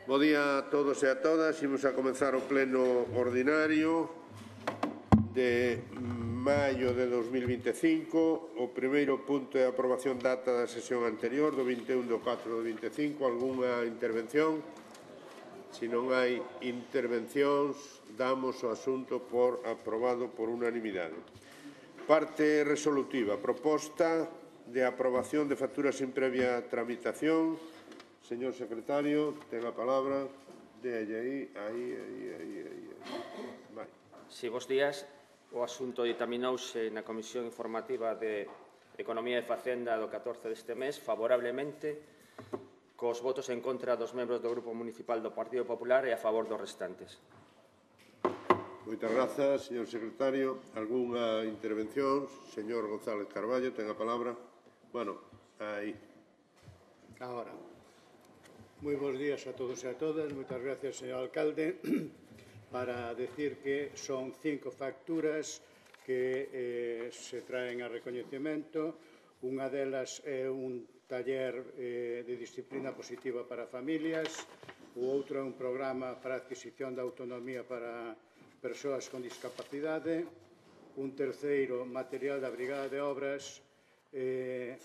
Bo día a todos e a todas. Imos a comenzar o pleno ordinario de maio de 2025. O primeiro punto é a aprobación data da sesión anterior, do 21 de 4 de 25. Algúnha intervención? Se non hai intervencións, damos o asunto por aprobado por unanimidade. Parte resolutiva. Proposta de aprobación de facturas sin previa tramitación. Señor secretario, ten a palabra. Aí. Vai. Si, bos días. O asunto ditaminouse na Comisión Informativa de Economía e Facenda do 14 deste mes favorablemente, cos votos en contra dos membros do Grupo Municipal do Partido Popular e a favor dos restantes. Moitas grazas, señor secretario. Algúnha intervención? Señor González Carballo, ten a palabra. Bueno, aí. Ahora. Moi bons días a todos e a todas. Moitas gracias, señor alcalde, para decir que son 5 facturas que se traen a recoñecemento. Unha delas é un taller de disciplina positiva para familias, o outro é un programa para a adquisición de autonomía para persoas con discapacidade, un terceiro, material da Brigada de Obras,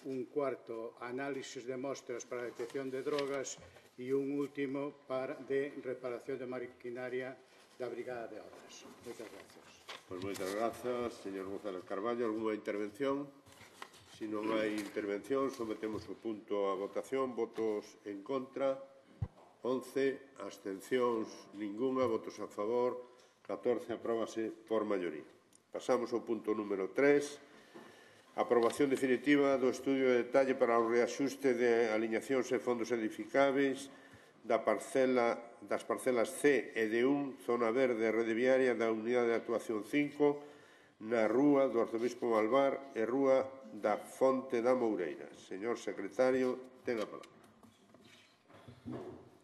un cuarto, análisis de mostras para a detección de drogas e un último de reparación de maquinaria da Brigada de Obras. Moitas gracias. Pois moitas grazas, señor González Carballo. Algúnha intervención? Se non hai intervención, sometemos o punto a votación. Votos en contra, 11, abstencións ningunha, votos a favor, 14, apróbase por maioría. Pasamos ao punto número 3, aprobación definitiva do estudio de detalle para o reaxuste de aliñacións e fondos edificáveis das parcelas C e D1, zona verde rede viaria da unidade de actuación 5, na rúa do Arzobispo Malvar e rúa da Fonte da Moureira. Señor secretario, ten a palabra.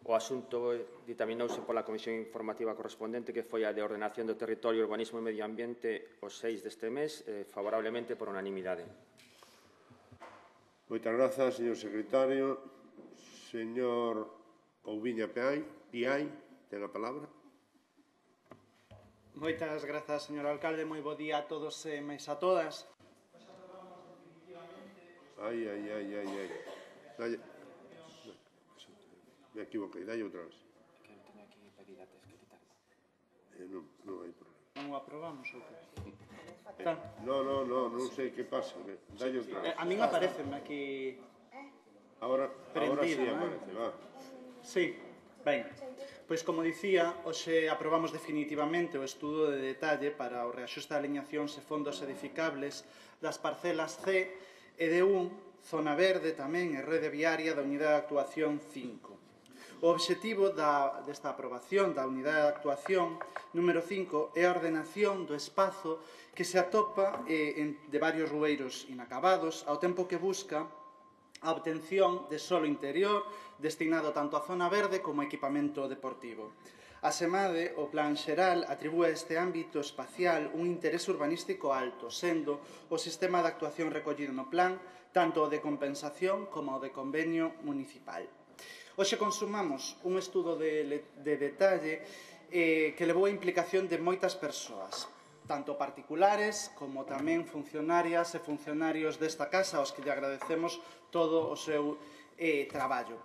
O asunto ditaminouse pola Comisión Informativa correspondente, que foi a de Ordenación do Territorio, Urbanismo e Medio Ambiente, o 6 deste mes, favorablemente por unanimidade. Moitas grazas, señor secretario. Señor Oubiña Piai, ten a palabra. Moitas grazas, señor alcalde. Moi bo día a todos e máis a todas. Ai. Me equivoquei, dalle outra vez. Que teño aquí pedidates que quitar. Non hai problema. Non o aprobamos ou que? Non sei que pasa. Dalle outra vez. A min apareceme aquí... Ahora sí aparece, va. Sí, ben. Pois, como dicía, hoxe aprobamos definitivamente o estudo de detalle para o reaxuste de aliñacións e fondos edificables das parcelas C e D1, zona verde tamén e rede viaria da unidade de actuación 5. O obxectivo desta aprobación da unidade de actuación número 5 é a ordenación do espazo que se atopa de varios rueiros inacabados, ao tempo que busca a obtención de solo interior destinado tanto á zona verde como a equipamento deportivo. Asemade, o Plan Xeral atribúe a este ámbito espacial un interés urbanístico alto, sendo o sistema de actuación recollido no plan tanto o de compensación como o de convenio municipal. Hoxe consumamos un estudo de detalle que levou a implicación de moitas persoas, tanto particulares como tamén funcionarias e funcionarios desta casa, aos que lle agradecemos todo o seu traballo.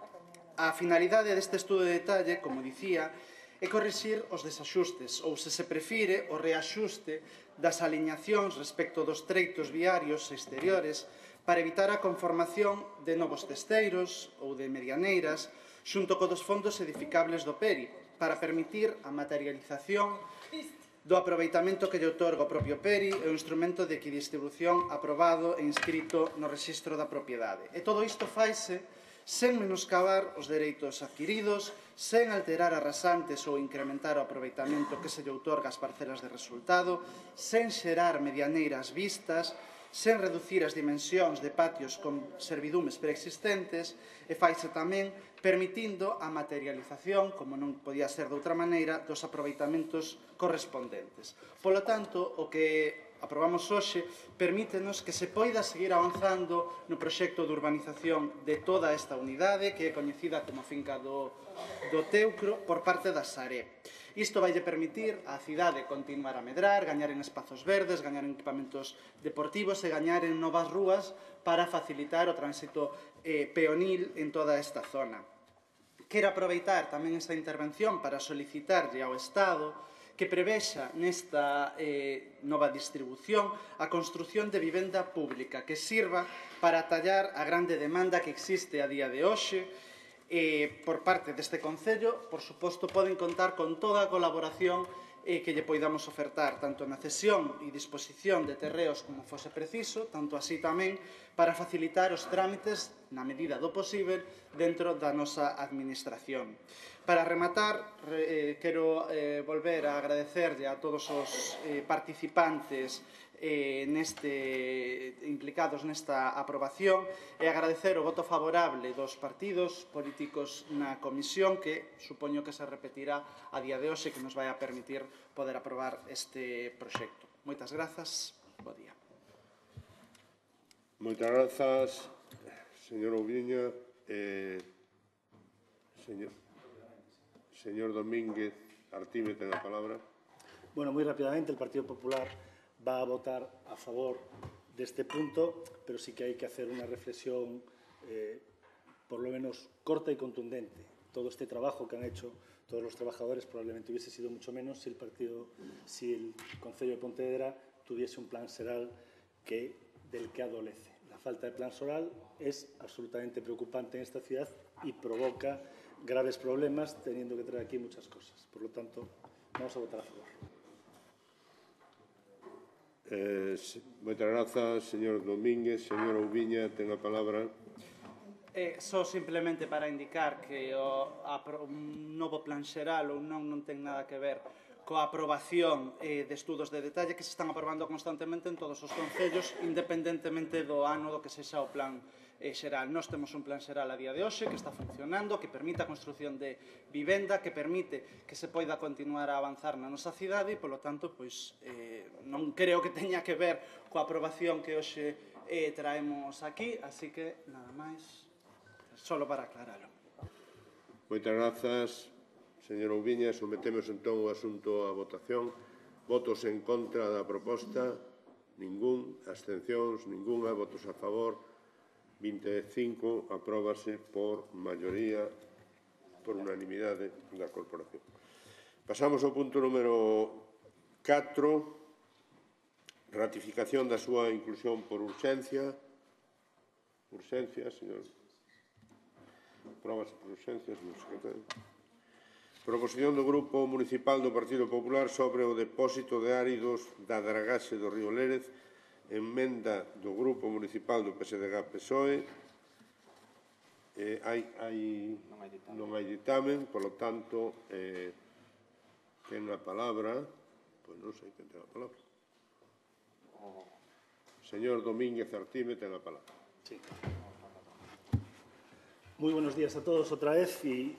A finalidade deste estudo de detalle, como dicía, é corrixir os desaxustes, ou, se se prefire, o reaxuste das aliñacións respecto dos treitos viarios exteriores para evitar a conformación de novos testeiros ou de medianeiras xunto co dos fondos edificables do PERI para permitir a materialización do aproveitamento que lle outorga o propio PERI e o instrumento de equidistribución aprobado e inscrito no rexistro da propiedade. E todo isto faise sen menoscabar os dereitos adquiridos, sen alterar as rasantes ou incrementar o aproveitamento que se lle outorga ás parcelas de resultado, sen xerar medianeiras vistas, sen reducir as dimensións de patios con servidumes preexistentes e faise tamén permitindo a materialización, como non podía ser de outra maneira, dos aproveitamentos correspondentes. Polo tanto, o que aprobamos hoxe permítenos que se poida seguir avanzando no proxecto de urbanización de toda esta unidade que é coñecida como finca do Teucro por parte da Sareb. Isto vai permitir á cidade continuar a medrar, gañar en espazos verdes, gañar en equipamentos deportivos e gañar en novas rúas para facilitar o tránsito peonil en toda esta zona. Quero aproveitar tamén esta intervención para solicitarlle ao Estado que prevexa nesta nova distribución a construción de vivenda pública que sirva para atallar a grande demanda que existe a día de hoxe. Por parte deste Concello, por suposto, poden contar con toda a colaboración que lle poidamos ofertar, tanto na cesión e disposición de terreos como fose preciso, tanto así tamén para facilitar os trámites, na medida do posible, dentro da nosa administración. Para rematar, quero volver a agradecerlle a todos os participantes implicados nesta aprobación e agradecer o voto favorable dos partidos políticos na comisión que supoño que se repetirá a día de hoxe que nos vai a permitir poder aprobar este proxecto. Moitas grazas, bo día. Moitas grazas, señor Ouviña. Señor Domínguez Artime, ten a palabra. Bueno, muy rápidamente, el Partido Popular va a votar a favor de este punto, pero sí que hay que hacer una reflexión por lo menos corta y contundente. Todo este trabajo que han hecho todos los trabajadores probablemente hubiese sido mucho menos si el Concello de Pontevedra tuviese un plan SERAL del que adolece. La falta de plan SERAL es absolutamente preocupante en esta ciudad y provoca graves problemas, teniendo que traer aquí muchas cosas. Por lo tanto, vamos a votar a favor. Moitas grazas, señor Domínguez. Señor Ouviña, ten a palabra. Só simplemente para indicar que un novo plan xeral ou non ten nada que ver coa aprobación de estudos de detalle que se están aprobando constantemente en todos os concellos, independentemente do ano do que sexa o plan xeral. Nós temos un plan xeral a día de hoxe que está funcionando, que permite a construción de vivenda, que permite que se poida continuar a avanzar na nosa cidade e, polo tanto, non creo que teña que ver coa aprobación que hoxe traemos aquí, así que, nada máis, solo para aclararlo. Moitas grazas, señor Ouviña. Sometemos entón o asunto a votación. Votos en contra da proposta? Ningún. Abstencións? Ningunha. Votos a favor? 25. Apróbase por maioría, por unanimidade da corporación. Pasamos ao punto número 4. Ratificación da súa inclusión por urxencia. Urxencia, señor. Apróbase por urxencia, señor secretario. Proposición do Grupo Municipal do Partido Popular sobre o depósito de áridos da dragaxe do río Lérez. Emenda do Grupo Municipal do PSDG-PSOE. Non hai ditamen, polo tanto, ten a palabra, pois non sei quen ten a palabra. Señor Domínguez Artime, ten a palabra. Sí. Muy buenos días a todos otra vez y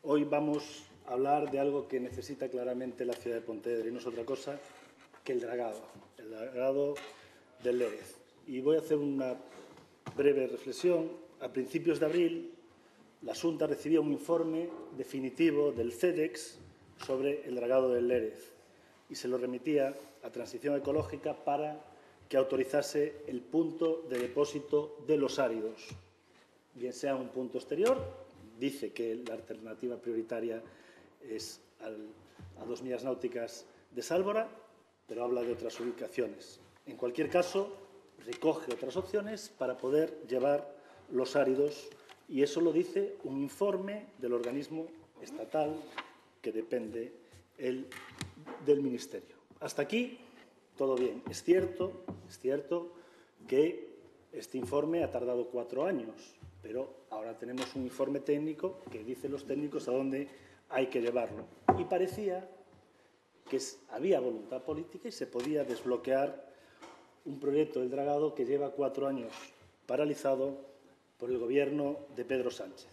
hoy vamos a hablar de algo que necesita claramente la ciudad de Pontevedra y no es otra cosa que el dragado del Lérez. Y voy a hacer una breve reflexión. A principios de abril, la Xunta recibía un informe definitivo del CEDEX sobre el dragado del Lérez y se lo remitía a Transición Ecológica para que autorizase el punto de depósito de los áridos. Bien sea un punto exterior, dice que la alternativa prioritaria es a 2 millas náuticas de Sálvora, pero habla de otras ubicaciones. En cualquier caso, recoge otras opciones para poder llevar los áridos y eso lo dice un informe del organismo estatal que depende del Ministerio. Hasta aquí, todo bien. Es cierto que este informe ha tardado 4 años, pero ahora tenemos un informe técnico que dice los técnicos a dónde hay que llevarlo. Y parecía que había voluntad política y se podía desbloquear un proyecto del dragado que lleva 4 años paralizado por el gobierno de Pedro Sánchez.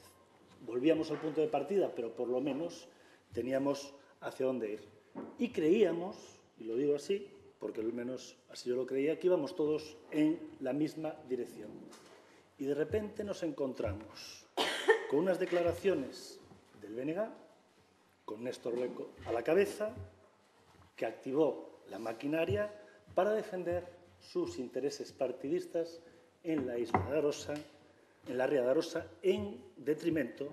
Volvíamos al punto de partida, pero por lo menos teníamos hacia dónde ir. Y creíamos, y lo digo así, porque al menos así yo lo creía, que íbamos todos en la misma dirección. Y de repente nos encontramos con unas declaraciones del BNG, con Néstor Leco a la cabeza, que activó la maquinaria para defender sus intereses partidistas en la isla de Arosa, en la ría de Arosa, en detrimento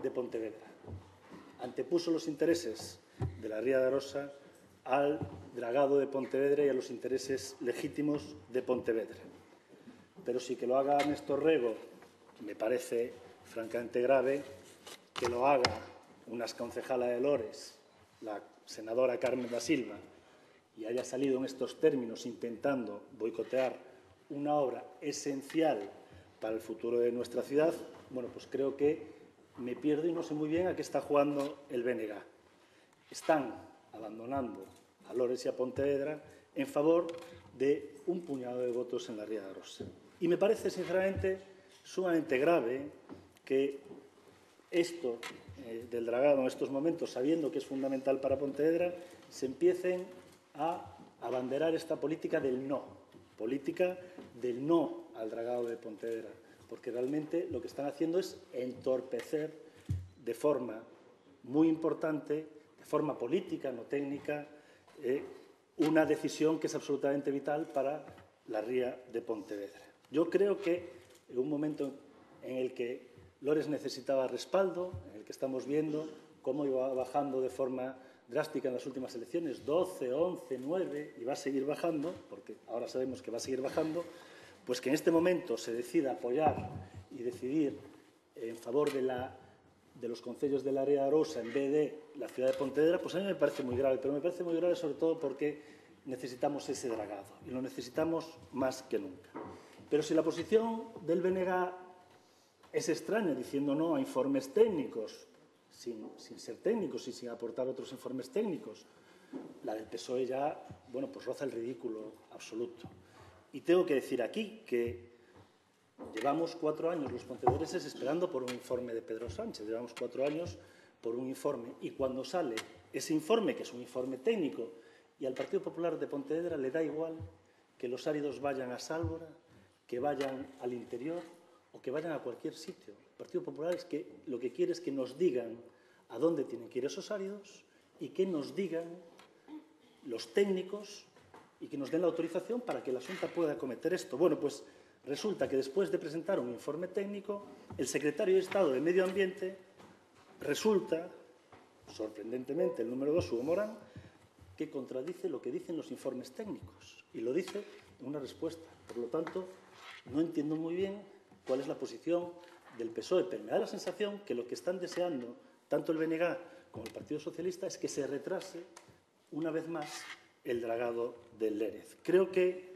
de Pontevedra. Antepuso los intereses de la ría de Arosa al dragado de Pontevedra y a los intereses legítimos de Pontevedra. Pero sí que lo haga Néstor Rego, me parece francamente grave, que lo haga una concejala de Lores, la senadora Carmen da Silva, y haya salido en estos términos intentando boicotear una obra esencial para el futuro de nuestra ciudad, bueno, pues creo que me pierdo y no sé muy bien a qué está jugando el BNG. Están abandonando a Lores y a Pontevedra en favor de un puñado de votos en la ría de Arosa. Y me parece, sinceramente, sumamente grave que esto del dragado en estos momentos, sabiendo que es fundamental para Pontevedra, se empiecen a abanderar esta política del no al dragado de Pontevedra, porque realmente lo que están haciendo es entorpecer de forma muy importante, de forma política, no técnica, una decisión que es absolutamente vital para la ría de Pontevedra. Yo creo que en un momento en el que Lores necesitaba respaldo, en el que estamos viendo cómo iba bajando de forma drástica en las últimas elecciones, 12, 11, 9, y va a seguir bajando, porque ahora sabemos que va a seguir bajando, pues que en este momento se decida apoyar y decidir en favor de los concellos de la ría de Arosa en vez de la ciudad de Pontevedra, pues a mí me parece muy grave, pero me parece muy grave sobre todo porque necesitamos ese dragado, y lo necesitamos más que nunca. Pero si la posición del BNG es extraña, diciendo no a informes técnicos, sin ser técnicos y sin aportar otros informes técnicos, la del PSOE ya, bueno, pues roza el ridículo absoluto. Y tengo que decir aquí que llevamos 4 años los pontevedreses esperando por un informe de Pedro Sánchez, llevamos 4 años por un informe, y cuando sale ese informe, que es un informe técnico, y al Partido Popular de Pontevedra le da igual que los áridos vayan a Sálvora, que vayan al interior o que vayan a cualquier sitio. El Partido Popular es que lo que quiere es que nos digan a dónde tienen que ir esos áridos y que nos digan los técnicos y que nos den la autorización para que la Xunta pueda acometer esto. Bueno, pues resulta que después de presentar un informe técnico, el secretario de Estado de Medio Ambiente resulta, sorprendentemente, el número 2, Hugo Morán, que contradice lo que dicen los informes técnicos, y lo dice en una respuesta. Por lo tanto, no entiendo muy bien cuál es la posición del PSOE, pero me da la sensación que lo que están deseando tanto el BNG como el Partido Socialista es que se retrase una vez más el dragado del Lérez. Creo que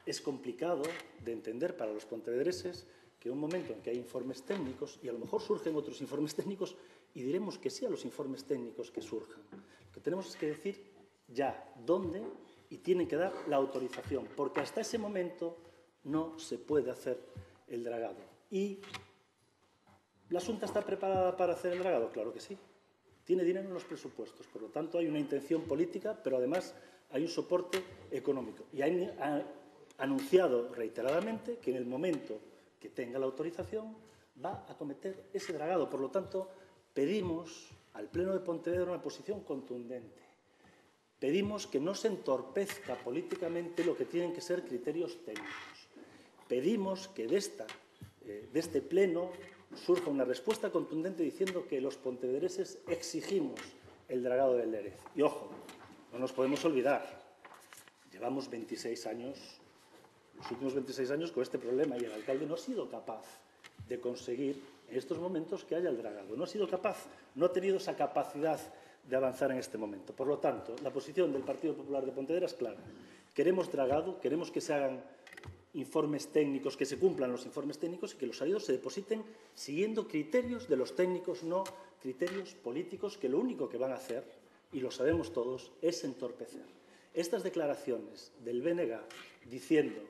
es complicado de entender para los pontevedreses que en un momento en que hay informes técnicos, y a lo mejor surgen otros informes técnicos, y diremos que sí a los informes técnicos que surjan. Lo que tenemos es que decir ya dónde, y tienen que dar la autorización, porque hasta ese momento no se puede hacer el dragado. ¿Y la Xunta está preparada para hacer el dragado? Claro que sí. Tiene dinero en los presupuestos, por lo tanto hay una intención política, pero además hay un soporte económico. Y ha anunciado reiteradamente que en el momento que tenga la autorización va a acometer ese dragado. Por lo tanto, pedimos al Pleno de Pontevedra una posición contundente. Pedimos que no se entorpezca políticamente lo que tienen que ser criterios técnicos. Pedimos que de este Pleno surja una respuesta contundente diciendo que los pontevedreses exigimos el dragado del Lérez. Y ojo, no nos podemos olvidar, llevamos 26 años, los últimos 26 años con este problema, y el alcalde no ha sido capaz de conseguir en estos momentos que haya el dragado. No ha sido capaz, no ha tenido esa capacidad de avanzar en este momento. Por lo tanto, la posición del Partido Popular de Pontevedra es clara. Queremos dragado, queremos que se hagan informes técnicos, que se cumplan los informes técnicos y que los áridos se depositen siguiendo criterios de los técnicos, no criterios políticos, que lo único que van a hacer, y lo sabemos todos, es entorpecer. Estas declaraciones del BNG diciendo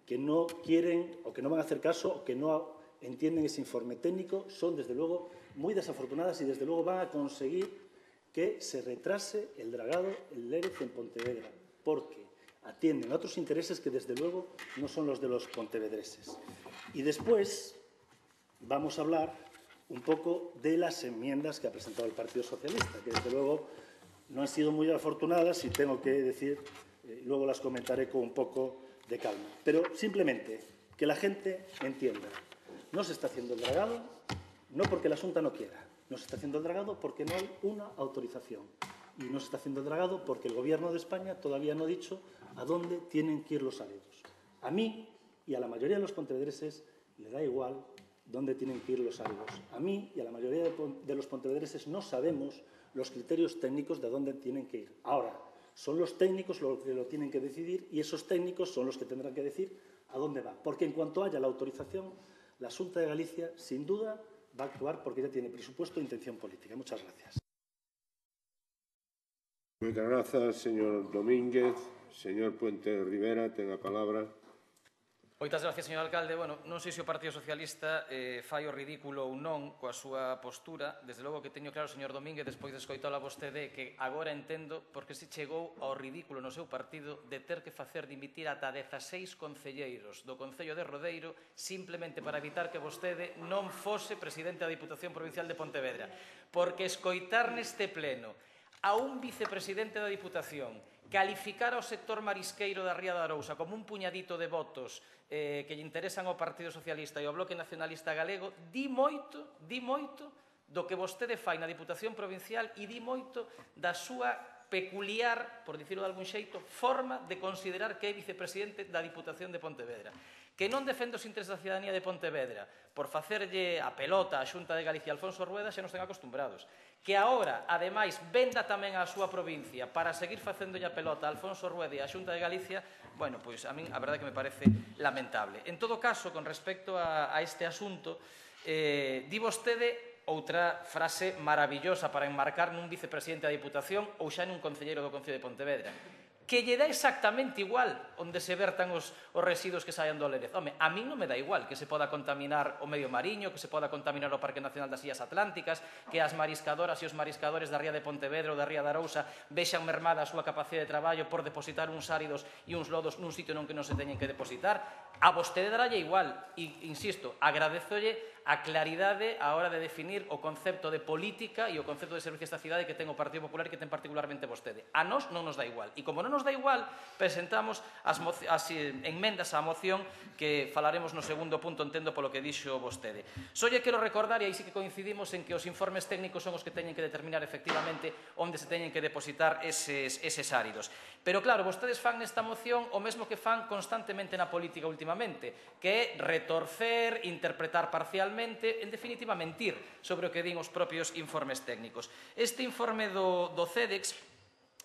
que no quieren o que no van a hacer caso o que no entienden ese informe técnico son, desde luego, muy desafortunadas, y desde luego van a conseguir que se retrase el dragado, el Lérez en Pontevedra. porque atienden a otros intereses que, desde luego, no son los de los pontevedreses. Y después vamos a hablar un poco de las enmiendas que ha presentado el Partido Socialista, que, desde luego, no han sido muy afortunadas y tengo que decir, luego las comentaré con un poco de calma. Pero simplemente que la gente entienda. No se está haciendo el dragado, no porque la Xunta no quiera. No se está haciendo el dragado porque no hay una autorización. Y no se está haciendo el dragado porque el Gobierno de España todavía no ha dicho a dónde tienen que ir los áridos. A mí y a la mayoría de los pontevedreses le da igual dónde tienen que ir los áridos. A mí y a la mayoría de los pontevedreses no sabemos los criterios técnicos de dónde tienen que ir. Ahora, son los técnicos los que lo tienen que decidir y esos técnicos son los que tendrán que decir a dónde va. Porque en cuanto haya la autorización, la Xunta de Galicia, sin duda, va a actuar porque ya tiene presupuesto e intención política. Muchas gracias. Muchas gracias, señor Domínguez. Señor Puente Rivera, ten a palabra. Moitas gracias, señor alcalde. Bueno, non sei se o Partido Socialista fai o ridículo ou non coa súa postura. Desde logo que teño claro, señor Domínguez, despois de escoitala vostede, que agora entendo porque se chegou ao ridículo no seu partido de ter que facer dimitir ata 16 concelleiros do Concello de Rodeiro simplemente para evitar que vostede non fose presidente da Diputación Provincial de Pontevedra. Porque escoitar neste pleno a un vicepresidente da Diputación calificar ao sector marisqueiro da Ría de Arousa como un puñadito de votos que lle interesan ao Partido Socialista e ao Bloque Nacionalista Galego, di moito do que vostede fai na Diputación Provincial e di moito da súa peculiar, por dicirlo de algún xeito, forma de considerar que é vicepresidente da Diputación de Pontevedra. Que non defende os intereses da cidadanía de Pontevedra por facerlle a pelota á Xunta de Galicia Alfonso Rueda xa nos ten acostumbrados. Que agora, ademais, venda tamén a súa provincia para seguir facéndolle a pelota a Alfonso Rueda e a Xunta de Galicia, bueno, pois a min a verdade que me parece lamentable. En todo caso, con respecto a este asunto, di vostede outra frase maravillosa para enmarcar nun vicepresidente da Diputación ou xa nun concelleiro do Concello de Pontevedra, que lle dá exactamente igual onde se vertan os residuos que saian do Lérez. Home, a mí non me dá igual que se poda contaminar o medio mariño, que se poda contaminar o Parque Nacional das Illas Atlánticas, que as mariscadoras e os mariscadores da Ría de Pontevedra ou da Ría de Arousa vexan mermada a súa capacidade de traballo por depositar uns áridos e uns lodos nun sitio non que non se teñen que depositar. A vostede darálle igual. E, insisto, agradézolle a claridade a hora de definir o concepto de política e o concepto de servicio esta cidade que ten o Partido Popular e que ten particularmente vostede. A nós non nos dá igual. E como non nos dá igual, presentamos as enmendas á moción que falaremos no segundo punto, entendo polo que dixo vostede. Só lle quero recordar, e aí sí que coincidimos en que os informes técnicos son os que teñen que determinar efectivamente onde se teñen que depositar eses áridos. Pero claro, vostedes fan nesta moción o mesmo que fan constantemente na política últimamente, que é retorcer, interpretar parcialmente, en definitiva, mentir sobre o que din os propios informes técnicos. Este informe do CEDEX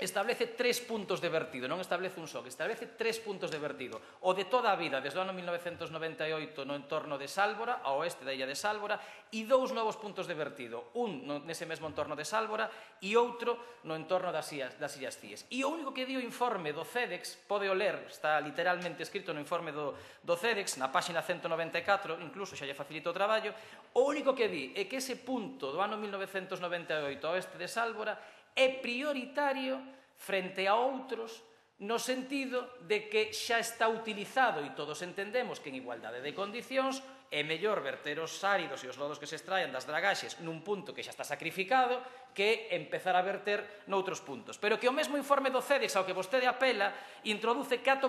establece 3 puntos de vertido, non establece un só, que establece 3 puntos de vertido. O de toda a vida, desde o ano 1998 no entorno de Sálvora, ao oeste da illa de Sálvora, e 2 novos puntos de vertido, un nese mesmo entorno de Sálvora e outro no entorno das Illas Cíes. E o único que di o informe do CEDEX, pode o ler, está literalmente escrito no informe do CEDEX, na páxina 194, incluso xa lle facilito o traballo, o único que di é que ese punto do ano 1998 ao oeste de Sálvora é prioritario frente a outros no sentido de que xa está utilizado e todos entendemos que en igualdade de condicións é mellor verter os áridos e os lodos que se extraen das dragaxes nun punto que xa está sacrificado que empezar a verter noutros puntos. Pero que o mesmo informe do CEDEX ao que vostede apela introduce 4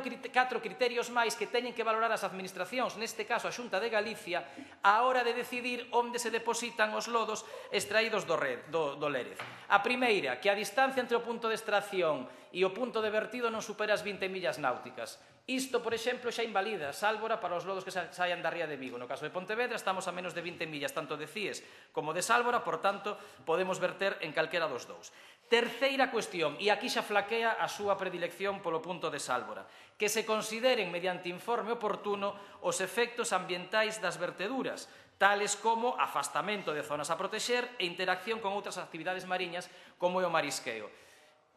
criterios máis que teñen que valorar as administracións, neste caso a Xunta de Galicia, á hora de decidir onde se depositan os lodos extraídos do Lérez. A primeira, que a distancia entre o punto de extracción e o punto de vertido non supera as 20 millas náuticas. Isto, por exemplo, xa invalida Sálvora para os lodos que saian da Ría de Vigo. No caso de Pontevedra estamos a menos de 20 millas, tanto de Cíes como de Sálvora, por tanto, podemos verter en calquera dos dous. Terceira cuestión, e aquí xa flaquea a súa predilección polo punto de Sálvora, que se consideren mediante informe oportuno os efectos ambientais das verteduras, tales como afastamento de zonas a protexer e interacción con outras actividades mariñas como é o marisqueo.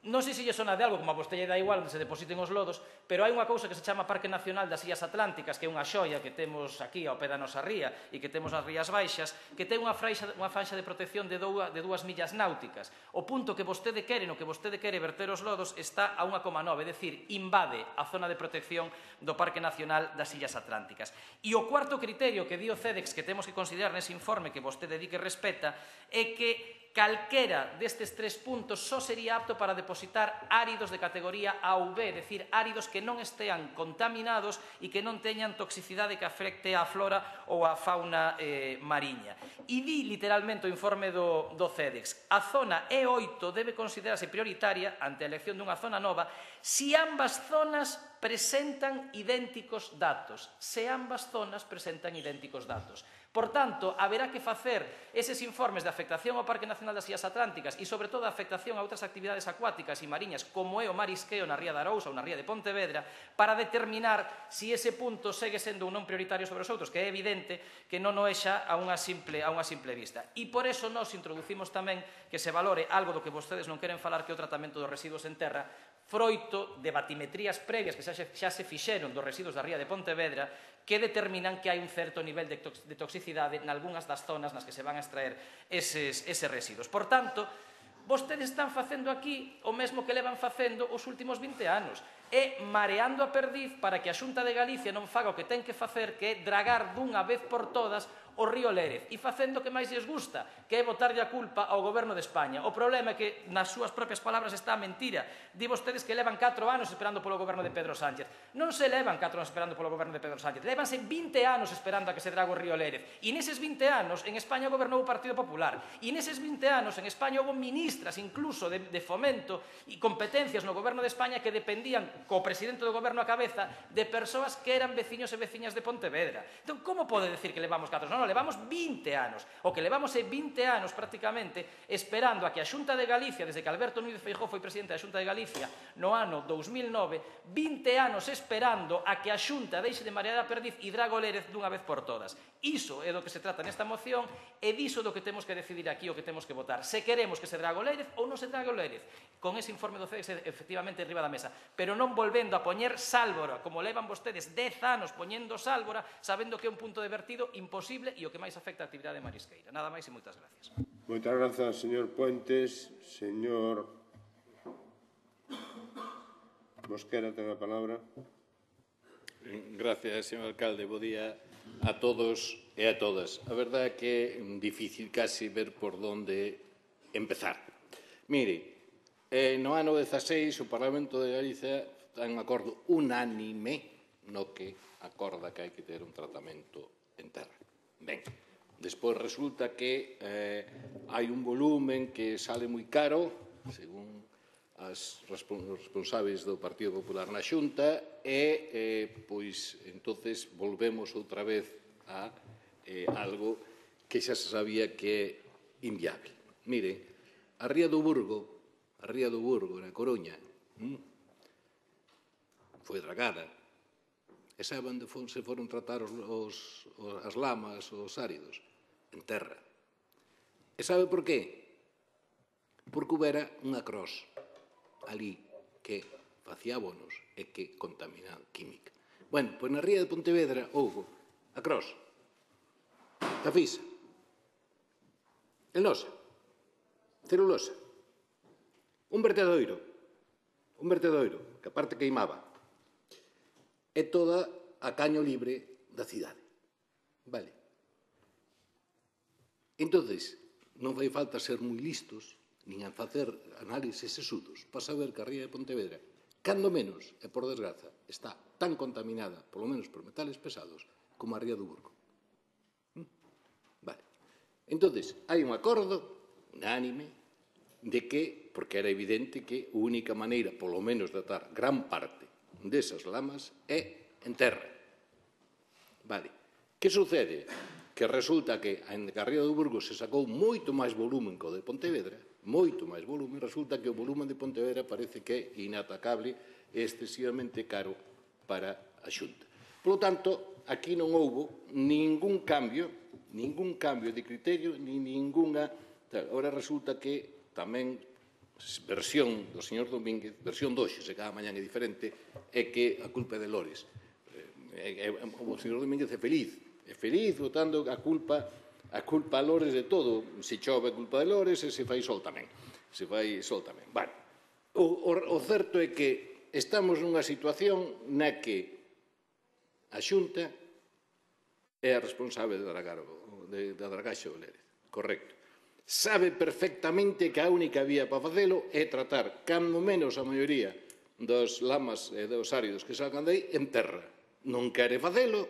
Non sei se lle sona de algo, como a vostede dá igual onde se depositen os lodos, pero hai unha cousa que se chama Parque Nacional das Illas Atlánticas, que é unha xoia que temos aquí ao pé da nosa ría e que temos nas Rías Baixas, que ten unha faixa de protección de 2 millas náuticas. O punto que vostede quere, no que vostede quere verter os lodos, está a 1,9, é dicir, invade a zona de protección do Parque Nacional das Illas Atlánticas. E o cuarto criterio que di o CEDEX que temos que considerar nese informe que vostede di que respeta é que calquera destes 3 puntos só sería apto para depositar áridos de categoría A ou B, é dicir, áridos que non estean contaminados e que non teñan toxicidade que afecte á flora ou á fauna mariña. E di literalmente o informe do CEDEX, a zona E8 debe considerarse prioritaria ante a elección dunha zona nova se ambas zonas presentan idénticos datos. Se ambas zonas presentan idénticos datos. Por tanto, haberá que facer eses informes de afectación ao Parque Nacional das Illas Atlánticas e, sobre todo, a afectación a outras actividades acuáticas e mariñas, como é o marisqueo na ría de Arousa ou na ría de Pontevedra, para determinar se ese punto segue sendo un non prioritario sobre os outros, que é evidente que non o é xa a unha simple vista. E por eso nós introducimos tamén que se valore algo do que vostedes non queren falar, que é o tratamento dos residuos en terra, froito de batimetrías previas que xa se fixeron dos residuos da ría de Pontevedra, que determinan que hai un certo nivel de toxicidade nalgúnas das zonas nas que se van a extraer eses residuos. Por tanto, vostedes están facendo aquí o mesmo que levan facendo os últimos 20 anos. É mareando a perdiz para que a Xunta de Galicia non faga o que ten que facer, que é dragar dunha vez por todas o río Lérez, e facendo o que máis lles gusta, que é botarlle a culpa ao Goberno de España. O problema é que, nas súas propias palabras, está a mentira. Di vostedes que levan 4 anos esperando polo Goberno de Pedro Sánchez. Non se levan 4 anos esperando polo Goberno de Pedro Sánchez. Levanse 20 anos esperando a que se drague o río Lérez. E neses 20 anos, en España gobernou o Partido Popular. E neses 20 anos, en España houve ministras, incluso de Fomento e competencias no Goberno de España que dependían, co presidente do Goberno a cabeza, de persoas que eran veciños e veciñas de Pontevedra. Entón, como pode decir que levamos 4 anos? Non, levamos 20 anos. O que levamos é 20 anos prácticamente esperando a que a Xunta de Galicia, desde que Alberto Núñez Feijóo foi presidente da Xunta de Galicia no ano 2009, 20 anos esperando a que a Xunta deixe de marear a perdiz e draga o Lérez dunha vez por todas. Iso é do que se trata nesta moción e diso do que temos que decidir aquí, o que temos que votar. Se queremos que se draga o Lérez ou non se draga o Lérez. Con ese informe do CEDEX efectivamente enriba da mesa. Pero non volvendo a poñer sálvora, como levan vostedes 10 anos poñendo sálvora, sabendo que é un punto de vertido imposible e o que máis afecta a actividade marisqueira. Nada máis e moitas gracias. Moitas grazas, señor Puentes. Señor Mosquera, ten a palabra. Gracias, señor alcalde. Bo día a todos e a todas. A verdade é que é difícil casi ver por onde empezar. Mire, no ano 16 o Parlamento de Galicia ten un acordo unánime no que acorda que hai que ter un tratamento en terra. Ben, despois resulta que hai un volumen que sale moi caro, según as responsáveis do Partido Popular na Xunta, e, pois, entonces volvemos outra vez a algo que xa se sabía que é inviable. Mire, a Ría do Burgo, na Coruña, foi dragada. E sabe onde se foron tratar as lamas, os áridos? En terra. E sabe por qué? Porque houbera unha cross ali que facía abonos e que contaminaba química. Bueno, pois na ría de Pontevedra houve a cross, a fisa, enosa, celulosa, un vertedoiro, que aparte queimaba, e toda a caño libre da cidade. Vale. Entonces, non fai falta ser moi listos, nin a facer análises sesudos, para saber que a ría de Pontevedra, cando menos, e por desgraza, está tan contaminada, polo menos por metales pesados, como a ría do Burgo. Vale. Entonces, hai un acordo unánime de que, porque era evidente que a única maneira, polo menos, de tratar gran parte desas lamas é en terra. Vale. Que sucede? Que resulta que a ría do Burgo se sacou moito máis volumen que o de Pontevedra, moito máis volumen, resulta que o volumen de Pontevedra parece que é inatacable e excesivamente caro para a Xunta. Por lo tanto, aquí non houbo ningún cambio de criterio, ni ninguna... Ahora resulta que tamén versión do señor Domínguez, versión doxe, se cada mañán é diferente, é que a culpa é de Lores. O señor Domínguez é feliz botando a culpa a Lores de todo. Se chove a culpa de Lores e se fai sol tamén. Vale. O certo é que estamos nunha situación na que a Xunta é a responsable de dragaxe do Lérez. Correcto. Sabe perfectamente que a única vía para facelo é tratar, cando menos a maioría dos lamas e dos áridos que salgan dai, en terra. Non quere facelo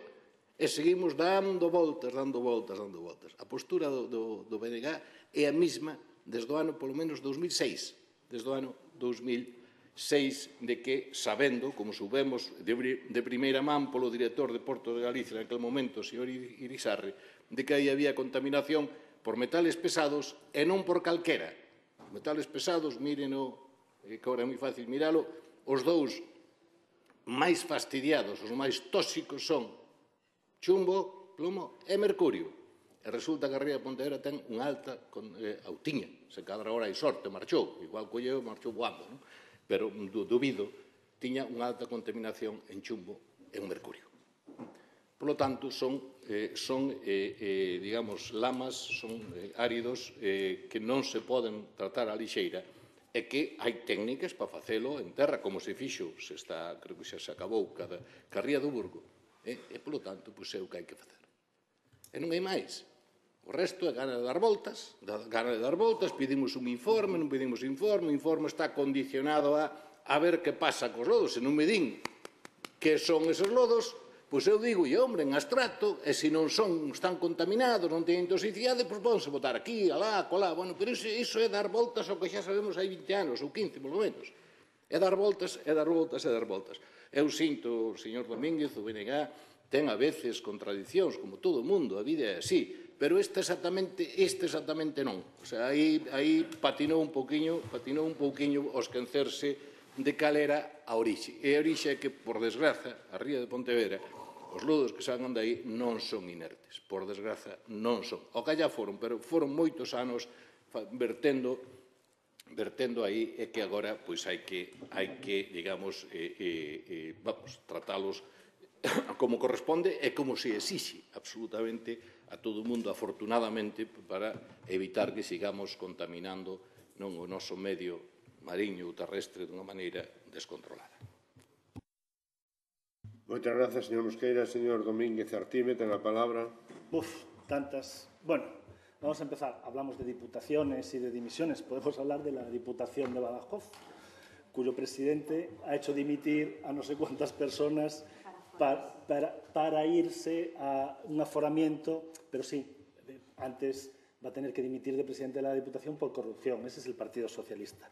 e seguimos dando voltas. A postura do BNG é a mesma desde o ano, polo menos, 2006. Desde o ano 2006, de que, sabendo, como soubemos de primeira man polo director de Portos de Galicia en aquel momento, o señor Irisarri, de que aí había contaminación por metales pesados e non por calquera. Metales pesados, míreno, que agora é moi fácil miralo, os dous máis fastidiados, os máis tóxicos son chumbo, plomo e mercurio. E resulta que a Ría de Pontevedra ten unha alta, tiña, se cadra hora hai sorte, marchou, igual colleu, marchou voando, non? Pero dubido, tiña unha alta contaminación en chumbo e en mercurio. Por lo tanto, son digamos, lamas, son áridos que non se poden tratar á lixeira e que hai técnicas para facelo en terra, como se fixo, creo que xa se acabou, ca Ría do Burgo. E, por lo tanto, é o que hai que facer. E non hai máis. O resto é gana de dar voltas, pedimos un informe, non pedimos informe, o informe está condicionado a ver que pasa cos lodos. Se non me din que son eses lodos, pois eu digo, hombre, en abstracto, e se non están contaminados, non teñen toxicidade, pois pódense botar aquí, alá, colá. Bueno, pero iso é dar voltas ao que xa sabemos hai 20 anos, ou 15, polo menos. É dar voltas. Eu sinto, o señor Domínguez, o BNG, ten a veces contradicións, como todo o mundo, a vida é así, pero este exactamente non. O sea, aí patinou un pouquiño ao esquecerse de cal era a orixe. E a orixe é que, por desgraza, a Ría de Pontevedra, os lodos que salgan dai non son inertes. Por desgraza, non son. O que allá foron, pero foron moitos anos vertendo aí, e que agora hai que, digamos, tratalos como corresponde e como se exixe absolutamente a todo o mundo, afortunadamente, para evitar que sigamos contaminando o noso medio mariño ou terrestre dunha maneira descontrolada. Moitas grazas, señor Mosqueira. Señor Domínguez Artime, ten a palabra. Tantas. Bueno, vamos a empezar. Hablamos de diputaciones y de dimisiones. Podemos hablar de la Diputación de Badajoz, cuyo presidente ha hecho dimitir a no sé cuántas personas para irse a un aforamiento, pero sí, antes va a tener que dimitir de presidente de la Diputación por corrupción. Ese es el Partido Socialista.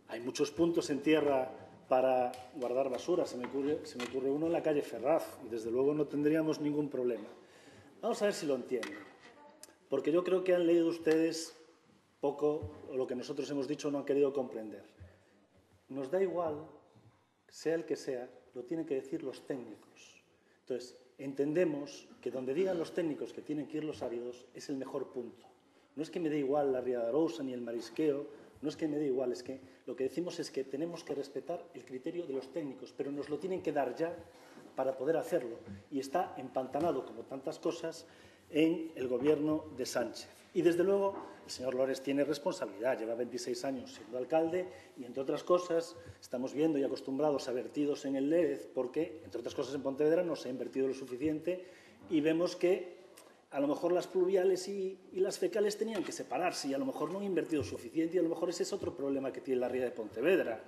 Hay muchos puntos en tierra para guardar basura. Se me ocurre uno en la calle Ferraz y desde luego no tendríamos ningún problema. Vamos a ver si lo entienden, porque yo creo que han leído ustedes poco o lo que nosotros hemos dicho no han querido comprender. Nos da igual, sea el que sea, lo tienen que decir los técnicos. Entonces, entendemos que donde digan los técnicos que tienen que ir los áridos es el mejor punto. No es que me dé igual la Ría de Arousa ni el marisqueo, no es que me dé igual, es que lo que decimos es que tenemos que respetar el criterio de los técnicos, pero nos lo tienen que dar ya para poder hacerlo. Y está empantanado, como tantas cosas, en el gobierno de Sánchez. Y, desde luego, el señor Lores tiene responsabilidad. Lleva 26 años siendo alcalde y, entre otras cosas, estamos viendo y acostumbrados a vertidos en el Lérez porque, entre otras cosas, en Pontevedra no se ha invertido lo suficiente y vemos que a lo mejor las pluviales y las fecales tenían que separarse y a lo mejor no han invertido suficiente y a lo mejor ese es otro problema que tiene la Ría de Pontevedra.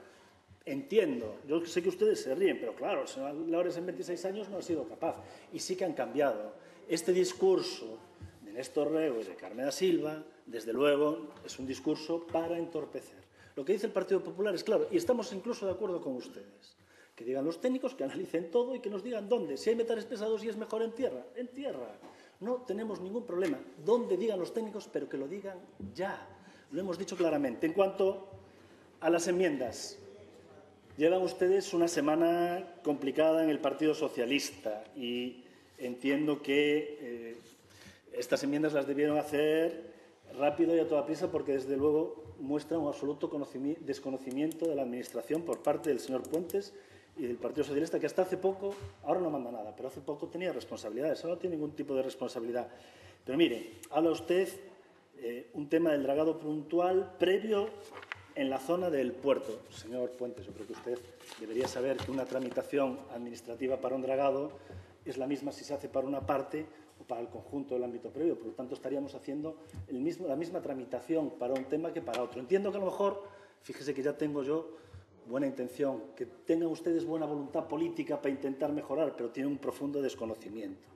Entiendo, yo sé que ustedes se ríen, pero claro, el señor Lores en 26 años no ha sido capaz y sí que han cambiado. Este discurso de Néstor Rego y de Carmen da Silva, desde luego, es un discurso para entorpecer. Lo que dice el Partido Popular es claro, y estamos incluso de acuerdo con ustedes. Que digan los técnicos, que analicen todo y que nos digan dónde. Si hay metales pesados y es mejor en tierra, en tierra. No tenemos ningún problema. Donde digan los técnicos, pero que lo digan ya. Lo hemos dicho claramente. En cuanto a las enmiendas, llevan ustedes una semana complicada en el Partido Socialista y entiendo que estas enmiendas las debieron hacer rápido y a toda prisa porque, desde luego, muestra un absoluto desconocimiento de la Administración por parte del señor Puentes y del Partido Socialista, que hasta hace poco, ahora no manda nada, pero hace poco tenía responsabilidades, ahora no tiene ningún tipo de responsabilidad. Pero mire, habla usted un tema del dragado puntual previo en la zona del puerto. Señor Puentes, yo creo que usted debería saber que una tramitación administrativa para un dragado es la misma si se hace para una parte o para el conjunto del ámbito previo. Por lo tanto, estaríamos haciendo la misma tramitación para un tema que para otro. Entiendo que a lo mejor, fíjese que ya tengo yo buena intención, que tengan ustedes buena voluntad política para intentar mejorar, pero tienen un profundo desconocimiento.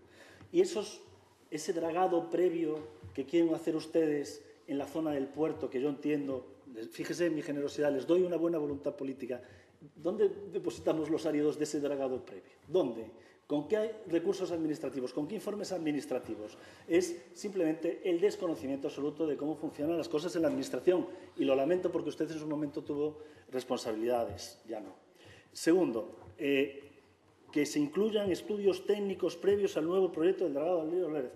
Y ese dragado previo que quieren hacer ustedes en la zona del puerto, que yo entiendo, fíjese en mi generosidad, les doy una buena voluntad política. ¿Dónde depositamos los áridos de ese dragado previo? ¿Dónde? ¿Con qué recursos administrativos? ¿Con qué informes administrativos? Es simplemente el desconocimiento absoluto de cómo funcionan las cosas en la Administración. Y lo lamento porque usted en su momento tuvo responsabilidades, ya no. Segundo, que se incluyan estudios técnicos previos al nuevo proyecto del dragado del río Lérez.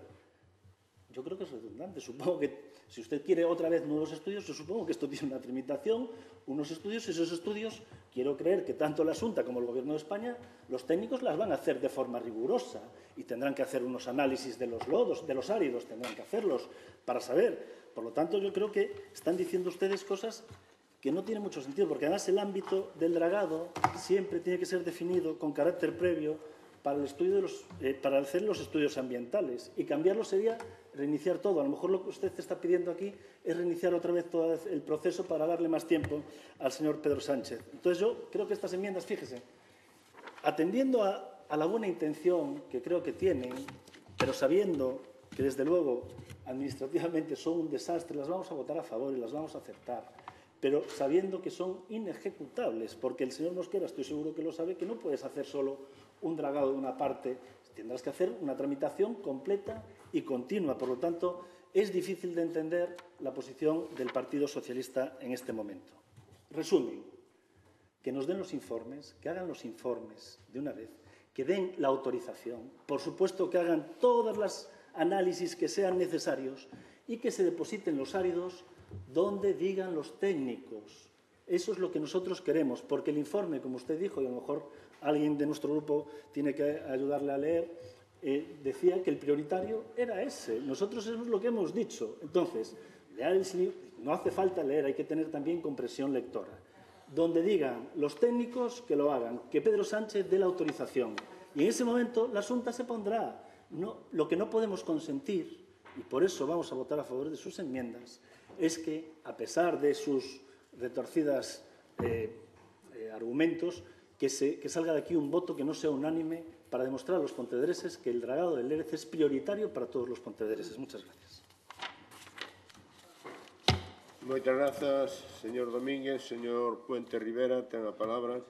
Yo creo que es redundante. Supongo que si usted quiere otra vez nuevos estudios, yo supongo que esto tiene una tramitación, unos estudios, y esos estudios, quiero creer que tanto la Xunta como el Gobierno de España, los técnicos las van a hacer de forma rigurosa y tendrán que hacer unos análisis de los lodos, de los áridos, tendrán que hacerlos para saber. Por lo tanto, yo creo que están diciendo ustedes cosas que no tienen mucho sentido, porque además el ámbito del dragado siempre tiene que ser definido con carácter previo para el estudio para hacer los estudios ambientales, y cambiarlo sería reiniciar todo. A lo mejor lo que usted está pidiendo aquí es reiniciar otra vez todo el proceso para darle más tiempo al señor Pedro Sánchez. Entonces yo creo que estas enmiendas, fíjese, atendiendo a la buena intención que creo que tienen, pero sabiendo que desde luego administrativamente son un desastre, las vamos a votar a favor y las vamos a aceptar, pero sabiendo que son inejecutables, porque el señor Mosquera, estoy seguro que lo sabe, que no puedes hacer solo un dragado de una parte, tendrás que hacer una tramitación completa y continua. Por lo tanto, es difícil de entender la posición del Partido Socialista en este momento. Resumen, que nos den los informes, que hagan los informes de una vez, que den la autorización, por supuesto que hagan todos los análisis que sean necesarios y que se depositen los áridos donde digan los técnicos. Eso es lo que nosotros queremos, porque el informe, como usted dijo, y a lo mejor alguien de nuestro grupo tiene que ayudarle a leer, decía que el prioritario era ese. Nosotros eso es lo que hemos dicho. Entonces, no hace falta leer, hay que tener también comprensión lectora. Donde digan los técnicos, que lo hagan, que Pedro Sánchez dé la autorización. Y en ese momento la Xunta se pondrá. Lo que no podemos consentir, y por eso vamos a votar a favor de sus enmiendas, es que, a pesar de sus retorcidas argumentos, que salga de aquí un voto que no sea unánime para demostrar a los pontevedreses que el dragado del Lérez es prioritario para todos los pontevedreses. Muchas gracias. Moitas grazas, señor Domínguez. Señor Puente Rivera, ten a palabra.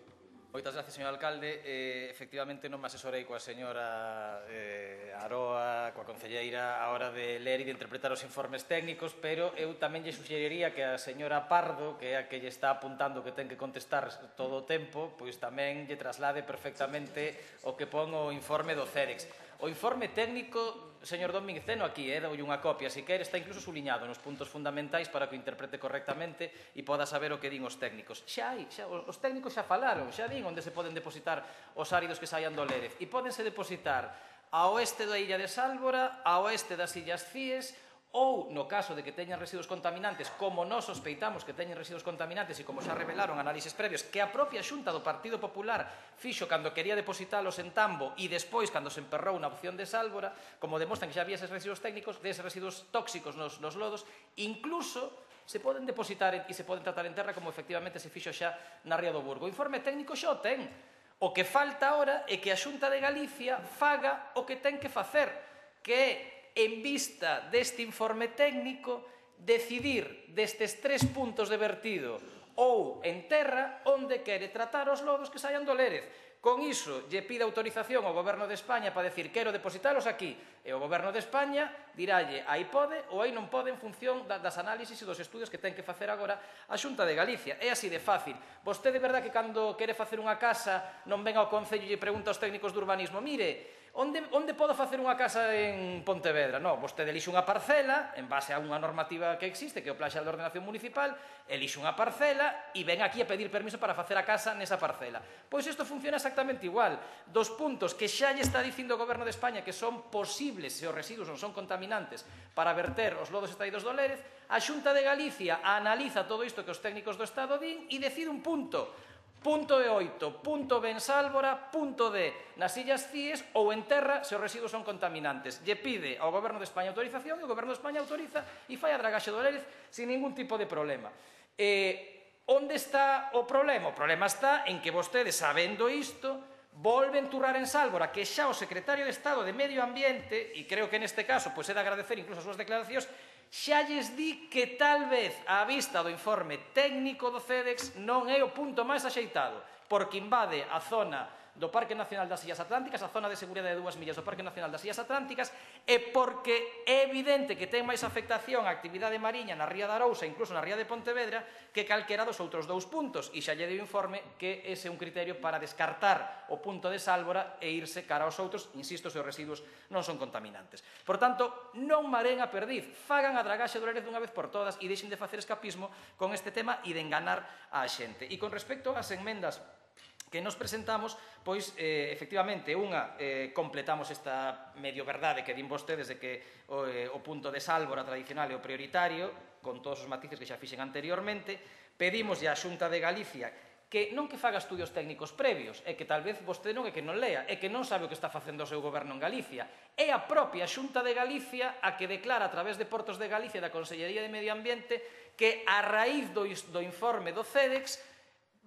Moitas gracias, señor alcalde. Efectivamente, non me asesorei coa señora Aroa, coa concelleira, a hora de ler e de interpretar os informes técnicos, pero eu tamén lle suxeriría que a señora Pardo, que é a que lle está apuntando que ten que contestar todo o tempo, pois tamén lle traslade perfectamente o que pon o informe do CEREX. O informe técnico, señor Domínguez, teno aquí, doulle unha copia, se quere, está incluso suliñado nos puntos fundamentais para que o interprete correctamente e poda saber o que din os técnicos. Os técnicos xa falaron, xa din onde se poden depositar os áridos que saian do Lérez. E pódense depositar a oeste da illa de Sálvora, a oeste das illas Cíes, ou, no caso de que teñan residuos contaminantes, como nós sospeitamos que teñen residuos contaminantes e como xa revelaron análises previos que a propia Xunta do Partido Popular fixo cando quería depositalos en Tambo e despois cando se emperrou na opción de Sálvora, como demostran que xa había eses residuos técnicos, deses residuos tóxicos nos lodos, incluso se poden depositar e se poden tratar en terra como efectivamente se fixo xa na Ría do Burgo. O informe técnico xa o ten. O que falta agora é que a Xunta de Galicia faga o que ten que facer, que é, en vista deste informe técnico, decidir destes 3 puntos de vertido ou en terra onde quere tratar os lodos que saian do Lérez. Con iso, lle pide autorización ao Goberno de España para decir quero depositalos aquí, e o Goberno de España dirálle aí pode ou aí non pode en función das análisis e dos estudios que ten que facer agora a Xunta de Galicia. É así de fácil. Vostede, verdad, que cando quere facer unha casa non ven ao Concello e lle pregunta aos técnicos de urbanismo, mire, Onde podo facer unha casa en Pontevedra? Non, vostede elixe unha parcela, en base a unha normativa que existe, que é o Plan Xeral de Ordenación Municipal, elixe unha parcela e ven aquí a pedir permiso para facer a casa nesa parcela. Pois isto funciona exactamente igual. Dos puntos que xa lle está dicindo o Goberno de España que son posibles se os residuos non son contaminantes para verter os lodos extraídos do Lérez, a Xunta de Galicia analiza todo isto que os técnicos do Estado din e decide un punto. Punto E8, punto B en Sálvora, punto D nas Illas Cíes ou en terra se os residuos son contaminantes. Lle pide ao Goberno de España autorización e o Goberno de España autoriza e fai a dragaxe do Lérez sin ningún tipo de problema. Onde está o problema? O problema está en que vostedes, sabendo isto, volven turrar en Sálvora, que xa o secretario de Estado de Medio Ambiente, e creo que neste caso é de agradecer incluso as súas declaracións, xa lles di que tal vez á vista do informe técnico do CEDEX non é o punto máis axeitado, porque invade a zona do Parque Nacional das Illas Atlánticas, a zona de seguridade de 2 millas do Parque Nacional das Illas Atlánticas, e porque é evidente que ten máis afectación a actividade mariña na ría de Arousa, incluso na ría de Pontevedra, que calquera dos outros dous puntos, e xa lle dei o informe que ese é un criterio para descartar o punto de Sálvora e irse cara aos outros, insisto, se os residuos non son contaminantes. Por tanto, non mareen a perdiz, fagan a dragaxe do Lérez dunha vez por todas e deixen de facer escapismo con este tema e de enganar a xente. E con respecto ás enmendas que nos presentamos, pois, efectivamente, unha, completamos esta medio verdade que din vostedes de que o punto de Sálvora tradicional é o prioritario, con todos os matices que xa fixen anteriormente. Pedimos á Xunta de Galicia que non que faga estudios técnicos previos, é que tal vez vostede non é que non lea, é que non sabe o que está facendo o seu goberno en Galicia. É a propia Xunta de Galicia a que declara a través de Portos de Galicia e da Consellería de Medio Ambiente que a raíz do informe do CEDEX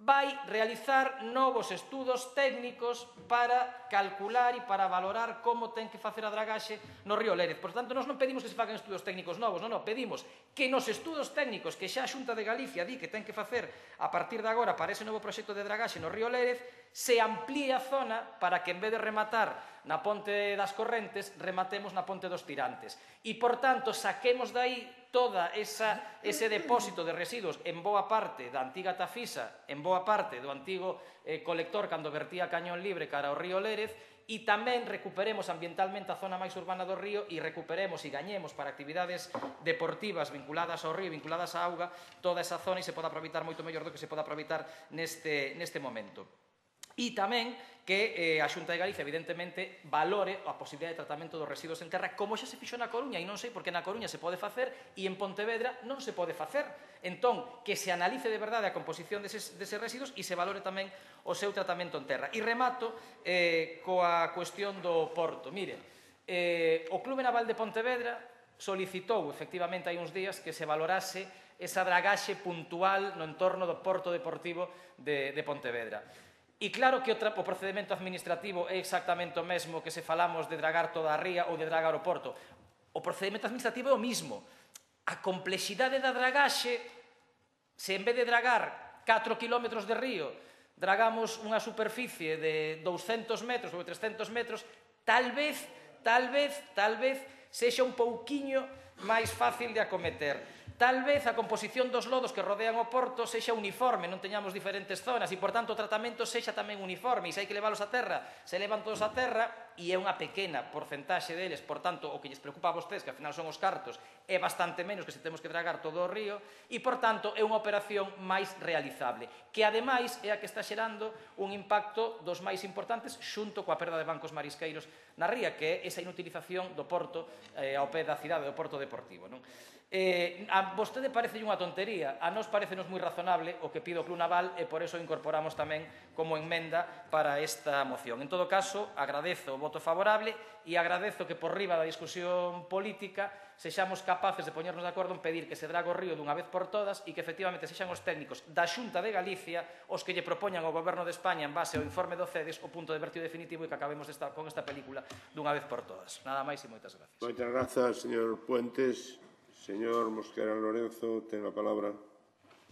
vai realizar novos estudos técnicos para calcular e para valorar como ten que facer a dragaxe no río Lérez. Por tanto, nós non pedimos que se fagan estudos técnicos novos, non, pedimos que nos estudos técnicos que xa a Xunta de Galicia di que ten que facer a partir de agora para ese novo proxecto de dragaxe no río Lérez, se amplíe a zona para que en vez de rematar na Ponte das Correntes, rematemos na Ponte dos Tirantes. E, por tanto, saquemos dai todo ese depósito de residuos en boa parte da antiga Tafisa, en boa parte do antigo colector cando vertía Cañón Libre cara ao río Lérez, e tamén recuperemos ambientalmente a zona máis urbana do río e recuperemos e gañemos para actividades deportivas vinculadas ao río, vinculadas á auga, toda esa zona e se pode aproveitar moito mellor do que se pode aproveitar neste momento. E tamén que a Xunta de Galicia, evidentemente, valore a posibilidade de tratamento dos residuos en terra, como xa se fixo na Coruña, e non sei porque na Coruña se pode facer e en Pontevedra non se pode facer. Entón, que se analice de verdade a composición deses residuos e se valore tamén o seu tratamento en terra. E remato coa cuestión do porto. Mire, o Clube Naval de Pontevedra solicitou, efectivamente, hai uns días, que se valorase esa dragaxe puntual no entorno do Porto Deportivo de Pontevedra. E claro que o procedimento administrativo é exactamente o mesmo que se falamos de dragar toda a ría ou de dragar o porto. O procedimento administrativo é o mismo. A complexidade da dragaxe, se en vez de dragar 4 km de río, dragamos unha superficie de 200 metros ou 300 metros, tal vez sexa un pouquiño máis fácil de acometer. Tal vez a composición dos lodos que rodean o porto sexa uniforme, non teñamos diferentes zonas e, por tanto, o tratamento sexa tamén uniforme. E se hai que leválos a terra, se levan todos a terra e é unha pequena porcentaxe deles. Por tanto, o que lles preocupa a vostedes, que ao final son os cartos, é bastante menos que se temos que dragar todo o río e, por tanto, é unha operación máis realizable, que, ademais, é a que está xerando un impacto dos máis importantes xunto coa perda de bancos marisqueiros na ría, que é esa inutilización do porto ao pé da cidade, do porto deportivo, non? A vostede parece unha tontería, a nós parecenos moi razonable o que pide o Club Naval e por eso incorporamos tamén como enmenda para esta moción. En todo caso, agradezo o voto favorable e agradezo que por riba da discusión política sexamos capaces de poñernos de acordo en pedir que se drague o río dunha vez por todas e que efectivamente sexan os técnicos da Xunta de Galicia os que lle propoñan ao Goberno de España en base ao informe do CEDES o punto de vertido definitivo e que acabemos con esta película dunha vez por todas. Nada máis e moitas gracias. Moitas grazas, señor Puentes. Señor Mosquera Lorenzo, ten a palabra.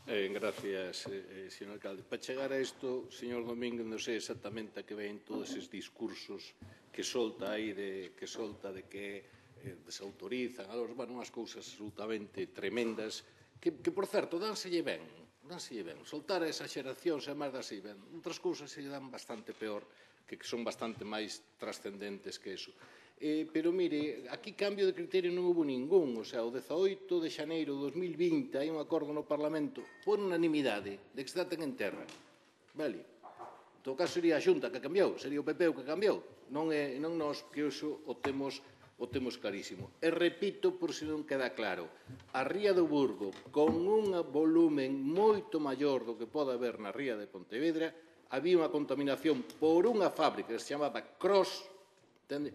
Gracias, señor alcalde. Para chegar a isto, señor Domínguez, non sei exactamente a que ven todos esos discursos que solta aí de que desautorizan, bueno, unhas cousas absolutamente tremendas, que por certo, dánselle ben. Soltar a exageracións e máis daslle ben. Outras cousas se dan bastante peor, que son bastante máis trascendentes que eso. Pero, mire, aquí cambio de criterio non houve ningún. O sea, o 18 de xaneiro de 2020 hai un acordo no Parlamento por unanimidade de que se traten en terra. Vale? En todo caso, sería a Xunta que cambiou, sería o PP o que cambiou. Non nós, que iso o temos clarísimo. E repito, por se non queda claro, a Ría do Burgo, con un volumen moito maior do que pode haber na Ría de Pontevedra, había unha contaminación por unha fábrica que se chamaba Cross,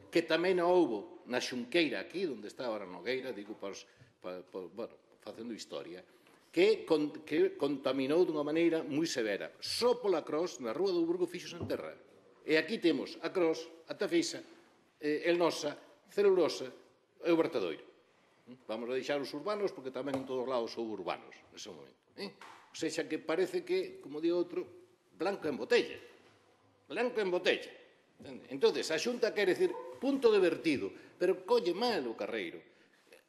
que tamén non houbo na Xunqueira, aquí, onde está ahora Nogueira, digo, facendo historia, que contaminou dunha maneira moi severa. Só pola Cross, na Rúa do Burgo, fixos en terra. E aquí temos a Cross, a Tafisa, Elnosa, Celulosa e o Vertedoiro. Vamos a deixar os urbanos, porque tamén en todos lados son urbanos, nese momento. O seja, que parece que, como di outro, blanco en botella. Blanco en botella. Entonces, a Xunta quere decir punto de vertido, pero colle mal o carreiro.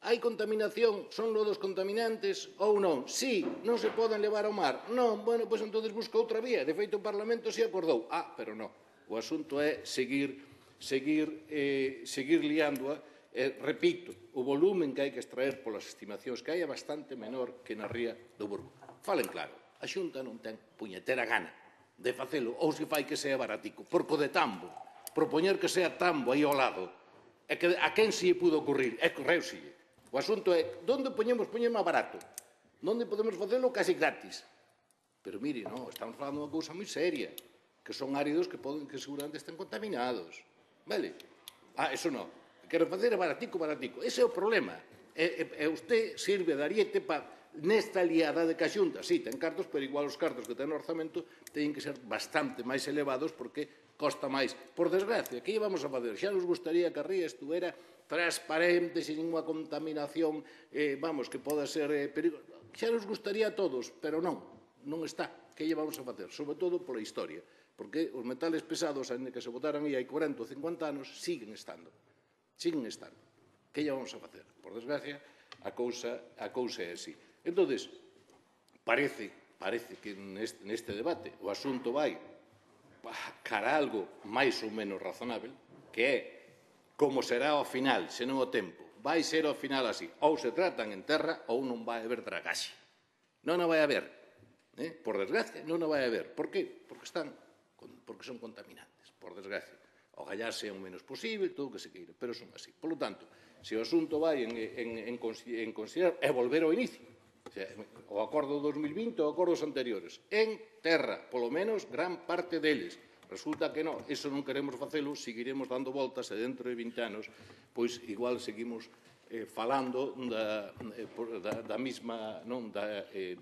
Hai contaminación, son lodos contaminantes ou non? Sí, non se poden levar ao mar. Non, bueno, pois entonces busca outra vía. De feito, o Parlamento se acordou. Pero non. O asunto é seguir liándoa. Repito, o volumen que hai que extraer polas estimacións que hai é bastante menor que na Ría do Burgo. Falen claro, a Xunta non ten puñetera gana de facelo, ou se fai que sea baratico, porque o de Tambo, propoñer que sea Tambo aí ao lado, é que a quen se lle pudo ocurrir, é correusille. O asunto é, onde poñemos máis barato? Onde podemos facelo casi gratis? Pero mire, non, estamos falando unha cousa moi seria, que son áridos que seguramente estén contaminados. Vale? Eso non. Quero facer baratico. Ese é o problema. E usted sirve de ariete para nesta liada de que a Xunta, sí, ten cartos, pero igual os cartos que ten no orzamento teñen que ser bastante máis elevados porque costa máis. Por desgracia, que íbamos a facer? Xa nos gustaría que a ría estuera transparente, sin ninguna contaminación, que poda ser perigosa. Xa nos gustaría a todos, pero non está. Que íbamos a facer? Sobre todo pola historia, porque os metales pesados, ainda que se botaran aí hai 40 ou 50 anos, siguen estando. Que íbamos a facer? Por desgracia, a cousa é así. Entón, parece que neste debate o asunto vai cara a algo máis ou menos razonável, que é como será ao final, senón o tempo. Vai ser ao final así. Ou se tratan en terra ou non vai haber dragaxe. Non a vai haber. Por desgracia, non a vai haber. Por que? Porque son contaminantes, por desgracia. O gallar sea o menos posible, todo o que se queira, pero son así. Por lo tanto, se o asunto vai en considerar é volver ao inicio. O acordo do 2020 ou acordos anteriores. En terra, polo menos, gran parte deles. Resulta que non, eso non queremos facelo, seguiremos dando voltas e dentro de 20 anos, pois igual seguimos falando da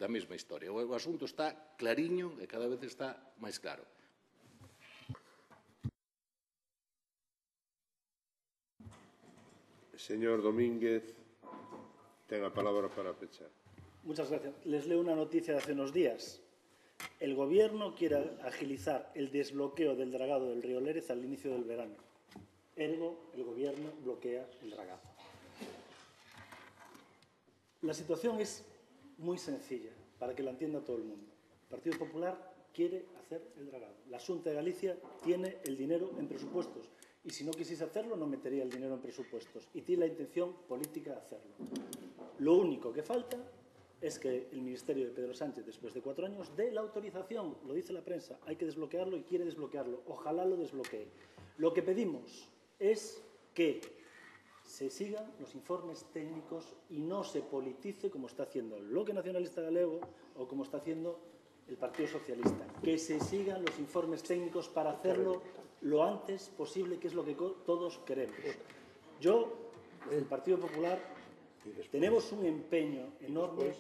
mesma historia. O asunto está clariño e cada vez está máis claro. Señor Domínguez, ten a palabra para pechar. Muchas gracias. Les leo una noticia de hace unos días. El Gobierno quiere agilizar el desbloqueo del dragado del río Lérez al inicio del verano. Ergo, el Gobierno bloquea el dragado. La situación es muy sencilla, para que la entienda todo el mundo. El Partido Popular quiere hacer el dragado. La Xunta de Galicia tiene el dinero en presupuestos y si no quisiese hacerlo no metería el dinero en presupuestos y tiene la intención política de hacerlo. Lo único que falta es que el Ministerio de Pedro Sánchez, después de 4 años, dé la autorización. Lo dice la prensa, hay que desbloquearlo y quiere desbloquearlo. Ojalá lo desbloquee. Lo que pedimos es que se sigan los informes técnicos y no se politice como está haciendo el Bloque Nacionalista Galego o como está haciendo el Partido Socialista. Que se sigan los informes técnicos para hacerlo lo antes posible, que es lo que todos queremos. Yo, desde el Partido Popular, tenemos un empeño enorme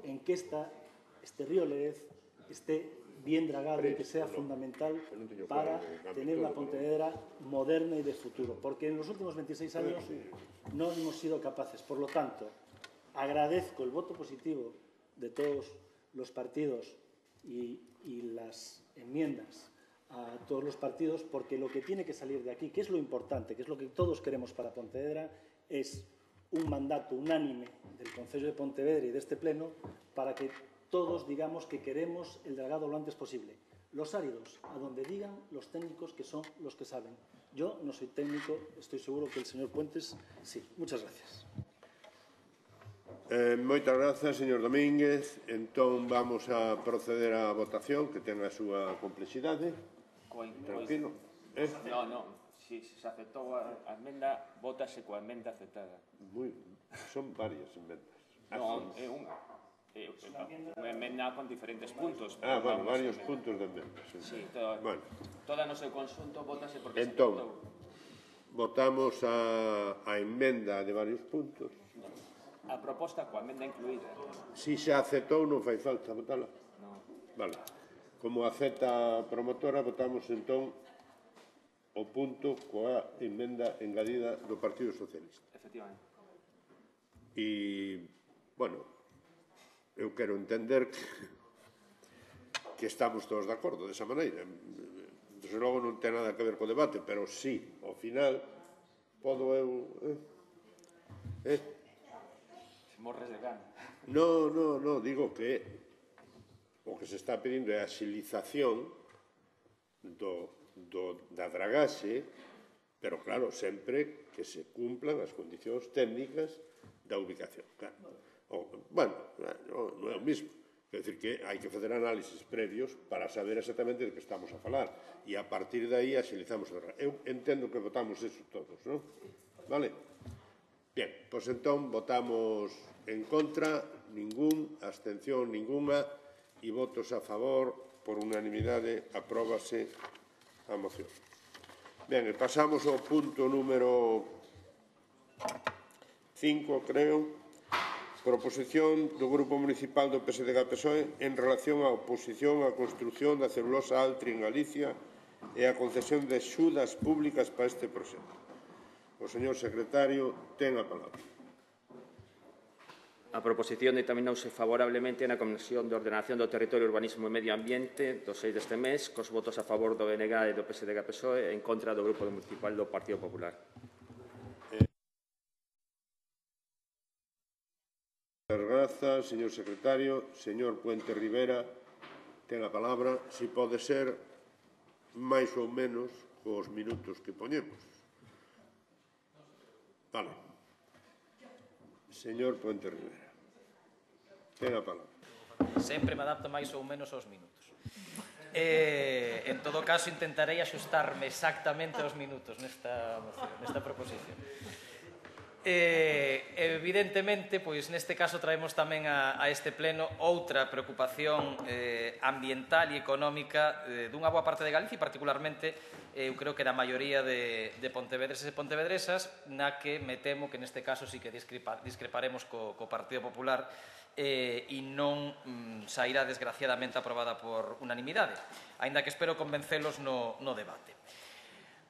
en que este río Lérez esté bien dragado y que sea fundamental para tener una Pontevedra moderna y de futuro, porque en los últimos 26 años no hemos sido capaces. Por lo tanto, agradezco el voto positivo de todos los partidos y las enmiendas a todos los partidos, porque lo que tiene que salir de aquí, que es lo importante, que es lo que todos queremos para Pontevedra, es un mandato unánime del Concello de Pontevedra y de este Pleno para que todos digamos que queremos el dragado lo antes posible. los áridos, a donde digan los técnicos que son los que saben. Yo no soy técnico, estoy seguro que el señor Puentes sí. Muchas gracias. Moitas grazas, señor Domínguez. Entón, vamos a proceder á votación, que ten a súa complexidade. Tranquilo. No. Si se aceptou a emenda, vótase coa emenda aceptada. Son varias enmendas. Non, é unha. Unha emenda con diferentes puntos. Bueno, varios puntos de enmendas. Sí, toda no seu conxunto vótase porque se entón, aceptou. Votamos a emenda de varios puntos. A proposta coa emenda incluída. Si se aceptou, non fai falta votala. Vale. Como acepta a promotora, votamos entón o punto coa emenda engadida do Partido Socialista. Efectivamente. E, bueno, eu quero entender que estamos todos de acordo desa maneira. Desde logo non ten nada que ver co debate, pero sí, ao final, podo eu... Se morres de gana. No, digo que o que se está pedindo é a axilización da dragaxe, pero claro, sempre que se cumplan as condicións técnicas da ubicación. Bueno, non é o mismo. É dicir, que hai que facer análisis previos para saber exactamente de que estamos a falar e a partir de aí axilizamos a dragaxe. Eu entendo que votamos eso todos, non? Vale? Bien, pois entón votamos en contra, ningún, abstención ninguna e votos a favor, por unanimidade, apróbase a moción. Ben, e pasamos ao punto número 5, creo, proposición do Grupo Municipal do PSDG-PSOE en relación á oposición á construción da celulosa Altri en Galicia e a concesión de axudas públicas para este proxecto. O señor secretario ten a palabra. A proposición determinouse favorablemente na Comisión de Ordenación do Territorio, Urbanismo e Medio Ambiente do 6 deste mes, cos votos a favor do BNG e do PSDG-PSOE e en contra do Grupo Municipal do Partido Popular. Grazas, señor secretario. Señor Puente Rivera, ten a palabra. Si pode ser máis ou menos cos minutos que poñemos. Vale. Señor Puente Rivera, ten a palabra. Sempre me adapto máis ou menos aos minutos. En todo caso, intentarei axustarme exactamente aos minutos nesta moción, nesta proposición. Evidentemente, pois neste caso traemos tamén a este pleno outra preocupación ambiental e económica dunha boa parte de Galicia e particularmente eu creo que da maioría de pontevedreses e pontevedresas, na que me temo que neste caso sí que discreparemos co Partido Popular e non sairá desgraciadamente aprobada por unanimidade, aínda que espero convencelos no debate.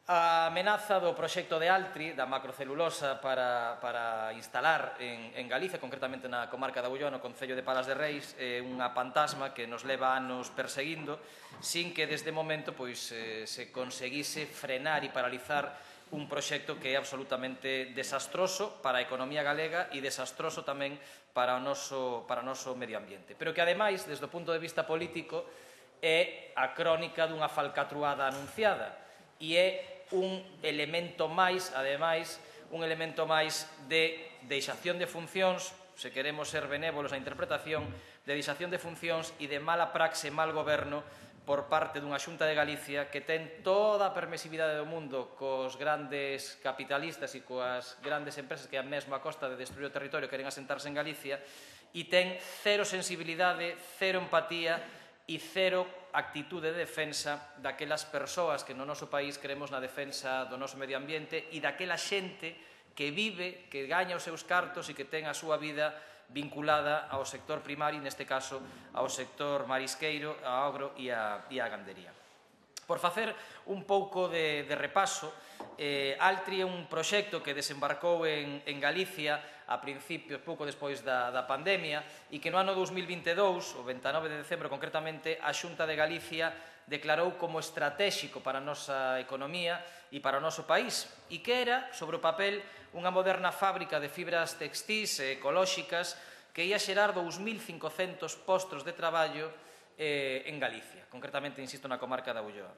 A amenaza do proxecto de Altri, da macrocelulosa para instalar en Galicia, concretamente na comarca da Bullón, no concello de Palas de Reis, é unha pantasma que nos leva anos perseguindo, sin que desde momento se conseguise frenar e paralizar un proxecto que é absolutamente desastroso para a economía galega e desastroso tamén para o noso medio ambiente. Pero que, ademais, desde o punto de vista político, é a crónica dunha falcatruada anunciada e é un elemento máis, ademais, un elemento máis de deixación de funcións, se queremos ser benévolos na interpretación, de deixación de funcións e de mala praxe, mal goberno por parte dunha Xunta de Galicia que ten toda a permisividade do mundo cos grandes capitalistas e coas grandes empresas que a mesma costa de destruir o territorio queren asentarse en Galicia e ten cero sensibilidade, cero empatía e cero actitude de defensa daquelas persoas que no noso país queremos na defensa do noso medio ambiente e daquela xente que vive, que gaña os seus cartos e que ten a súa vida vinculada ao sector primario, neste caso ao sector marisqueiro, ao agro e á gandería. Por facer un pouco de repaso, Altri é un proxecto que desembarcou en Galicia a principios, pouco despois da pandemia, e que no ano 2022, o 29 de decembro concretamente, a Xunta de Galicia declarou como estratéxico para a nosa economía e para o noso país, e que era, sobre o papel, unha moderna fábrica de fibras textís e ecolóxicas que ia xerar 2.500 postos de traballo en Galicia, concretamente, insisto, na comarca da Ulloa.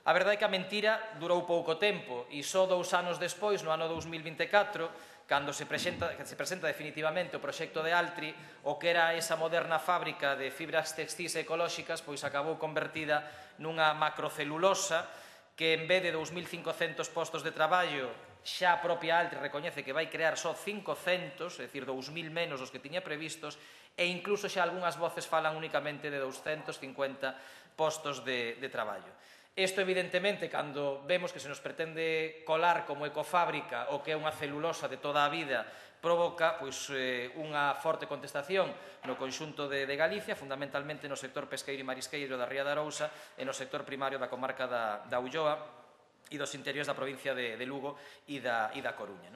A verdade é que a mentira durou pouco tempo e só 2 anos despois, no ano 2024, cando se presenta definitivamente o proxecto de Altri, o que era esa moderna fábrica de fibras textís ecolóxicas, pois acabou convertida nunha macrocelulosa que en vez de 2.500 postos de traballo, xa a propia Altri recoñece que vai crear só 500, é dicir, 2.000 menos dos que tiña previstos, e incluso xa algunhas voces falan únicamente de 250 postos de traballo. Isto, evidentemente, cando vemos que se nos pretende colar como ecofábrica o que é unha celulosa de toda a vida, provoca unha forte contestación no conxunto de Galicia, fundamentalmente no sector pesqueiro e marisqueiro da Ría de Arousa e no sector primario da comarca da Ulloa e dos interiores da provincia de Lugo e da Coruña.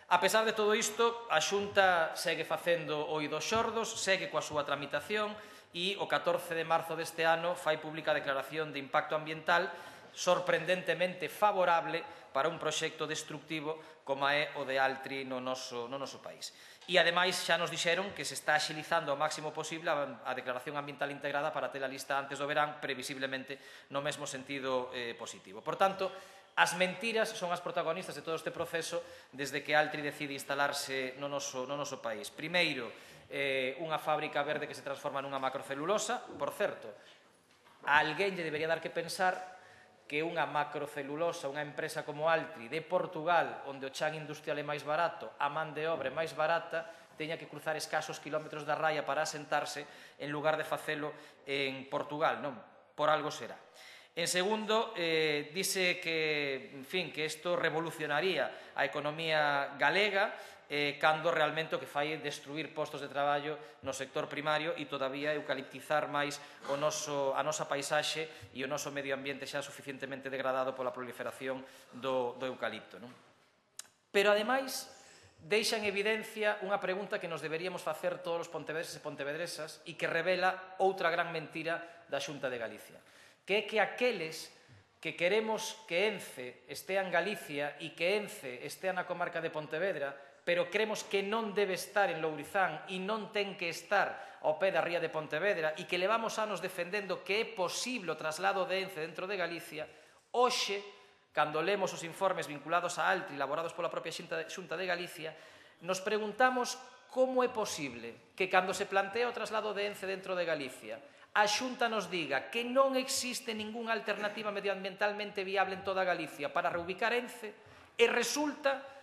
A pesar de todo isto, a Xunta segue facendo oídos xordos, segue coa súa tramitación e o 14 de marzo deste ano fai pública a declaración de impacto ambiental sorprendentemente favorable para un proxecto destructivo como é o de Altri no noso país. E, ademais, xa nos dixeron que se está axilizando ao máximo posible a declaración ambiental integrada para ter a lista antes do verán, previsiblemente no mesmo sentido positivo. Por tanto, as mentiras son as protagonistas de todo este proceso desde que Altri decide instalarse no noso país. Primeiro, unha fábrica verde que se transforma nunha macrocelulosa. Por certo, a alguén lle debería dar que pensar que unha macrocelulosa, unha empresa como Altri de Portugal, onde o chan industrial é máis barato, a man de obra é máis barata, teña que cruzar escasos kilómetros da raya para asentarse en lugar de facelo en Portugal, non? Por algo será. En segundo, dice que isto revolucionaría a economía galega, cando realmente o que fai é destruir postos de traballo no sector primario e todavía eucaliptizar máis a nosa paisaxe e o noso medio ambiente xa suficientemente degradado pola proliferación do eucalipto. Pero, ademais, deixa en evidencia unha pregunta que nos deberíamos facer todos os pontevedreses e pontevedresas e que revela outra gran mentira da Xunta de Galicia, que é que aqueles que queremos que Ence estea en Galicia e que Ence estea na comarca de Pontevedra, pero cremos que non debe estar en Lourizán e non ten que estar ao pé da ría de Pontevedra e que levamos anos defendendo que é posible o traslado de Ence dentro de Galicia, hoxe, cando lemos os informes vinculados a Altri elaborados pola propia Xunta de Galicia, nos preguntamos como é posible que cando se plantea o traslado de Ence dentro de Galicia a Xunta nos diga que non existe ningunha alternativa medioambientalmente viable en toda Galicia para reubicar Ence e resulta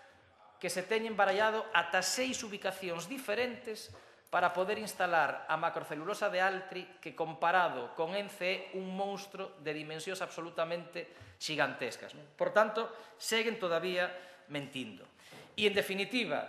que se teñen barallado ata 6 ubicacións diferentes para poder instalar a macrocelulosa de Altri que, comparado con Ence, é un monstro de dimensións absolutamente xigantescas. Por tanto, seguen todavía mentindo. E, en definitiva,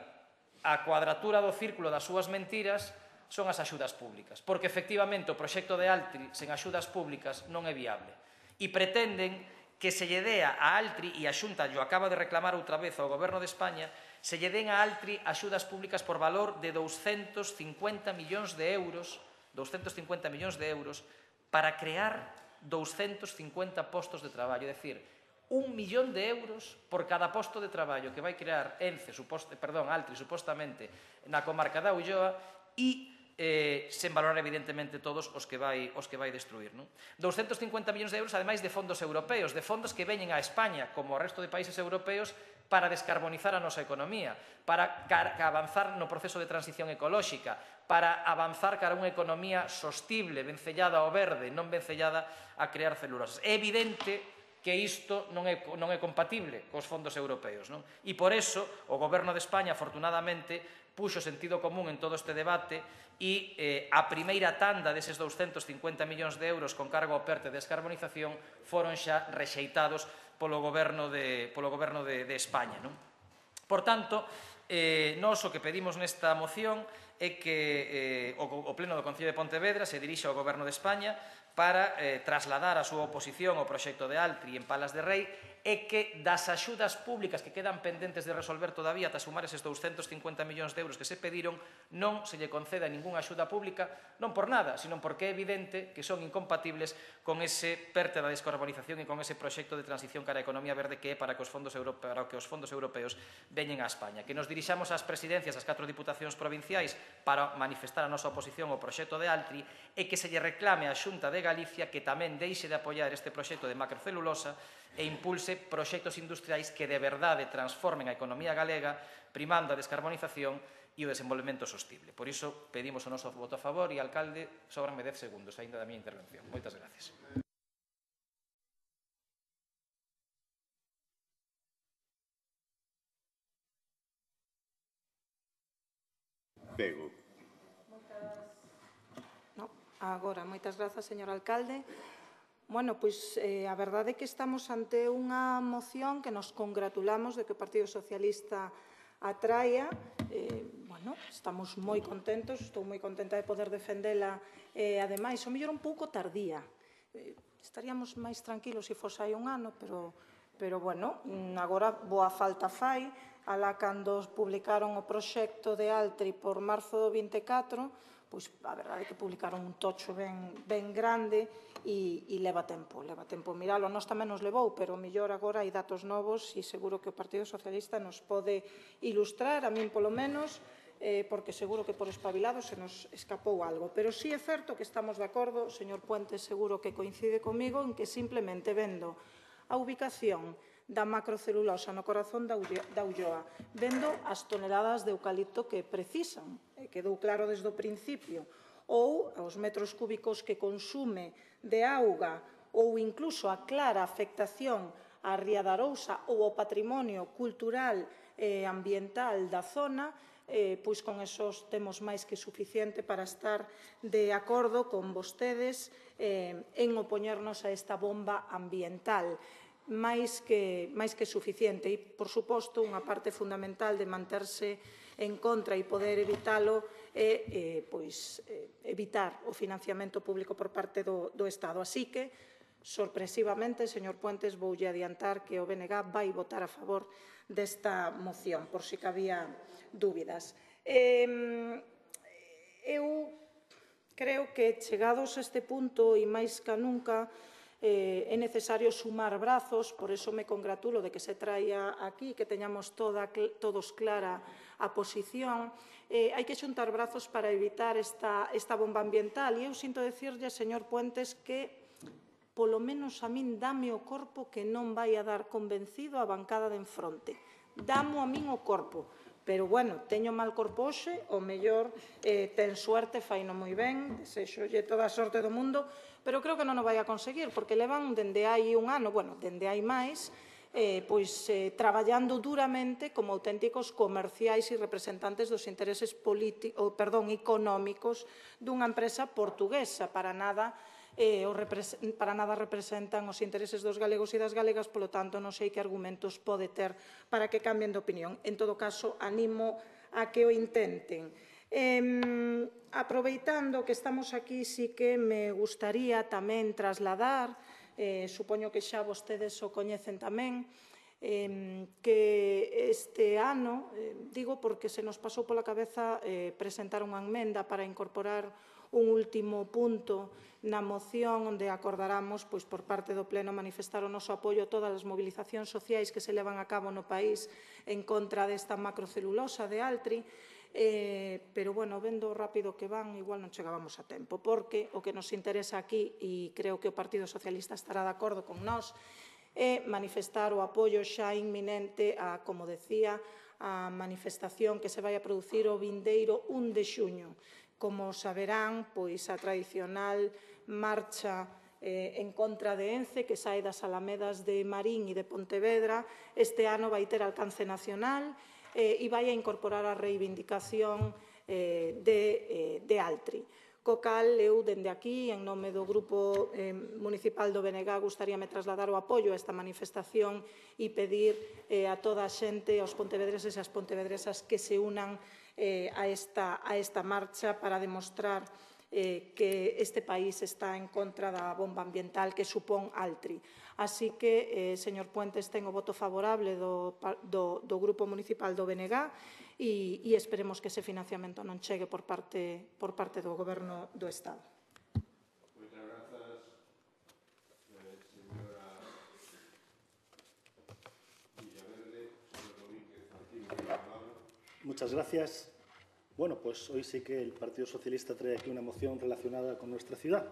a cuadratura do círculo das súas mentiras son as axudas públicas, porque, efectivamente, o proxecto de Altri sen axudas públicas non é viable. E pretenden que se lle dea a Altri, e a Xunta lo acaba de reclamar outra vez ao Goberno de España, se lle den a Altri axudas públicas por valor de 250 millóns de euros para crear 250 postos de traballo, é dicir, 1 millón de euros por cada posto de traballo que vai crear Altri, supostamente, na comarca da Ulloa, e sen valorar, evidentemente, todos os que vai destruir. 250 millóns de euros, ademais, de fondos europeos, de fondos que veñen a España, como ao resto de países europeos, para descarbonizar a nosa economía, para avanzar no proceso de transición ecolóxica, para avanzar cara a unha economía sostible, vencellada ao verde, non vencellada a crear celulosas. É evidente que isto non é compatible cos fondos europeos. E por eso o Goberno de España, afortunadamente, puxo sentido común en todo este debate e a primeira tanda deses 250 millóns de euros con cargo ao PERTE de descarbonización foron xa rexeitados polo Goberno de España. Por tanto, nós o que pedimos nesta moción é que o Pleno do Concello de Pontevedra se dirixa ao Goberno de España para trasladar a súa oposición ao proxecto de Altri en Palas de Rei é que das axudas públicas que quedan pendentes de resolver todavía ata sumar eses 250 millóns de euros que se pediron, non se lle conceda ningunha axuda pública, non por nada, sino porque é evidente que son incompatibles con ese PERTE da descarbonización e con ese proxecto de transición cara á economía verde que é para que os fondos europeos veñen a España. Que nos dirixamos ás presidencias das 4 diputacións provinciais para manifestar a nosa oposición ao proxecto de Altri e que se lle reclame á Xunta de Galicia que tamén deixe de apoiar este proxecto de macrocelulosa e impulse proxectos industriais que de verdade transformen a economía galega primando a descarbonización e o desenvolvemento sostible. Por iso pedimos o noso voto a favor e, alcalde, sobranme 10 segundos aínda da miña intervención. Moitas gracias. Pego. Agora, moitas grazas, señor alcalde. Bueno, pois a verdade é que estamos ante unha moción que nos congratulamos de que o Partido Socialista a traia. Bueno, estamos moi contentos, estou moi contenta de poder defendela. Ademais, o mellor un pouco tardía. Estaríamos máis tranquilos se fose hai un ano, pero bueno, agora boa falta fai. Alá cando publicaron o proxecto de Altri por marzo do 24, pois a verdade é que publicaron un tocho ben grande e leva tempo miralo. Nós tamén nos levou, pero mellor agora hai datos novos e seguro que o Partido Socialista nos pode ilustrar, a min polo menos, porque seguro que por espabilado se nos escapou algo. Pero sí é certo que estamos de acordo, o señor Puentes seguro que coincide comigo, en que simplemente vendo a ubicación da macrocelulosa no corazón da Ulloa, vendo as toneladas de eucalipto que precisan, quedou claro desde o principio, ou os metros cúbicos que consume de auga, ou incluso a clara afectación á Ría da Arousa ou ao patrimonio cultural e ambiental da zona, pois con esos temos máis que suficiente para estar de acordo con vostedes en opoñernos a esta bomba ambiental. máis que suficiente. E, por suposto, unha parte fundamental de manterse en contra e poder evitalo é evitar o financiamento público por parte do Estado. Así que, sorpresivamente, señor Puentes, voulle adiantar que o BNG vai votar a favor desta moción, por si que había dúbidas. Eu creo que, chegados a este punto, e máis que nunca, é necesario sumar brazos, por iso me congratulo de que se traia aquí, que teñamos todos clara a posición. Hai que xuntar brazos para evitar esta bomba ambiental. E eu sinto dicirlle, señor Puentes, que polo menos a min dame o corpo que non vai a dar convencido a bancada de enfronte. Damo a min o corpo. Pero, bueno, teño mal corpo hoxe, o mellor ten suerte, faino moi ben, desexolle toda a sorte do mundo, pero creo que non o vai a conseguir, porque levan dende hai un ano, bueno, dende hai máis, traballando duramente como auténticos comerciais e representantes dos intereses económicos dunha empresa portuguesa. Para nada representan os intereses dos galegos e das galegas, polo tanto, non sei que argumentos pode ter para que cambien de opinión. En todo caso, animo a que o intenten. Aproveitando que estamos aquí, sí que me gustaría tamén trasladar, supoño que xa vostedes o coñecen tamén, que este ano, digo porque se nos pasou pola cabeza presentar unha emenda para incorporar un último punto na moción onde acordáramos por parte do Pleno manifestar o noso apoio a todas as movilizacións sociais que se levan a cabo no país en contra desta macrocelulosa de Altri, pero, bueno, vendo rápido que van, igual non chegábamos a tempo, porque o que nos interesa aquí, e creo que o Partido Socialista estará de acordo con nós, é manifestar o apoio xa inminente a, como decía, a manifestación que se vai a producir o vindeiro 1 de xuño. Como saberán, pois a tradicional marcha en contra de ENCE, que sae das alamedas de Marín e de Pontevedra, este ano vai ter alcance nacional e vai a incorporar a reivindicación de Altri. Co cal, eu, dende aquí, en nome do Grupo Municipal do BNG, gustaríame trasladar o apoio a esta manifestación e pedir a toda a xente, aos pontevedreses e as pontevedresas, que se unan a esta marcha para demostrar que este país está en contra da bomba ambiental que supón Altri. Así que, señor Puentes, ten o voto favorable do Grupo Municipal do BNG e esperemos que ese financiamento non chegue por parte do Goberno do Estado. Muchas gracias. Bueno, pues hoy sí que el Partido Socialista trae aquí una moción relacionada con nuestra ciudad.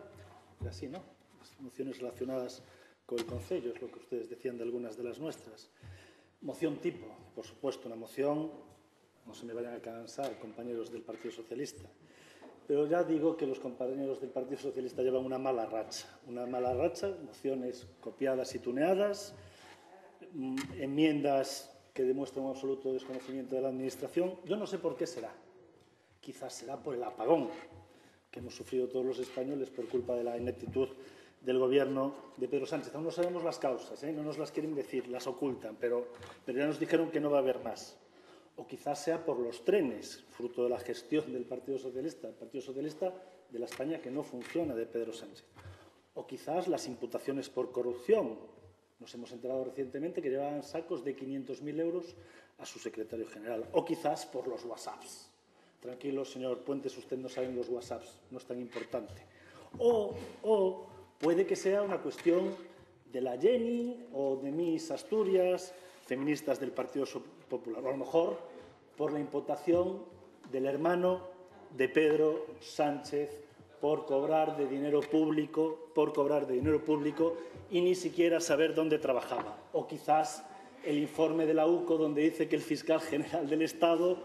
Es así, ¿no? Las mociones relacionadas con el concello, es lo que ustedes decían de algunas de las nuestras. Moción tipo, por supuesto, una moción, no se me vayan a cansar, compañeros del Partido Socialista, pero ya digo que los compañeros del Partido Socialista llevan una mala racha, mociones copiadas y tuneadas, enmiendas que demuestran un absoluto desconocimiento de la Administración. Yo no sé por qué será. Quizás será por el apagón que hemos sufrido todos los españoles por culpa de la ineptitud del Gobierno de Pedro Sánchez. Aún no sabemos las causas, no nos las quieren decir, las ocultan, pero ya nos dijeron que no va a haber más. O quizás sea por los trenes, fruto de la gestión del Partido Socialista, de la España que no funciona de Pedro Sánchez. O quizás las imputaciones por corrupción. Nos hemos enterado recientemente que llevaban sacos de 500.000 euros a su secretario general. O quizás por los WhatsApps. Tranquilo, señor Puentes, usted no sabe los WhatsApps, no es tan importante. O puede que sea una cuestión de la Jenny o de Miss Asturias, feministas del Partido Popular. O a lo mejor por la imputación del hermano de Pedro Sánchez por cobrar de dinero público y ni siquiera saber dónde trabajaba. O quizás el informe de la UCO donde dice que el fiscal general del Estado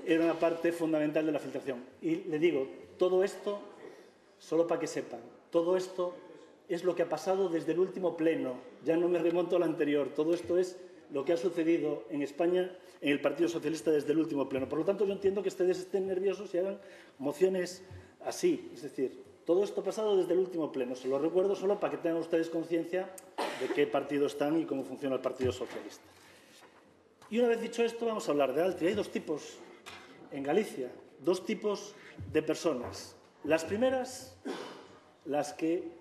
era una parte fundamental de la filtración. Y le digo, todo esto, solo para que sepan, todo esto es lo que ha pasado desde el último pleno. Ya no me remonto al anterior. Todo esto es lo que ha sucedido en España, en el Partido Socialista, desde el último pleno. Por lo tanto, yo entiendo que ustedes estén nerviosos y hagan mociones así. Es decir, todo esto ha pasado desde el último pleno. Se lo recuerdo solo para que tengan ustedes conciencia de qué partido están y cómo funciona el Partido Socialista. Y una vez dicho esto, vamos a hablar de Altri. Hay dos tipos en Galicia, dos tipos de personas. Las primeras, las que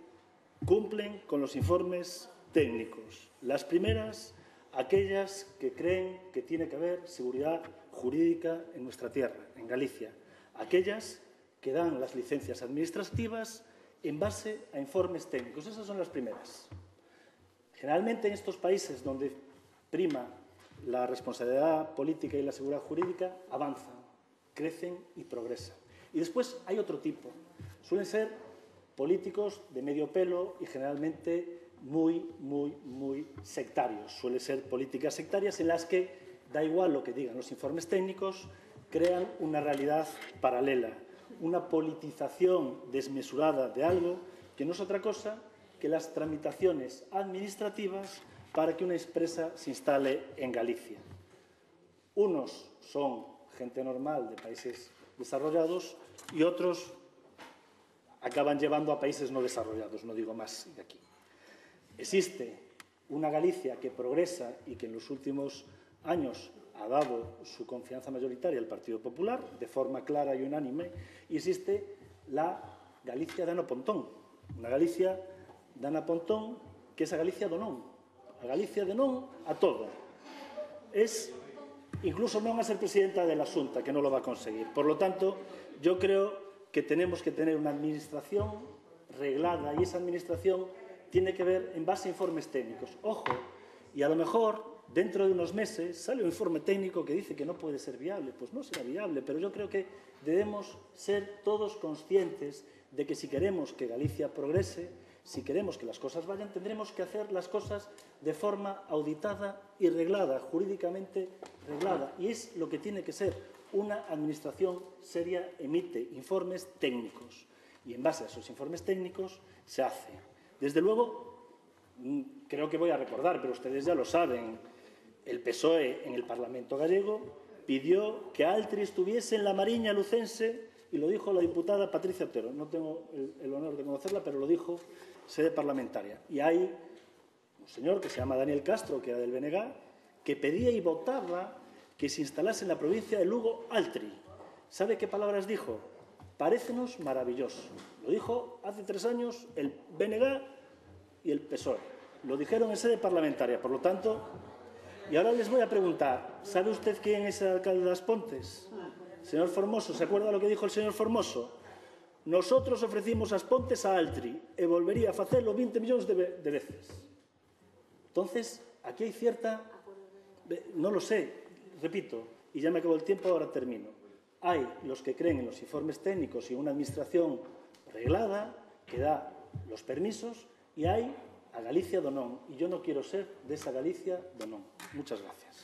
cumplen con los informes técnicos. Las primeras, aquellas que creen que tiene que haber seguridad jurídica en nuestra tierra, en Galicia. Aquellas que dan las licencias administrativas en base a informes técnicos. Esas son las primeras. Generalmente en estos países donde prima la responsabilidad política y la seguridad jurídica, avanzan, crecen y progresan. Y después hay otro tipo. Suelen ser políticos de medio pelo y generalmente muy sectarios. Suelen ser políticas sectarias en las que da igual lo que digan los informes técnicos, crean una realidad paralela, una politización desmesurada de algo que no es otra cosa que las tramitaciones administrativas para que una empresa se instale en Galicia. Unos son gente normal de países desarrollados y otros acaban llevando a países no desarrollados, no digo más de aquí. Existe una Galicia que progresa y que en los últimos años ha dado su confianza mayoritaria al Partido Popular de forma clara y unánime, y existe la Galicia de Ana Pontón, una Galicia de Ana Pontón que es a Galicia do non, a Galicia de non a todo. Es incluso non a ser presidenta de la Xunta, que non lo va a conseguir. Por lo tanto, yo creo que tenemos que tener una administración reglada y esa administración tiene que ver en base a informes técnicos. Ojo, y a lo mejor dentro de unos meses sale un informe técnico que dice que no puede ser viable. Pues no será viable, pero yo creo que debemos ser todos conscientes de que si queremos que Galicia progrese, si queremos que las cosas vayan, tendremos que hacer las cosas de forma auditada y reglada, jurídicamente reglada. Y es lo que tiene que ser. Una administración seria emite informes técnicos y en base a esos informes técnicos se hace. Desde luego, creo que voy a recordar, pero ustedes ya lo saben, el PSOE en el Parlamento gallego pidió que Altri estuviese en la Mariña lucense y lo dijo la diputada Patricia Otero. No tengo el honor de conocerla, pero lo dijo sede parlamentaria. Y hay un señor que se llama Daniel Castro, que era del BNG, que pedía y votaba que se instalase en la provincia de Lugo Altri. ¿Sabe qué palabras dijo? Parécenos maravilloso. Lo dijo hace 3 años el BNG y el PSOE. Lo dijeron en sede parlamentaria, por lo tanto. Y ahora les voy a preguntar, ¿sabe usted quién es el alcalde de As Pontes? Señor Formoso, ¿se acuerda lo que dijo el señor Formoso? Nosotros ofrecimos As Pontes a Altri e volvería a facelo 20 millóns de veces. Entonces, aquí hay cierta... No lo sé, repito, y ya me acabó el tiempo, ahora termino. Hay los que creen en los informes técnicos y una administración reglada que da los permisos y hay a Galicia do non. Y yo no quiero ser de esa Galicia do non. Muchas gracias.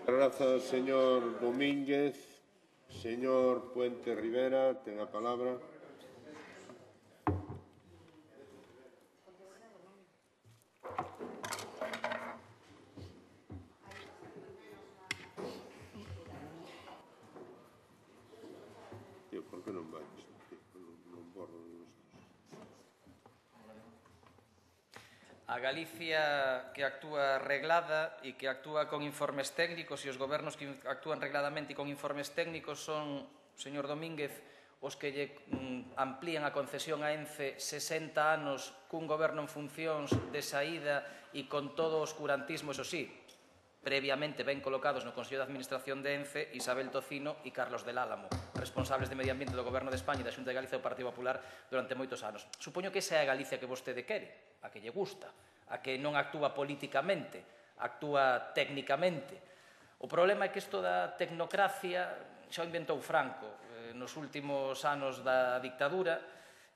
Gracias, señor Domínguez. Señor Puente Rivera, ten a palabra. Tío, por que non vais? Non borro estos. A Galicia que actúa reglada e que actúa con informes técnicos e os gobernos que actúan regladamente e con informes técnicos son, señor Domínguez, os que lle amplían a concesión a ENCE 60 anos cun goberno en funcións de saída e con todo o oscurantismo, eso sí, previamente ben colocados no Consello de Administración de ENCE Isabel Tocino e Carlos del Álamo, responsables de Medio Ambiente do Goberno de España e da Xunta de Galicia do Partido Popular durante moitos anos. Supoño que esa é a Galicia que vostede quere, a que lle gusta, a que non actúa políticamente, actúa técnicamente. O problema é que isto da tecnocracia xa o inventou Franco nos últimos anos da dictadura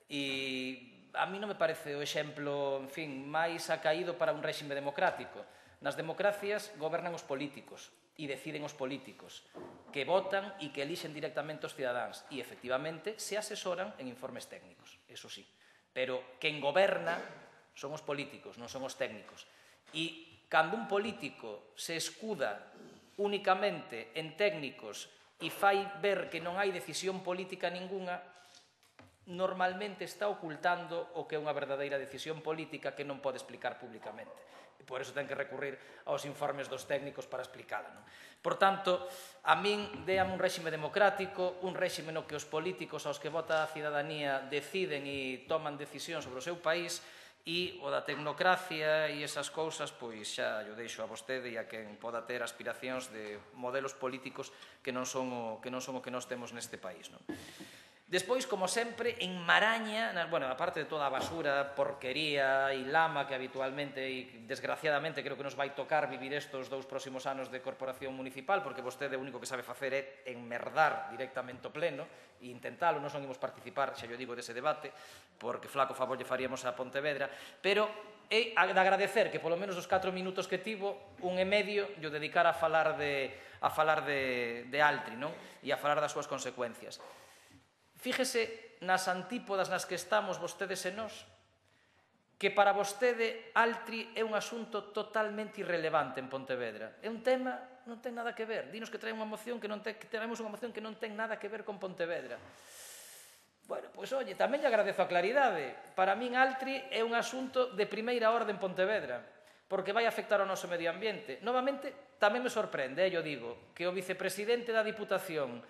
e a mí non me parece o exemplo, en fin, máis acaído para un réxime democrático. Nas democracias gobernan os políticos e deciden os políticos, que votan e que elixen directamente os cidadáns e, efectivamente, se asesoran en informes técnicos, eso sí. Pero quen goberna son os políticos, non son os técnicos. E cando un político se escuda únicamente en técnicos e fai ver que non hai decisión política ningunha, normalmente está ocultando o que é unha verdadeira decisión política que non pode explicar públicamente. E por eso ten que recurrir aos informes dos técnicos para explicala. Non? Por tanto, a min déame un réxime democrático, un réxime no que os políticos aos que vota a cidadanía deciden e toman decisión sobre o seu país e o da tecnocracia e esas cousas, pois xa yo deixo a vostede e a quen poda ter aspiracións de modelos políticos que non son o que nós temos neste país. Non? Despois, como sempre, enmaraña, bueno, aparte de toda a basura, porquería e lama que habitualmente e desgraciadamente creo que nos vai tocar vivir estes 2 próximos anos de corporación municipal, porque vostede o único que sabe facer é enmerdar directamente o pleno e intentalo, non son imos participar, xa yo digo, dese debate, porque flaco favor lle faríamos a Pontevedra, pero é de agradecer que polo menos os 4 minutos que tivo, 1 e medio, yo dedicar a falar de Altri, non? E a falar das súas consecuencias. Fíjese nas antípodas nas que estamos vostedes e nós, que para vostede Altri é un asunto totalmente irrelevante en Pontevedra. É un tema, non ten nada que ver. Dinos que traemos unha moción que non ten nada que ver con Pontevedra. Bueno, pois, oye, tamén lle agradezo a claridade. Para min Altri é un asunto de primeira orde en Pontevedra, porque vai afectar ao noso medio ambiente. Novamente, tamén me sorprende, yo digo, que o vicepresidente da Diputación,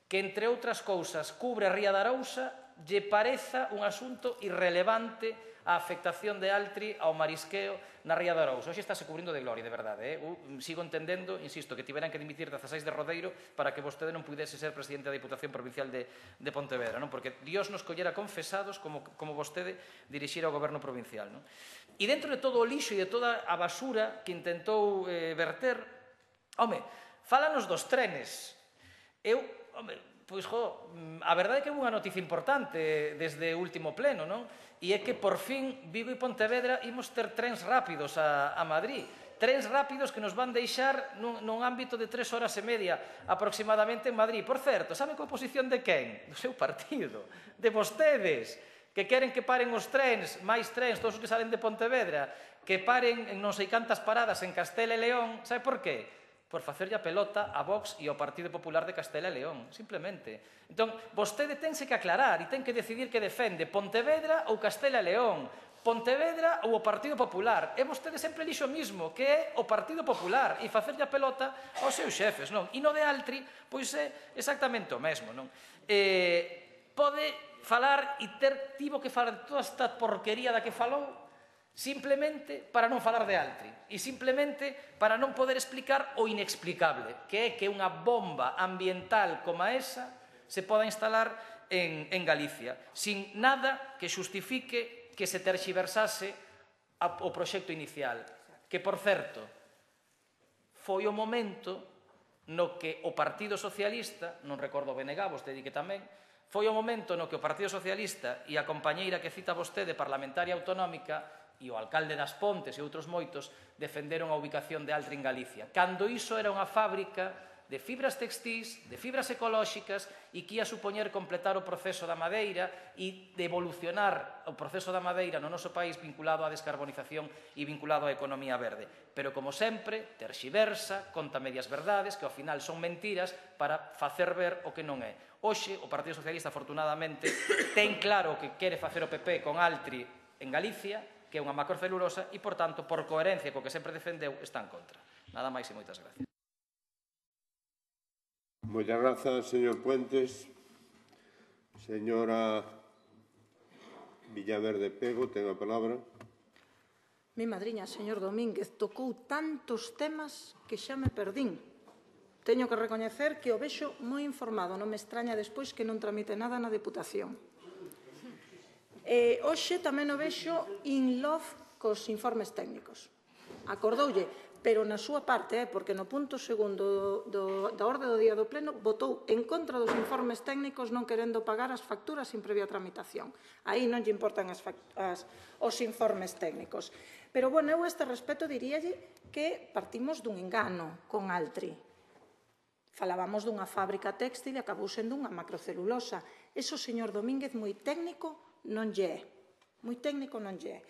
que, entre outras cousas, cubre a Ría de Arousa, lle pareza un asunto irrelevante a afectación de Altri ao marisqueo na Ría de Arousa. Hoxe estáse cubrindo de gloria, de verdade. Sigo entendendo, insisto, que tiveran que dimitir 16 de Rodeiro para que vostede non pudese ser presidente da Diputación Provincial de Pontevedra, non? Porque Dios nos collera confesados como vostede dirixira o goberno provincial. Non? E dentro de todo o lixo e de toda a basura que intentou verter, home, fálanos dos trenes. Pois, a verdade é que é unha noticia importante desde o último pleno, non? E é que, por fin, Vigo e Pontevedra imos ter trens rápidos a Madrid. Trens rápidos que nos van deixar nun ámbito de 3 horas e media aproximadamente en Madrid. Por certo, saben coa oposición de quen? Do seu partido, de vostedes, que queren que paren os trens, máis trens, todos os que salen de Pontevedra, que paren en non sei cantas paradas en Castela e León. Sabe por qué? Por facerlle a pelota a Vox e ao Partido Popular de Castela e León, simplemente. Entón, vostede tense que aclarar e ten que decidir que defende Pontevedra ou Castela e León. Pontevedra ou o Partido Popular. E vostede sempre elixe o mismo, que é o Partido Popular, e facerlle a pelota aos seus xefes, non? E no de Altri, pois é exactamente o mesmo, non? Pode falar e tivo que falar de toda esta porquería da que falou simplemente para non falar de Altri e simplemente para non poder explicar o inexplicable, que é que unha bomba ambiental como esa se poda instalar en Galicia, sin nada que xustifique que se terxiversase o proxecto inicial. Que, por certo, foi o momento no que o Partido Socialista, non recordo BNG, vostede di que tamén, foi o momento no que o Partido Socialista e a compañeira que cita vostede, parlamentaria autonómica, e o alcalde das Pontes e outros moitos, defenderon a ubicación de Altri en Galicia. Cando iso era unha fábrica de fibras textís, de fibras ecolóxicas, e que ia supoñer completar o proceso da madeira e de evolucionar o proceso da madeira no noso país vinculado á descarbonización e vinculado á economía verde. Pero, como sempre, terxiversa, conta medias verdades, que ao final son mentiras para facer ver o que non é. Hoxe, o Partido Socialista, afortunadamente, ten claro o que quere facer o PP con Altri en Galicia, que é unha macrocelulosa, e, por tanto, por coherencia co que sempre defendeu, está en contra. Nada máis e moitas gracias. Moitas grazas, señor Puentes. Señora Villaverde Pego, ten a palabra. Mi madriña, señor Domínguez, tocou tantos temas que xa me perdín. Teño que recoñecer que o vexo moi informado, non me extraña despois que non tramite nada na Deputación. Hoxe tamén o vexo in love cos informes técnicos. Acordoulle, pero na súa parte, porque no punto segundo da orde do día do Pleno votou en contra dos informes técnicos non querendo pagar as facturas sin previa tramitación. Aí non lle importan os informes técnicos. Pero, bueno, eu a este respecto diríalle que partimos dun engano con Altri. Falábamos dunha fábrica téxtil e acabou sendo unha macrocelulosa. Eso, señor Domínguez, moi técnico non lle é. Moi técnico non lle é.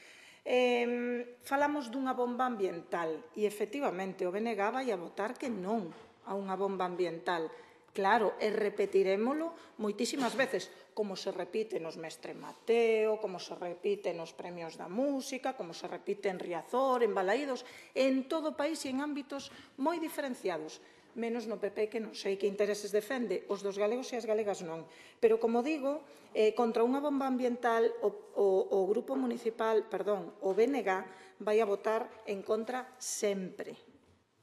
Falamos dunha bomba ambiental e, efectivamente, o BNG vai a votar que non a unha bomba ambiental. Claro, e repetirémolo moitísimas veces, como se repite nos Mestre Mateo, como se repite nos premios da música, como se repite en Riazor, en Balaídos, en todo o país e en ámbitos moi diferenciados, menos no PP, que non sei que intereses defende, os dos galegos e as galegas non. Pero, como digo, contra unha bomba ambiental, o Grupo Municipal, perdón, o BNG, vai a votar en contra sempre.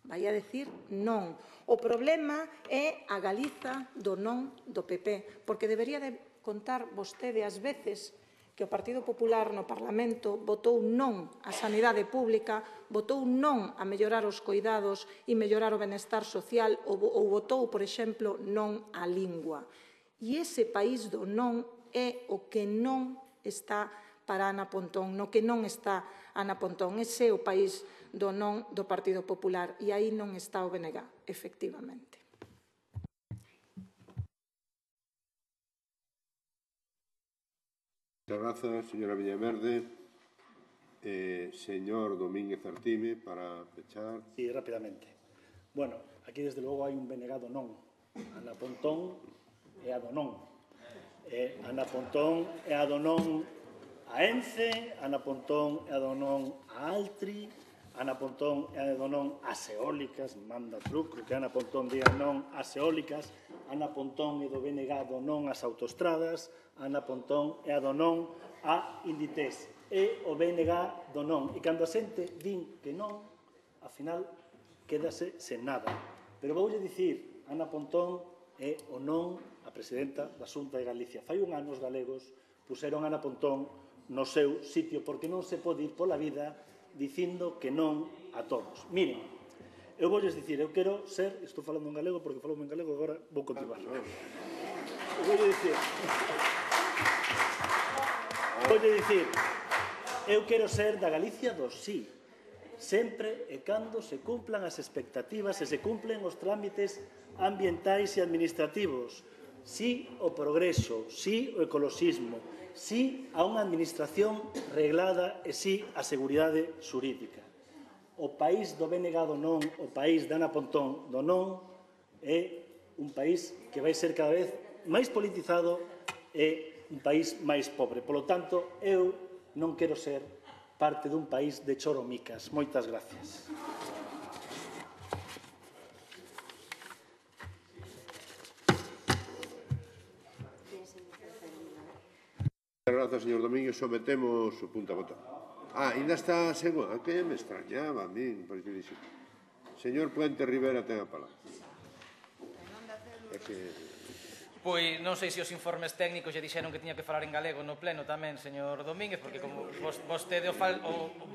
Vai a decir non. O problema é a Galiza do non do PP, porque debería de contar vostede as veces que o Partido Popular no Parlamento votou non á sanidade pública, votou non a mellorar os coidados e mellorar o benestar social ou votou, por exemplo, non á lingua. E ese país do non é o que non está para Ana Pontón, no que non está Ana Pontón. Ese é o país do non do Partido Popular e aí non está o BNG, efectivamente. Muchas gracias, señora Villaverde. Señor Domínguez Artime, para pechar. Sí, rápidamente. Bueno, aquí desde logo hai un BNG do non. Ana Pontón é a do non. Ana Pontón é a do non a ENCE, Ana Pontón é a do non a Altri, Ana Pontón é a do non ás eólicas, manda truco, que Ana Pontón diga non ás eólicas, Ana Pontón é do BNG do non ás autoestradas, Ana Pontón é a do non a Inditex, é o BNG do non. E cando a xente din que non, ao final quédase sen nada. Pero voulle dicir, Ana Pontón é o non a presidenta da Xunta de Galicia. Fai un ano os galegos puseron Ana Pontón no seu sitio, porque non se pode ir pola vida dicindo que non a todos. Miren, eu voulles dicir, eu quero ser, estou falando en galego porque falo en galego, agora vou continuar. Eu voulle dicir, eu quero ser da Galicia do sí, sempre e cando se cumplan as expectativas e se cumplen os trámites ambientais e administrativos. Sí o progreso, sí o ecoloxismo, sí a unha administración reglada e sí a seguridade xurídica. O país do BNG do non, o país de Ana Pontón do non, é un país que vai ser cada vez máis politizado e un país máis pobre. Polo tanto, eu non quero ser parte dun país de choromicas. Moitas gracias. Grazas, señor Domínguez. Sometemos o punto a votar. Ainda está a segunda. Que me extrañaba a min, porque dixo. Señor Puente Rivera ten a palabra. Pois non sei se os informes técnicos lle dixeron que tiña que falar en galego no pleno tamén, señor Domínguez, porque como vostede o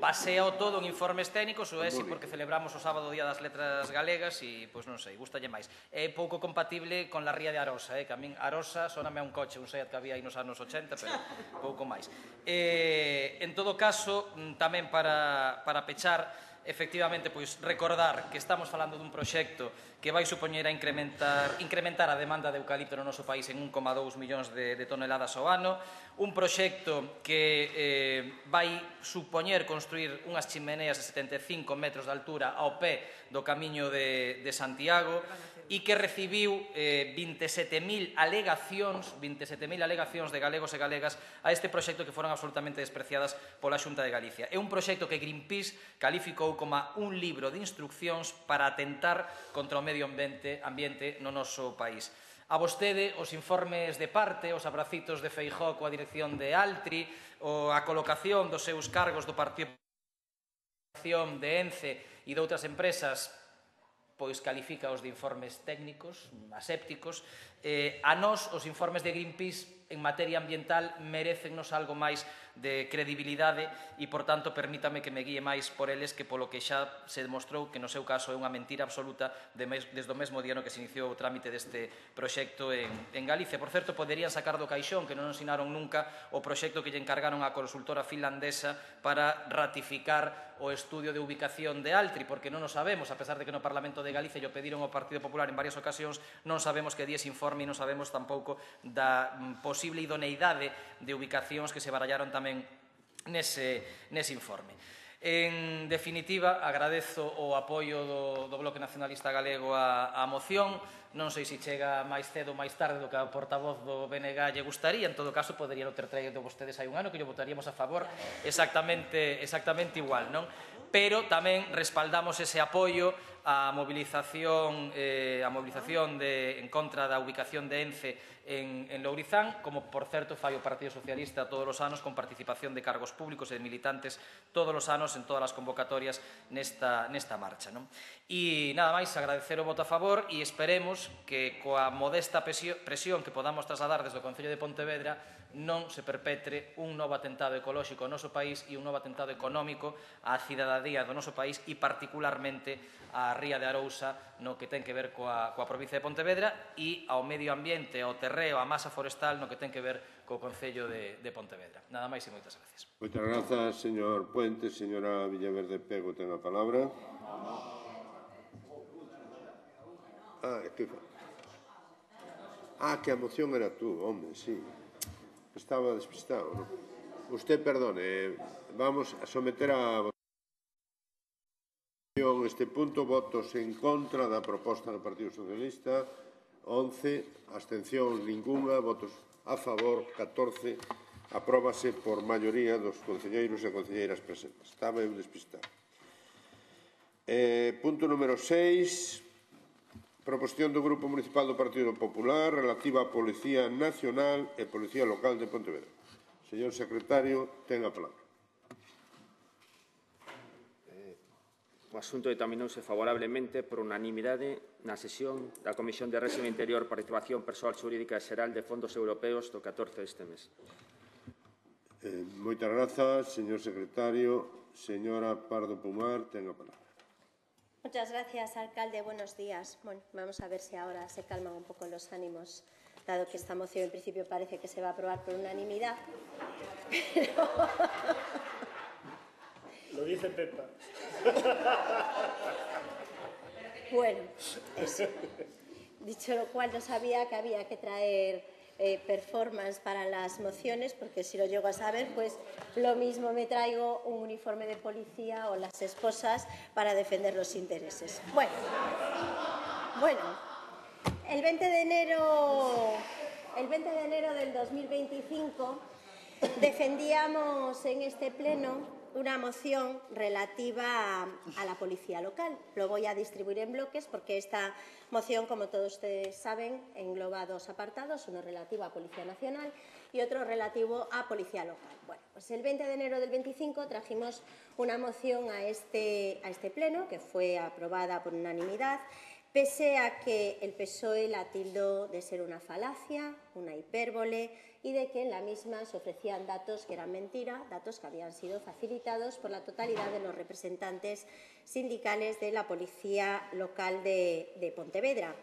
basea todo en informes técnicos, ou é si porque celebramos o sábado o Día das Letras Galegas e, pois non sei, gustalle máis. É pouco compatible con la ría de Arosa, que a min Arosa soname a un coche, un Seat que había aí nos anos 80, pero pouco máis. En todo caso, tamén para pechar, efectivamente, pois recordar que estamos falando dun proxecto que vai supoñer a incrementar a demanda de eucalipto no noso país en 1,2 millóns de toneladas ao ano, un proxecto que vai supoñer construir unhas chimeneas de 75 metros de altura ao pé do Camiño de Santiago e que recibiu 27.000 alegacións de galegos e galegas a este proxecto que foron absolutamente despreciadas pola Xunta de Galicia. É un proxecto que Greenpeace calificou como un libro de instruccións para atentar contra o medio ambiente no noso país. A vostede, os informes de parte, os abracitos de Feijóo coa dirección de Altri, a colocación dos seus cargos do Partido de Ence e de outras empresas, pois califica os de informes técnicos, asépticos. A nós, os informes de Greenpeace en materia ambiental merecennos algo máis de credibilidade e, por tanto, permítame que me guíe máis por eles que polo que xa se demostrou que no seu caso é unha mentira absoluta desde o mesmo día no que se iniciou o trámite deste proxecto en Galicia. Por certo, poderían sacar do caixón que non ensinaron nunca o proxecto que lle encargaron á consultora finlandesa para ratificar o estudio de ubicación de Altri, porque non o sabemos, a pesar de que no Parlamento de Galicia lle pediron ao Partido Popular en varias ocasións, non sabemos que di ese informe e non sabemos tampouco da posible idoneidade de ubicacións que se barallaron tamén nese informe. En definitiva, agradezo o apoio do Bloque Nacionalista Galego á moción. Non sei se chega máis cedo ou máis tarde do que a portavoz do BNG lle gustaría. En todo caso, poderían ter traído vostedes hai un ano que lle votaríamos a favor exactamente igual, non? Pero tamén respaldamos ese apoio á mobilización en contra da ubicación de Ence en Lourizán, como, por certo, fai o Partido Socialista todos os anos, con participación de cargos públicos e de militantes todos os anos en todas as convocatorias nesta marcha. E, nada máis, agradecer o voto a favor e esperemos que, coa modesta presión que podamos trasladar desde o Concello de Pontevedra, non se perpetre un novo atentado ecolóxico ao noso país e un novo atentado económico á cidadía do noso país e particularmente á ría de Arousa, no que ten que ver coa provincia de Pontevedra, e ao medio ambiente, ao terreo, á masa forestal, no que ten que ver co Concello de Pontevedra. Nada máis e moitas gracias. Moitas grazas, señor Puente. Señora Villaverde Pego ten a palabra. Que a moción era tú, home, sí. Estaba despistado, non? Usted, perdone, vamos a someter a votación este punto. Votos en contra da proposta do Partido Socialista, 11, abstencións ninguna, votos a favor, 14. Apróbase por maioría dos concelleiros e concelleiras presentes. Estaba eu despistado. Punto número 6. Proposición do Grupo Municipal do Partido Popular relativa á Policía Nacional e Policía Local de Pontevedra. Señor secretario, ten a palabra. O asunto determinouse favorablemente por unanimidade na sesión da Comisión de Réxime Interior, Participación Persoal Xurídica e Xeral de Fondos Europeos do 14 deste mes. Moitas grazas, señor secretario. Señora Pardo Pomar, ten a palabra. Muchas gracias, alcalde. Buenos días. Bueno, vamos a ver si ahora se calman un poco los ánimos, dado que esta moción en principio parece que se va a aprobar por unanimidad. Pero... Lo dice Pepa. Bueno, eso. Dicho lo cual, no sabía que había que traer performance para las mociones, porque si lo llego a saber, pues lo mismo me traigo un uniforme de policía o las esposas para defender los intereses. Bueno, el 20 de enero del 2025 defendíamos en este pleno una moción relativa a la policía local. Lo voy a distribuir en bloques porque esta moción, como todos ustedes saben, engloba dos apartados, uno relativo a Policía Nacional y otro relativo a Policía Local. Bueno, pues el 20 de enero del 25 trajimos una moción a este pleno, que fue aprobada por unanimidad, pese a que el PSOE la tildó de ser una falacia, una hipérbole, y de que en la misma se ofrecían datos que eran mentira, datos que habían sido facilitados por la totalidad de los representantes sindicales de la Policía Local de Pontevedra,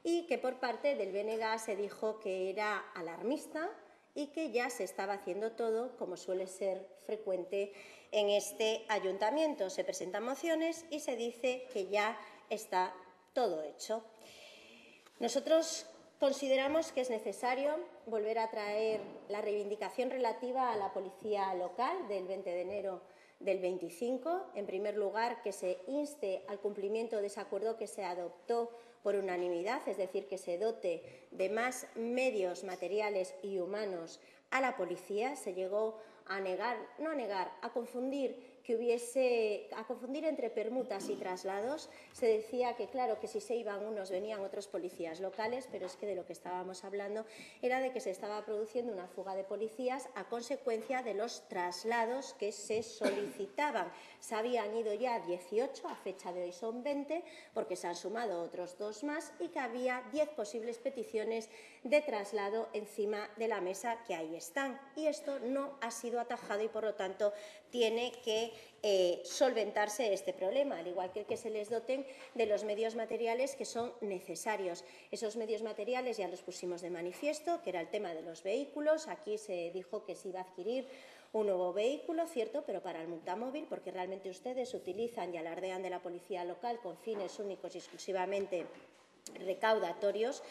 y que por parte del BNG se dijo que era alarmista y que ya se estaba haciendo todo, como suele ser frecuente en este ayuntamiento. Se presentan mociones y se dice que ya está todo hecho. Nosotros consideramos que es necesario volver a traer la reivindicación relativa a la policía local del 20 de enero del 25. En primer lugar, que se inste al cumplimiento de ese acuerdo que se adoptó por unanimidad, es decir, que se dote de más medios materiales y humanos a la policía. Se llegó a confundir entre permutas y traslados. Se decía que, claro, que si se iban unos venían otros policías locales, pero es que de lo que estábamos hablando era de que se estaba produciendo una fuga de policías a consecuencia de los traslados que se solicitaban. Se habían ido ya 18, a fecha de hoy son 20, porque se han sumado otros 2 más, y que había 10 posibles peticiones de traslado encima de la mesa, que ahí están. Y esto no ha sido atajado y, por lo tanto, tiene que solventarse este problema, al igual que el que se les doten de los medios materiales que son necesarios. Esos medios materiales ya los pusimos de manifiesto, que era el tema de los vehículos. Aquí se dijo que se iba a adquirir un nuevo vehículo, cierto, pero para el multamóvil, porque realmente ustedes utilizan y alardean de la policía local con fines únicos y exclusivamente recaudatorios,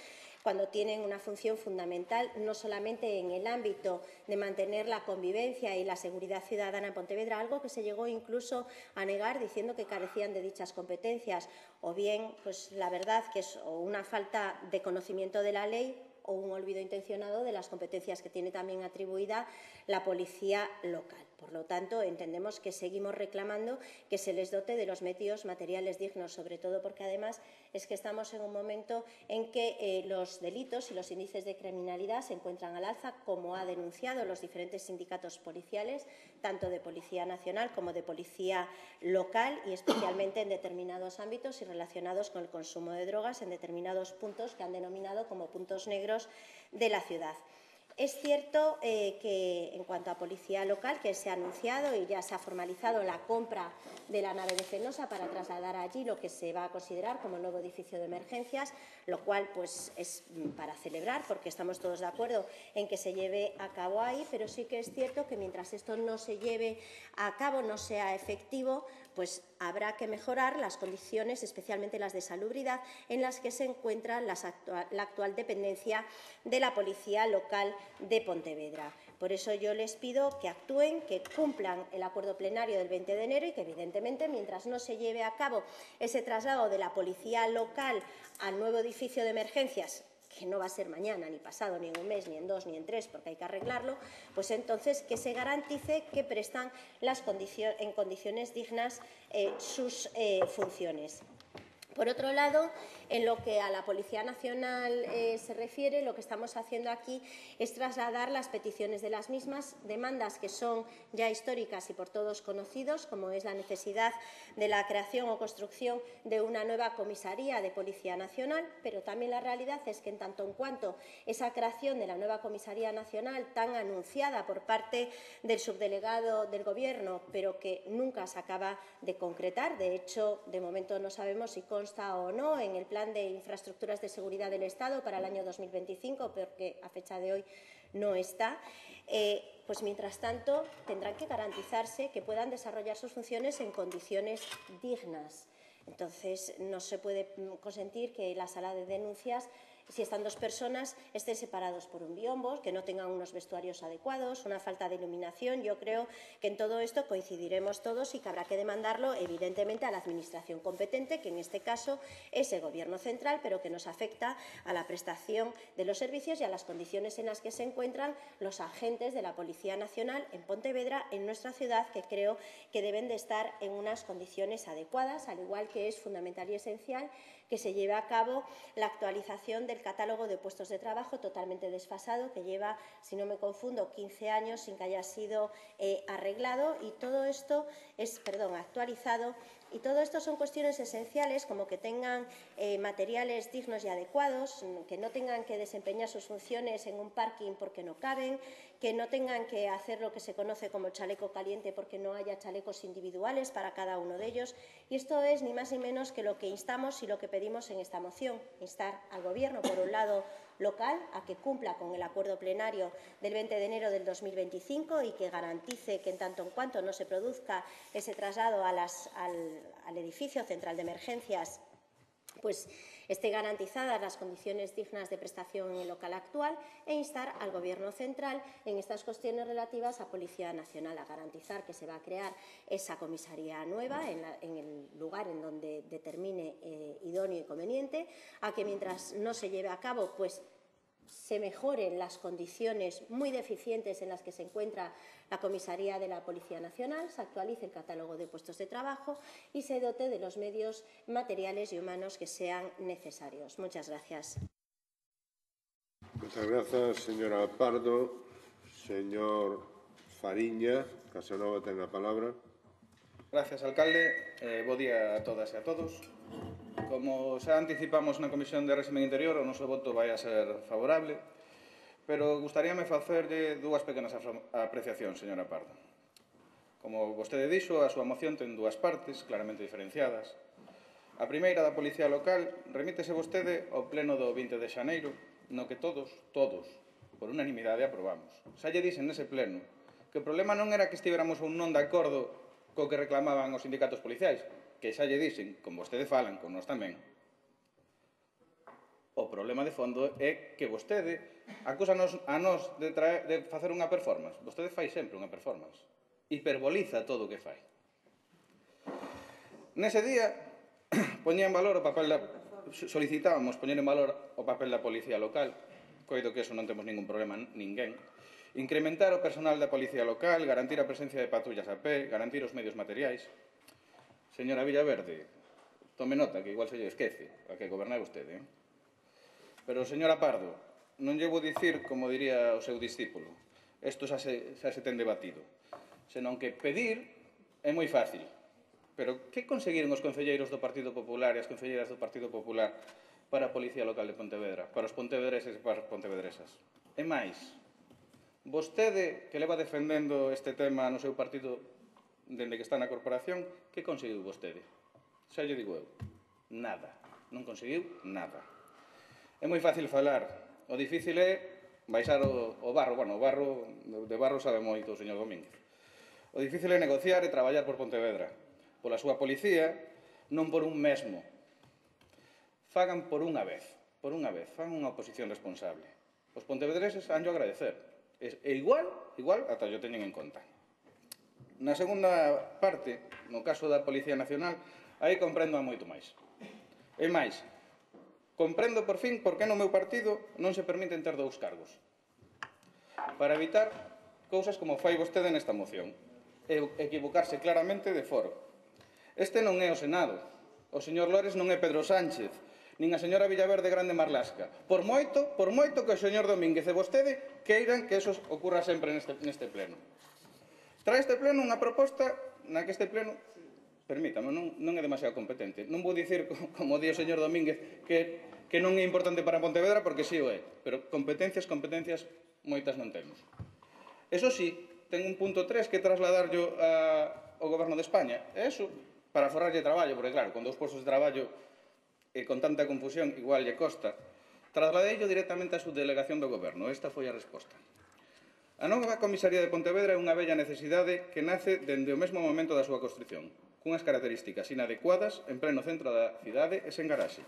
cuando tienen una función fundamental no solamente en el ámbito de mantener la convivencia y la seguridad ciudadana en Pontevedra, algo que se llegó incluso a negar diciendo que carecían de dichas competencias, o bien, pues la verdad que es una falta de conocimiento de la ley o un olvido intencionado de las competencias que tiene también atribuida la policía local. Por lo tanto, entendemos que seguimos reclamando que se les dote de los medios materiales dignos, sobre todo porque además es que estamos en un momento en que los delitos y los índices de criminalidad se encuentran al alza, como ha denunciado los diferentes sindicatos policiales, tanto de Policía Nacional como de Policía Local, y especialmente en determinados ámbitos y relacionados con el consumo de drogas en determinados puntos que han denominado como puntos negros de la ciudad. Es cierto que en cuanto a policía local, que se ha anunciado y ya se ha formalizado la compra de la nave de Fenosa para trasladar allí lo que se va a considerar como el nuevo edificio de emergencias, lo cual pues es para celebrar porque estamos todos de acuerdo en que se lleve a cabo ahí, pero sí que es cierto que mientras esto no se lleve a cabo, no sea efectivo, pues habrá que mejorar las condiciones, especialmente las de salubridad, en las que se encuentra la actual dependencia de la policía local de Pontevedra. Por eso yo les pido que actúen, que cumplan el acuerdo plenario del 20 de enero y que, evidentemente, mientras no se lleve a cabo ese traslado de la policía local al nuevo edificio de emergencias, que no va a ser mañana, ni pasado, ni en un mes, ni en 2, ni en 3, porque hay que arreglarlo, pues entonces que se garantice que prestan en condiciones dignas sus funciones. Por otro lado, en lo que a la Policía Nacional se refiere, lo que estamos haciendo aquí es trasladar las peticiones de las mismas, demandas que son ya históricas y por todos conocidos, como es la necesidad de la creación o construcción de una nueva comisaría de Policía Nacional, pero también la realidad es que en tanto en cuanto esa creación de la nueva comisaría nacional tan anunciada por parte del subdelegado del Gobierno, pero que nunca se acaba de concretar, de hecho, de momento no sabemos si consta o no en el Plan de Infraestructuras de Seguridad del Estado para el año 2025, porque a fecha de hoy no está, pues mientras tanto tendrán que garantizarse que puedan desarrollar sus funciones en condiciones dignas. Entonces, no se puede consentir que la sala de denuncias si están dos personas, estén separados por un biombo, que no tengan unos vestuarios adecuados, una falta de iluminación. Yo creo que en todo esto coincidiremos todos y que habrá que demandarlo, evidentemente, a la Administración competente, que en este caso es el Gobierno central, pero que nos afecta a la prestación de los servicios y a las condiciones en las que se encuentran los agentes de la Policía Nacional en Pontevedra, en nuestra ciudad, que creo que deben de estar en unas condiciones adecuadas, al igual que es fundamental y esencial que se lleve a cabo la actualización del catálogo de puestos de trabajo totalmente desfasado, que lleva, si no me confundo, 15 años sin que haya sido arreglado, y todo esto es, actualizado. Y todo esto son cuestiones esenciales, como que tengan materiales dignos y adecuados, que no tengan que desempeñar sus funciones en un parking porque no caben, que no tengan que hacer lo que se conoce como chaleco caliente porque no haya chalecos individuales para cada uno de ellos. Y esto es ni más ni menos que lo que instamos y lo que pedimos en esta moción. Instar al Gobierno, por un lado, local a que cumpla con el acuerdo plenario del 20 de enero del 2025 y que garantice que, en tanto en cuanto no se produzca ese traslado al edificio central de emergencias, pues esté garantizadas las condiciones dignas de prestación en el local actual, e instar al Gobierno central en estas cuestiones relativas a Policía Nacional a garantizar que se va a crear esa comisaría nueva en el lugar en donde determine idóneo y conveniente, a que mientras no se lleve a cabo, pues se mejoren las condiciones muy deficientes en las que se encuentra la comisaría de la Policía Nacional, se actualice el catálogo de puestos de trabajo y se dote de los medios materiales y humanos que sean necesarios. Muchas gracias. Muchas gracias, señora Pardo. Señor Fariña Casanova ten a palabra. Gracias, alcalde. Bo día a todas e a todos. Como xa anticipamos na Comisión de Réxime Interior, o noso voto vai a ser favorable, pero gustaríame facerlle dúas pequenas apreciacións, señora Pardo. Como vostede dixo, a súa moción ten dúas partes claramente diferenciadas. A primeira, da Policía Local, remítese vostede ao pleno do 20 de xaneiro, no que todos, por unanimidade, aprobamos. Xa lle dixen nese pleno que o problema non era que estiveramos un non de acordo co que reclamaban os sindicatos policiais, que xa lle dixen, como vostede falan, con nós tamén. O problema de fondo é que vostede acúsanos a nós de facer unha performance. Vostede fai sempre unha performance. Hiperboliza todo o que fai. Nese día, poñía en valor o papel solicitábamos poñer en valor o papel da Policía Local, coido que eso non temos ningún problema ninguén, incrementar o personal da Policía Local, garantir a presencia de patrullas a pé, garantir os medios materiais. Señora Villaverde, tome nota, que igual se lle esquece, a que goberna vostede. Pero, señora Pardo, non lle vou dicir, como diría o seu discípulo, isto xa se ten debatido, senón que pedir é moi fácil. Pero que conseguiron os concelleiros do Partido Popular e as concelleiras do Partido Popular para a Policía Local de Pontevedra, para os pontevedreses e para as pontevedresas? E máis, vostede, que leva defendendo este tema no seu partido dende que está na corporación, que conseguiu vostede? Xa lle digo eu, nada. Non conseguiu nada. É moi fácil falar. O difícil é baixar o barro. Bueno, o barro, de barro sabe moito o señor Domínguez. O difícil é negociar e traballar por Pontevedra, pola súa policía, non por un mesmo. Fagan por unha vez, fagan unha oposición responsable. Os pontevedreses hanllo agradecer. E igual, ata yo teñen en conta. Na segunda parte, no caso da Policía Nacional, aí comprendo a moito máis. E máis, comprendo por fin por que no meu partido non se permiten ter dous cargos. Para evitar cousas como fai vostede nesta moción, e equivocarse claramente de foro. Este non é o Senado, o señor Lores non é Pedro Sánchez, nin a señora Villaverde Grande Marlasca. Por moito que o señor Domínguez e vostede queiran que eso ocurra sempre neste pleno. Trae este pleno unha proposta na que este pleno, permítame, non é demasiado competente. Non vou dicir, como di o señor Domínguez, que non é importante para Pontevedra, porque sí o é. Pero competencias, moitas non temos. Eso sí, ten un punto 3 que trasladarlo ao Goberno de España. E eso, para forrarlle traballo, porque claro, con dous postos de traballo e con tanta confusión, igual lle costa, trasladeillo directamente á subdelegación do Goberno. Esta foi a resposta. A nova comisaría de Pontevedra é unha bella necesidade que nace dende o mesmo momento da súa construción, cunhas características inadecuadas en pleno centro da cidade e sen garaxe.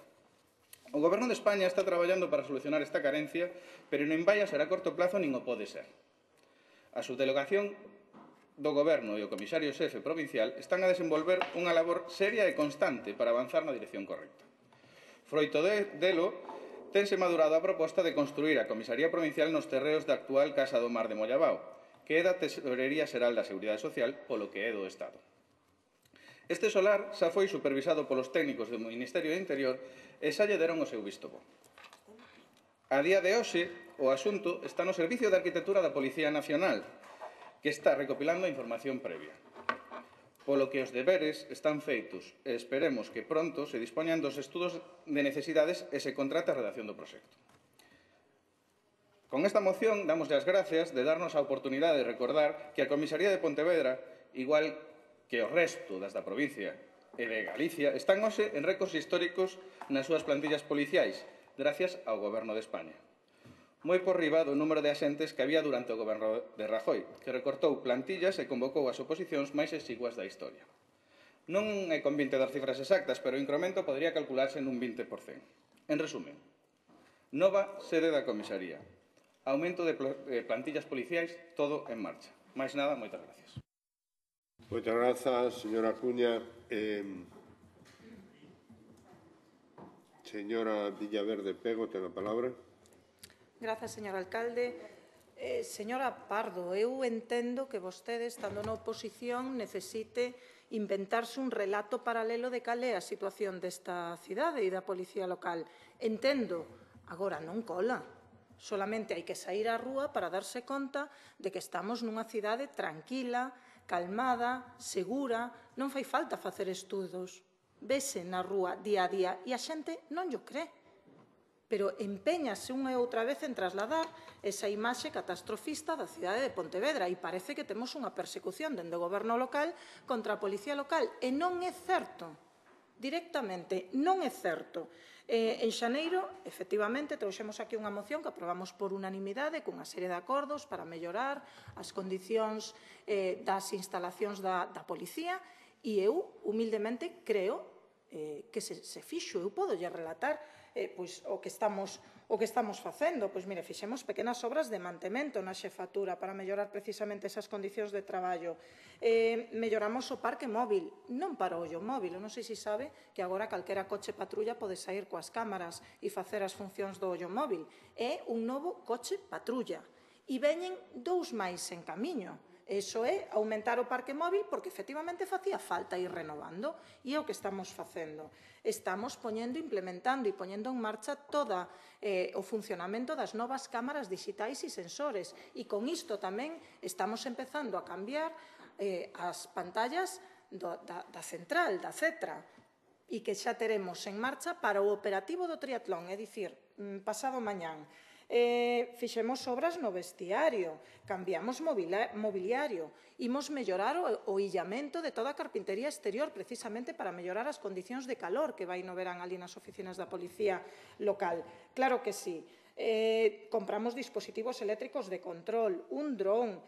O Goberno de España está traballando para solucionar esta carencia, pero non vai a ser a corto plazo nin o pode ser. A subdelegación do Goberno e o comisario xefe provincial están a desenvolver unha labor seria e constante para avanzar na dirección correcta. Froito delo, tense madurado a proposta de construir a comisaría provincial nos terreos da actual Casa do Mar de Mollabao, que é da Tesorería Xeral da Seguridade Social, polo que é do Estado. Este solar xa foi supervisado polos técnicos do Ministerio do Interior e xa lle deron o seu visto bo. A día de hoxe, o asunto está no Servicio de Arquitectura da Policía Nacional, que está recopilando a información previa. Polo que os deberes están feitos e esperemos que pronto se dispoñan dos estudos de necesidades e se contrate a redacción do proxecto. Con esta moción damos as gracias de darnos a oportunidade de recordar que a Comisaría de Pontevedra, igual que o resto das da provincia e de Galicia, están hoxe en récords históricos nas súas plantillas policiais, gracias ao Goberno de España. Moi por riba do número de axentes que había durante o Goberno de Rajoy, que recortou plantillas e convocou as oposicións máis exiguas da historia. Non é convinte dar cifras exactas, pero o incremento podría calcularse nun 20%. En resumen, nova sede da comisaría, aumento de plantillas policiais, todo en marcha. Máis nada, moitas gracias. Moitas grazas, señora Cuña. Señora Villaverde Pego, ten a palabra. Grazas, señor alcalde. Señora Pardo, eu entendo que vostede, estando na oposición, necesite inventarse un relato paralelo de cal é a situación desta cidade e da policía local. Entendo, agora non cola. Solamente hai que sair á rúa para darse conta de que estamos nunha cidade tranquila, calmada, segura. Non fai falta facer estudos. Vese na rúa día a día e a xente non llo cree. Pero empeñase unha e outra vez en trasladar esa imaxe catastrofista da cidade de Pontevedra e parece que temos unha persecución dende o goberno local contra a policía local. E non é certo. Directamente, non é certo. En xaneiro, efectivamente, trouxemos aquí unha moción que aprobamos por unanimidade cunha serie de acordos para mellorar as condicións das instalacións da policía e eu, humildemente, creo que se fixo. Eu podo lle relatar o que estamos facendo. Pois, mire, fixemos pequenas obras de mantemento na xefatura para mellorar precisamente esas condicións de traballo. Melloramos o parque móvil, non para o ollo móvil. Eu non sei se sabe que agora calquera coche patrulla pode sair coas cámaras e facer as funcións do ollo móvil. É un novo coche patrulla. E veñen 2 máis en camiño. Iso é aumentar o parque móvil porque efectivamente facía falta ir renovando e é o que estamos facendo. Estamos implementando e poñendo en marcha todo o funcionamento das novas cámaras digitais e sensores e con isto tamén estamos empezando a cambiar as pantallas da central, da Cetra, e que xa teremos en marcha para o operativo do triatlón, é dicir, pasado mañán. Fixemos obras no vestiario, cambiamos mobiliario, imos mellorar o illamento de toda a carpintería exterior precisamente para mellorar as condicións de calor que vai no verán ali nas oficinas da policía local. Claro que sí. Compramos dispositivos eléctricos de control, un dron,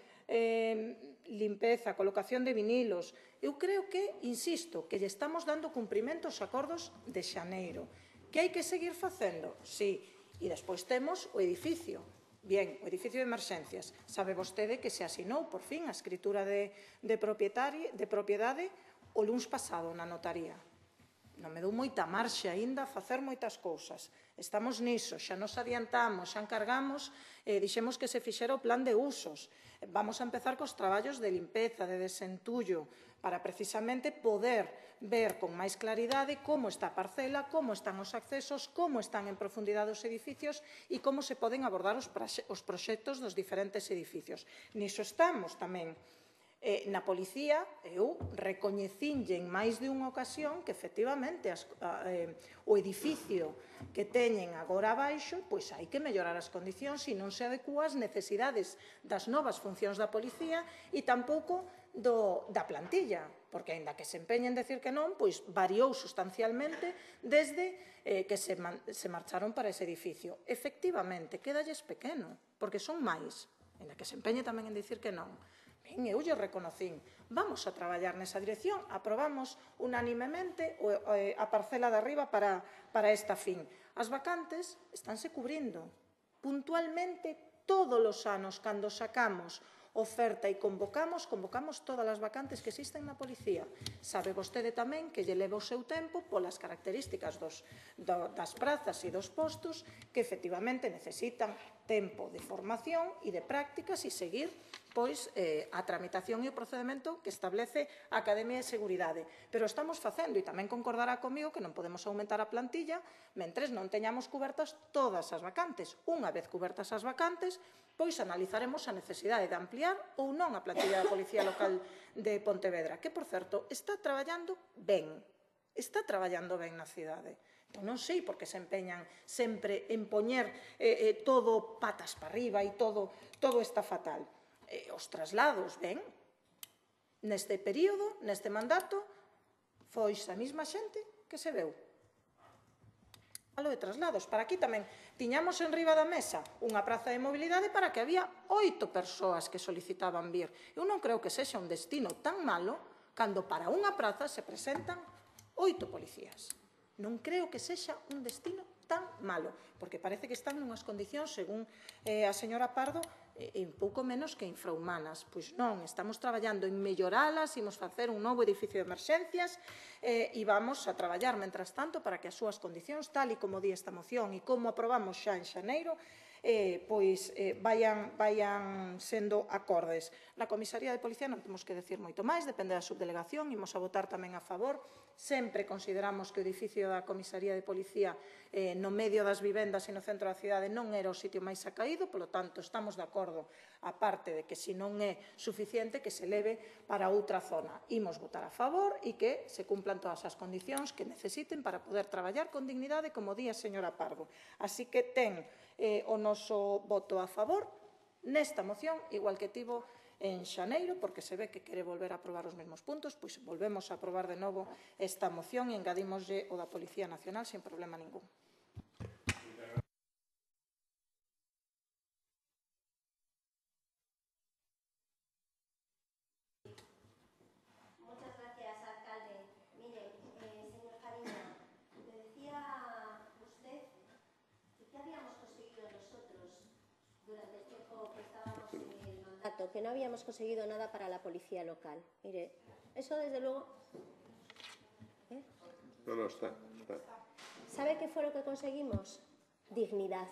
limpeza, colocación de vinilos. Eu creo que, insisto, que lle estamos dando cumprimento aos acordos de xaneiro. Que hai que seguir facendo? Sí. E despois temos o edificio. Bien, o edificio de emerxencias. Sabe vostede que se asinou, por fin, a escritura de propiedade o luns pasado na notaría. Non me dou moita marxe aínda a facer moitas cousas. Estamos niso, xa nos adiantamos, xa encargamos, dixemos que se fixera o plan de usos. Vamos a empezar cos traballos de limpeza, de desentullo, para precisamente poder ver con máis claridade como está a parcela, como están os accesos, como están en profundidade os edificios e como se poden abordar os proxectos dos diferentes edificios. Niso estamos tamén. Na policía, eu recoñecinlle en máis de unha ocasión que, efectivamente, o edificio que teñen agora abaixo, pois hai que mellorar as condicións e non se adecúa ás necesidades das novas funcións da policía e tampouco da plantilla, porque, aínda que se empeñen en decir que non, pois variou sustancialmente desde que se marcharon para ese edificio. Efectivamente, quedalles pequeno, porque son máis, aínda que se empeñe tamén en dicir que non. Ben, eu lle reconocín. Vamos a traballar nesa dirección. Aprobamos unánimemente a parcela de arriba para esta fin. As vacantes estánse cubrindo puntualmente todos os anos. Cando sacamos oferta e convocamos todas as vacantes que existen na policía. Sabe vostede tamén que lle leva o seu tempo polas características das prazas e dos postos que efectivamente necesitan tempo de formación e de prácticas e seguir a tramitación e o procedimento que establece a Academia de Seguridade. Pero estamos facendo, e tamén concordará comigo, que non podemos aumentar a plantilla mentres non teñamos cubertas todas as vacantes. Unha vez cubertas as vacantes, pois analizaremos a necesidade de ampliar ou non a plantilla da Policía Local de Pontevedra, que, por certo, está traballando ben. Está traballando ben na cidade. Entón, non sei por que se empeñan sempre en poñer todo patas para arriba e todo está fatal. Os traslados, ben, neste período, neste mandato, foi a mesma xente que se veu. Falo de traslados. Para aquí tamén tiñamos en riba da mesa unha praza de mobilidade para que había 8 persoas que solicitaban vir. Eu non creo que sexa un destino tan malo cando para unha praza se presentan 8 policías. Non creo que sexa un destino tan malo, porque parece que están nunhas condicións, según a señora Pardo, un pouco menos que infrahumanas. Pois non, estamos traballando en melloralas, imos facer un novo edificio de emerxencias e vamos a traballar, mentras tanto, para que as súas condicións, tal e como di esta moción e como aprobamos xa en xaneiro, vayan sendo acordes. Na Comisaría de Policía non temos que decir moito máis, depende da subdelegación, imos a votar tamén a favor. Sempre consideramos que o edificio da Comisaría de Policía no medio das vivendas e no centro da cidade non era o sitio máis acaído, polo tanto, estamos de acordo, a parte de que se non é suficiente que se leve para outra zona. Imos votar a favor e que se cumplan todas as condicións que necesiten para poder traballar con dignidade, como di a señora Pardo. Así que ten o noso voto a favor nesta moción, igual que tivo en xaneiro, porque se ve que quere volver a aprobar os mesmos puntos, pois volvemos a aprobar de novo esta moción e engadímoslle o da Policía Nacional sin problema ningún. Que no habíamos conseguido nada para la policía local. Mire, eso desde luego... No, está. ¿Sabe qué fue lo que conseguimos? Dignidad.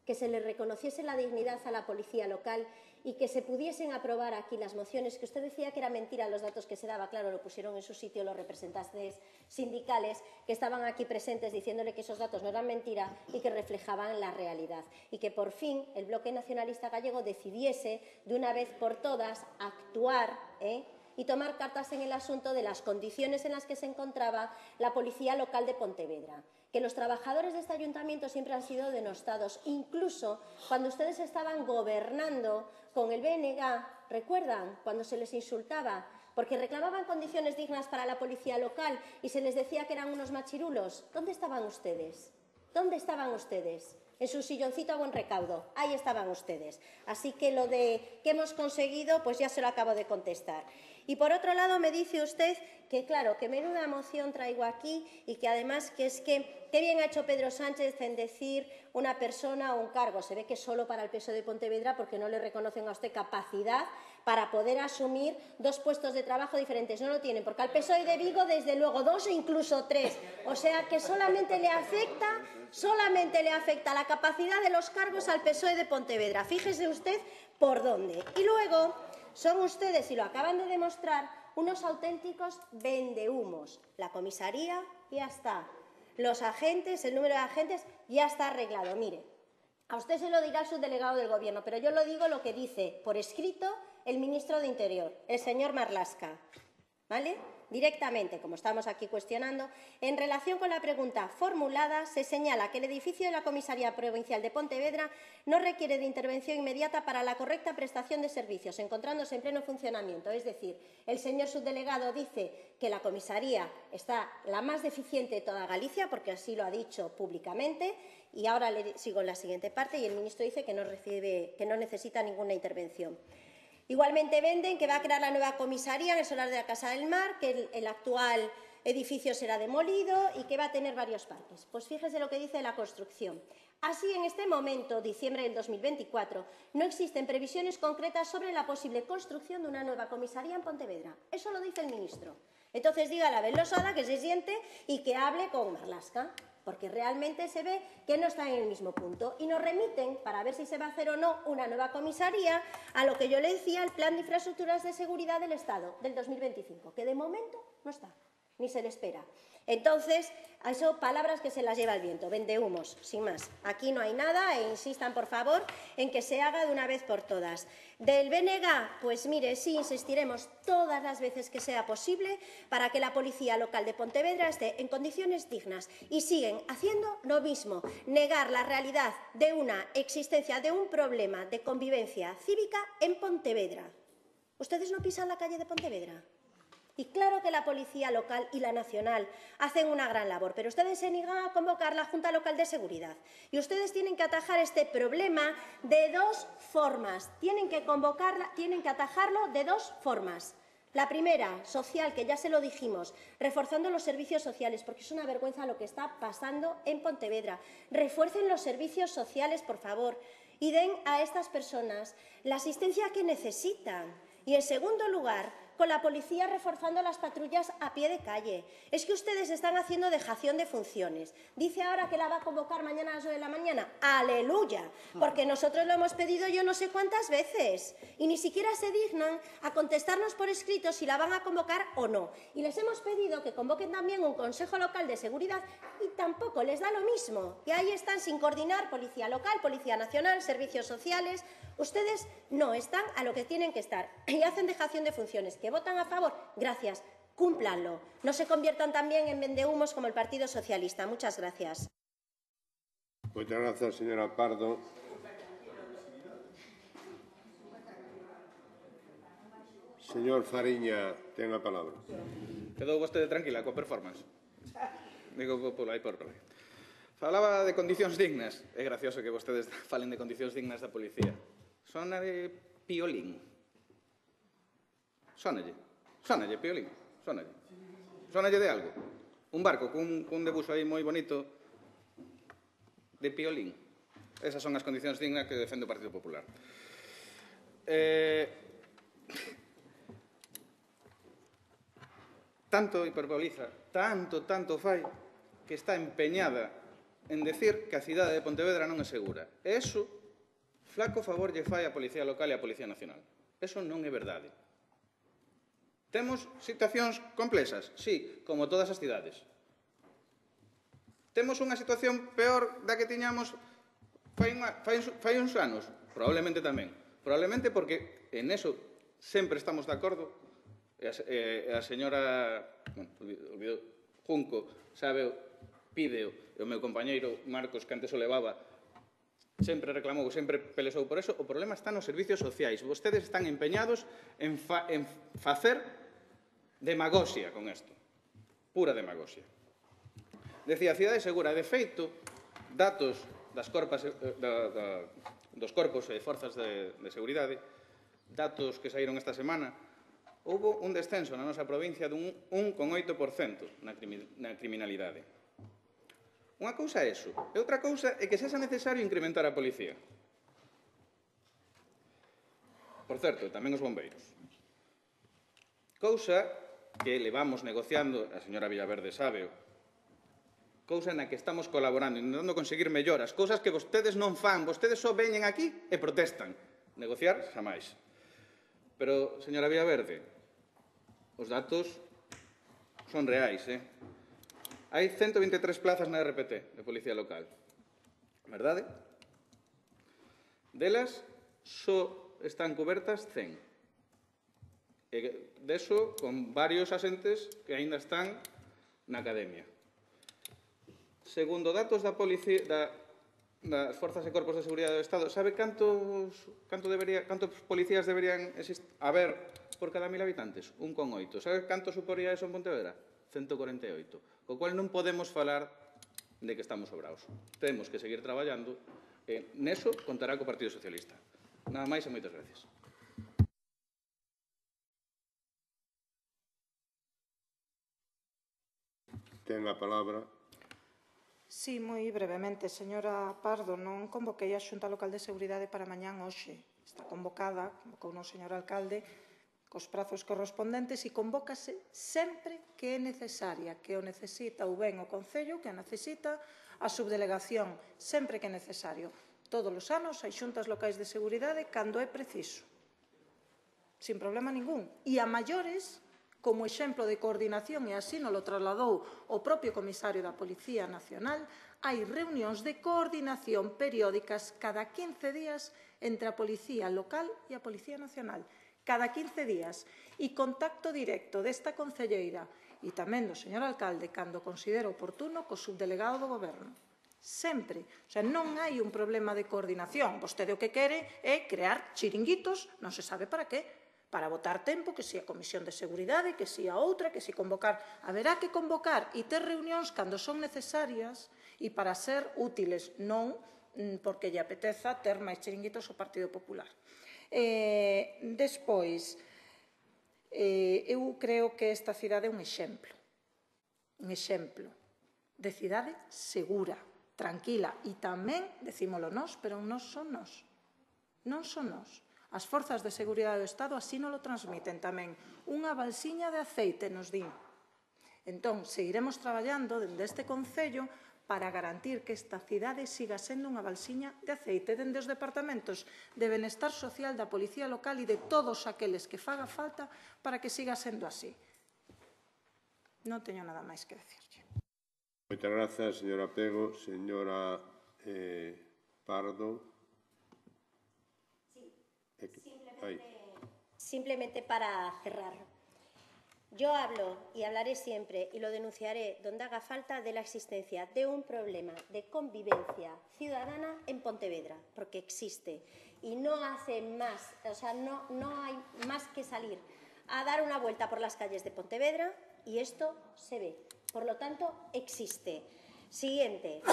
Que se le reconociese la dignidad a la policía local y que se pudiesen aprobar aquí las mociones, que usted decía que era mentira los datos que se daba, claro, lo pusieron en su sitio los representantes sindicales que estaban aquí presentes diciéndole que esos datos no eran mentira y que reflejaban la realidad. Y que por fin el Bloque Nacionalista Gallego decidiese de una vez por todas actuar y tomar cartas en el asunto de las condiciones en las que se encontraba la Policía Local de Pontevedra. Que los trabajadores de este ayuntamiento siempre han sido denostados, incluso cuando ustedes estaban gobernando con el BNG, ¿recuerdan? Cuando se les insultaba, porque reclamaban condiciones dignas para la policía local y se les decía que eran unos machirulos. ¿Dónde estaban ustedes? ¿Dónde estaban ustedes? En su silloncito a buen recaudo. Ahí estaban ustedes. Así que lo de que hemos conseguido, pues ya se lo acabo de contestar. Y por otro lado me dice usted que, claro, que menuda moción traigo aquí y que además que es que qué bien ha hecho Pedro Sánchez en decir una persona o un cargo. Se ve que solo para el PSOE de Pontevedra porque no le reconocen a usted capacidad para poder asumir 2 puestos de trabajo diferentes. No lo tienen, porque al PSOE de Vigo, desde luego, 2 e incluso 3. O sea que solamente le afecta la capacidad de los cargos al PSOE de Pontevedra. Fíjese usted por dónde. Y luego son ustedes, y lo acaban de demostrar, unos auténticos vendehumos. La comisaría ya está. Los agentes, el número de agentes ya está arreglado. Mire, a usted se lo dirá el subdelegado del Gobierno, pero yo lo digo lo que dice por escrito el ministro de Interior, el señor Marlaska, ¿vale? Directamente, como estamos aquí cuestionando, en relación con la pregunta formulada, se señala que el edificio de la Comisaría Provincial de Pontevedra no requiere de intervención inmediata para la correcta prestación de servicios, encontrándose en pleno funcionamiento. Es decir, el señor subdelegado dice que la comisaría está la más deficiente de toda Galicia, porque así lo ha dicho públicamente, y ahora le sigo en la siguiente parte, y el ministro dice que no necesita ninguna intervención. Igualmente venden que va a crear la nueva comisaría en el solar de la Casa del Mar, que el actual edificio será demolido y que va a tener varios parques. Pues fíjese lo que dice la construcción. Así, en este momento, diciembre del 2024, no existen previsiones concretas sobre la posible construcción de una nueva comisaría en Pontevedra. Eso lo dice el ministro. Entonces, diga a la Abel Losada que se siente y que hable con Marlaska, porque realmente se ve que no están en el mismo punto. Y nos remiten, para ver si se va a hacer o no una nueva comisaría, a lo que yo le decía, el Plan de Infraestructuras de Seguridad del Estado del 2025, que de momento no está, ni se le espera. Entonces, eso, palabras que se las lleva el viento, vendehumos, sin más. Aquí no hay nada e insistan, por favor, en que se haga de una vez por todas. Del BNG, pues mire, sí, insistiremos todas las veces que sea posible para que la Policía Local de Pontevedra esté en condiciones dignas. Y siguen haciendo lo mismo, negar la realidad de una existencia, de un problema de convivencia cívica en Pontevedra. ¿Ustedes no pisan la calle de Pontevedra? Y claro que la Policía Local y la Nacional hacen una gran labor, pero ustedes se niegan a convocar la Junta Local de Seguridad. Y ustedes tienen que atajar este problema de dos formas. Tienen que atajarlo de dos formas. La primera, social, que ya se lo dijimos, reforzando los servicios sociales, porque es una vergüenza lo que está pasando en Pontevedra. Refuercen los servicios sociales, por favor, y den a estas personas la asistencia que necesitan. Y, en segundo lugar, con la policía reforzando las patrullas a pie de calle. Es que ustedes están haciendo dejación de funciones. Dice ahora que la va a convocar mañana a las 9 de la mañana. ¡Aleluya! Porque nosotros lo hemos pedido yo no sé cuántas veces. Y ni siquiera se dignan a contestarnos por escrito si la van a convocar o no. Y les hemos pedido que convoquen también un Consejo Local de Seguridad y tampoco les da lo mismo. Y ahí están sin coordinar Policía Local, Policía Nacional, Servicios Sociales. Ustedes no están a lo que tienen que estar y hacen dejación de funciones. ¿Que votan a favor? Gracias. Cúmplanlo. No se conviertan también en vendehumos como el Partido Socialista. Muchas gracias. Muchas gracias, señora Pardo. Señor Fariña, ten a palabra. Quedou vostede tranquila coa performance? Digo por aí por aí. Falaba de condicións dignas. É gracioso que vostedes falen de condicións dignas da policía. Sona de piolín. Sónalle, piolín. Sónalle de algo. Un barco cun debuxo aí moi bonito de piolín. Esas son as condicións dignas que defende o Partido Popular. Tanto hiperboliza, tanto fai, que está empeñada en decir que a cidade de Pontevedra non é segura. E iso, flaco favor lle fai a Policía Local e a Policía Nacional. Eso non é verdade. Temos situacións complexas, sí, como todas as cidades. Temos unha situación peor da que tiñamos fai uns anos? Probablemente tamén. Probablemente porque en eso sempre estamos de acordo. E a señora Junco sabe, pídeo, e o meu compañeiro Marcos, que antes o levaba, sempre reclamou, sempre pelesou por eso. O problema está nos servicios sociais. Vostedes están empeñados en facer demagoxia con isto. Pura demagoxia. Decía, a cidade segura. De feito, datos dos corpos e forzas de seguridade, datos que saíron esta semana, houve un descenso na nosa provincia dun 1,8% na criminalidade. Unha cousa é iso. E outra cousa é que sexa necesario incrementar a policía. Por certo, tamén os bombeiros. Cousa que levamos negociando, a señora Villaverde sabe, cousa na que estamos colaborando, intentando conseguir melloras, cousas que vostedes non fan, vostedes só veñen aquí e protestan. Negociar, xamais. Pero, señora Villaverde, os datos son reais, Hai 123 plazas na RPT de Policía Local. Verdade? Delas, só están cobertas 100. E deso, con varios asentes que aínda están na academia. Segundo datos das Forzas e Corpos de Seguridade do Estado, sabe cantos policías deberían haber por cada 1000 habitantes? 1,8. Sabe canto suporía eso en Pontevedra? 148. Co cual non podemos falar de que estamos sobraos. Temos que seguir traballando e neso contará co Partido Socialista. Nada máis e moitas gracias. Ten a palabra. Sí, moi brevemente. Señora Pardo, non convoquei a Xunta Local de Seguridade para mañán hoxe. Está convocada, convocou o señor alcalde, cos prazos correspondentes e convócase sempre que é necesaria, que o necesita ou ben o Concello, que a necesita a subdelegación, sempre que é necesario. Todos os anos hai xuntas locais de seguridade cando é preciso, sin problema ningún. E a maiores, como exemplo de coordinación, e así nos lo trasladou o propio comisario da Policía Nacional, hai reunións de coordinación periódicas cada 15 días entre a Policía Local e a Policía Nacional. Cada 15 días. E contacto directo desta concelleira e tamén do señor alcalde, cando considera oportuno, co subdelegado do Goberno. Sempre. O sea, non hai un problema de coordinación. Vostede o que quere é crear chiringuitos, non se sabe para qué, para botar tempo, que si a Comisión de Seguridade, que si a outra, que si convocar. Haberá que convocar e ter reunións cando son necesarias e para ser útiles, non porque lle apeteza ter máis chiringuitos ao Partido Popular. Despois, eu creo que esta cidade é un exemplo de cidade segura, tranquila, e tamén, decímolo nós, pero non son nós. As forzas de seguridade do Estado así nos lo transmiten tamén. Unha balsiña de aceite, nos din. Entón, seguiremos traballando dende este Concello para garantir que esta cidade siga sendo unha balsiña de aceite dende os departamentos de Benestar Social da Policía Local e de todos aqueles que faga falta para que siga sendo así. Non teño nada máis que decirlle. Moitas grazas, señora Pego. Señora Pardo. Simplemente para cerrar. Yo hablo y hablaré siempre y lo denunciaré donde haga falta de la existencia de un problema de convivencia ciudadana en Pontevedra, porque existe y no hace más, o sea, no hay más que salir a dar una vuelta por las calles de Pontevedra y esto se ve. Por lo tanto, existe. Siguiente.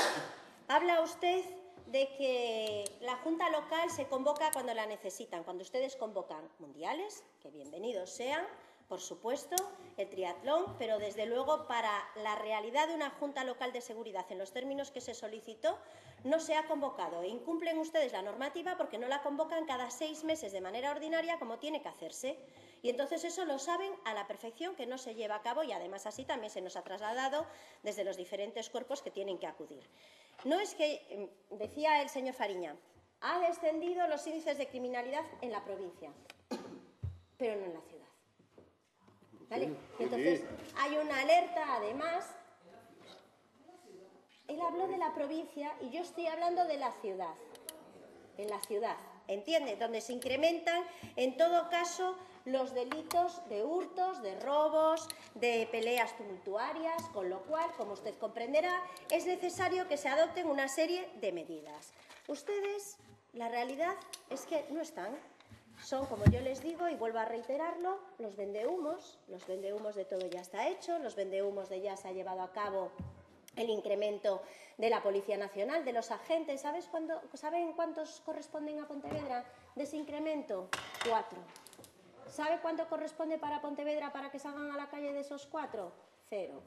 Habla usted de que la Junta Local se convoca cuando la necesitan, cuando ustedes convocan mundiales, que bienvenidos sean, por supuesto, el triatlón, pero desde luego para la realidad de una Junta Local de Seguridad en los términos que se solicitó, no se ha convocado. E incumplen ustedes la normativa porque no la convocan cada 6 meses de manera ordinaria como tiene que hacerse. Y entonces eso lo saben a la perfección que no se lleva a cabo y además así también se nos ha trasladado desde los diferentes cuerpos que tienen que acudir. No es que, decía el señor Fariña, ha descendido los índices de criminalidad en la provincia, pero no en la ciudad. ¿Vale? Entonces, hay una alerta, además. Él habló de la provincia y yo estoy hablando de la ciudad. En la ciudad, ¿entiende? Donde se incrementan, en todo caso, los delitos de hurtos, de robos, de peleas tumultuarias, con lo cual, como usted comprenderá, es necesario que se adopten una serie de medidas. Ustedes, la realidad es que no están. Son, como yo les digo, y vuelvo a reiterarlo, los vendehumos de todo ya está hecho, los vendehumos de ya se ha llevado a cabo el incremento de la Policía Nacional, de los agentes. ¿Saben cuántos corresponden a Pontevedra de ese incremento? 4. ¿Sabe cuánto corresponde para Pontevedra para que salgan a la calle de esos 4? 0.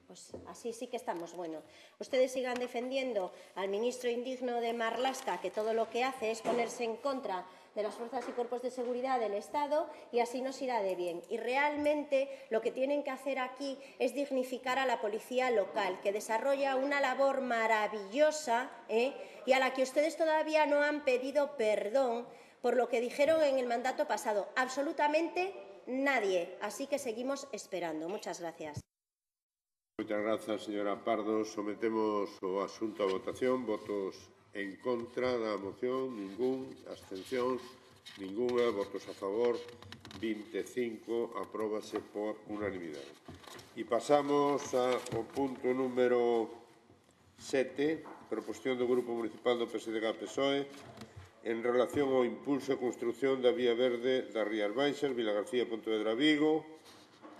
Pues así sí que estamos. Bueno, ustedes sigan defendiendo al ministro indigno de Marlaska, que todo lo que hace es ponerse en contra de las fuerzas y cuerpos de seguridad del Estado y así nos irá de bien. Y realmente lo que tienen que hacer aquí es dignificar a la policía local, que desarrolla una labor maravillosa y a la que ustedes todavía no han pedido perdón por lo que dijeron en el mandato pasado. Absolutamente nadie. Así que seguimos esperando. Muchas gracias. Moitas grazas, señora Pardo. Sometemos o asunto a votación. Votos en contra da moción, ningún. Abstencións, ninguna. Votos a favor, 25. Apróbase por unanimidade. E pasamos ao punto número 7, proposición do Grupo Municipal do PSDG-PSOE en relación ao impulso e construción da vía verde das Rías Baixas, Vilagarcía, Pontevedra, Vigo.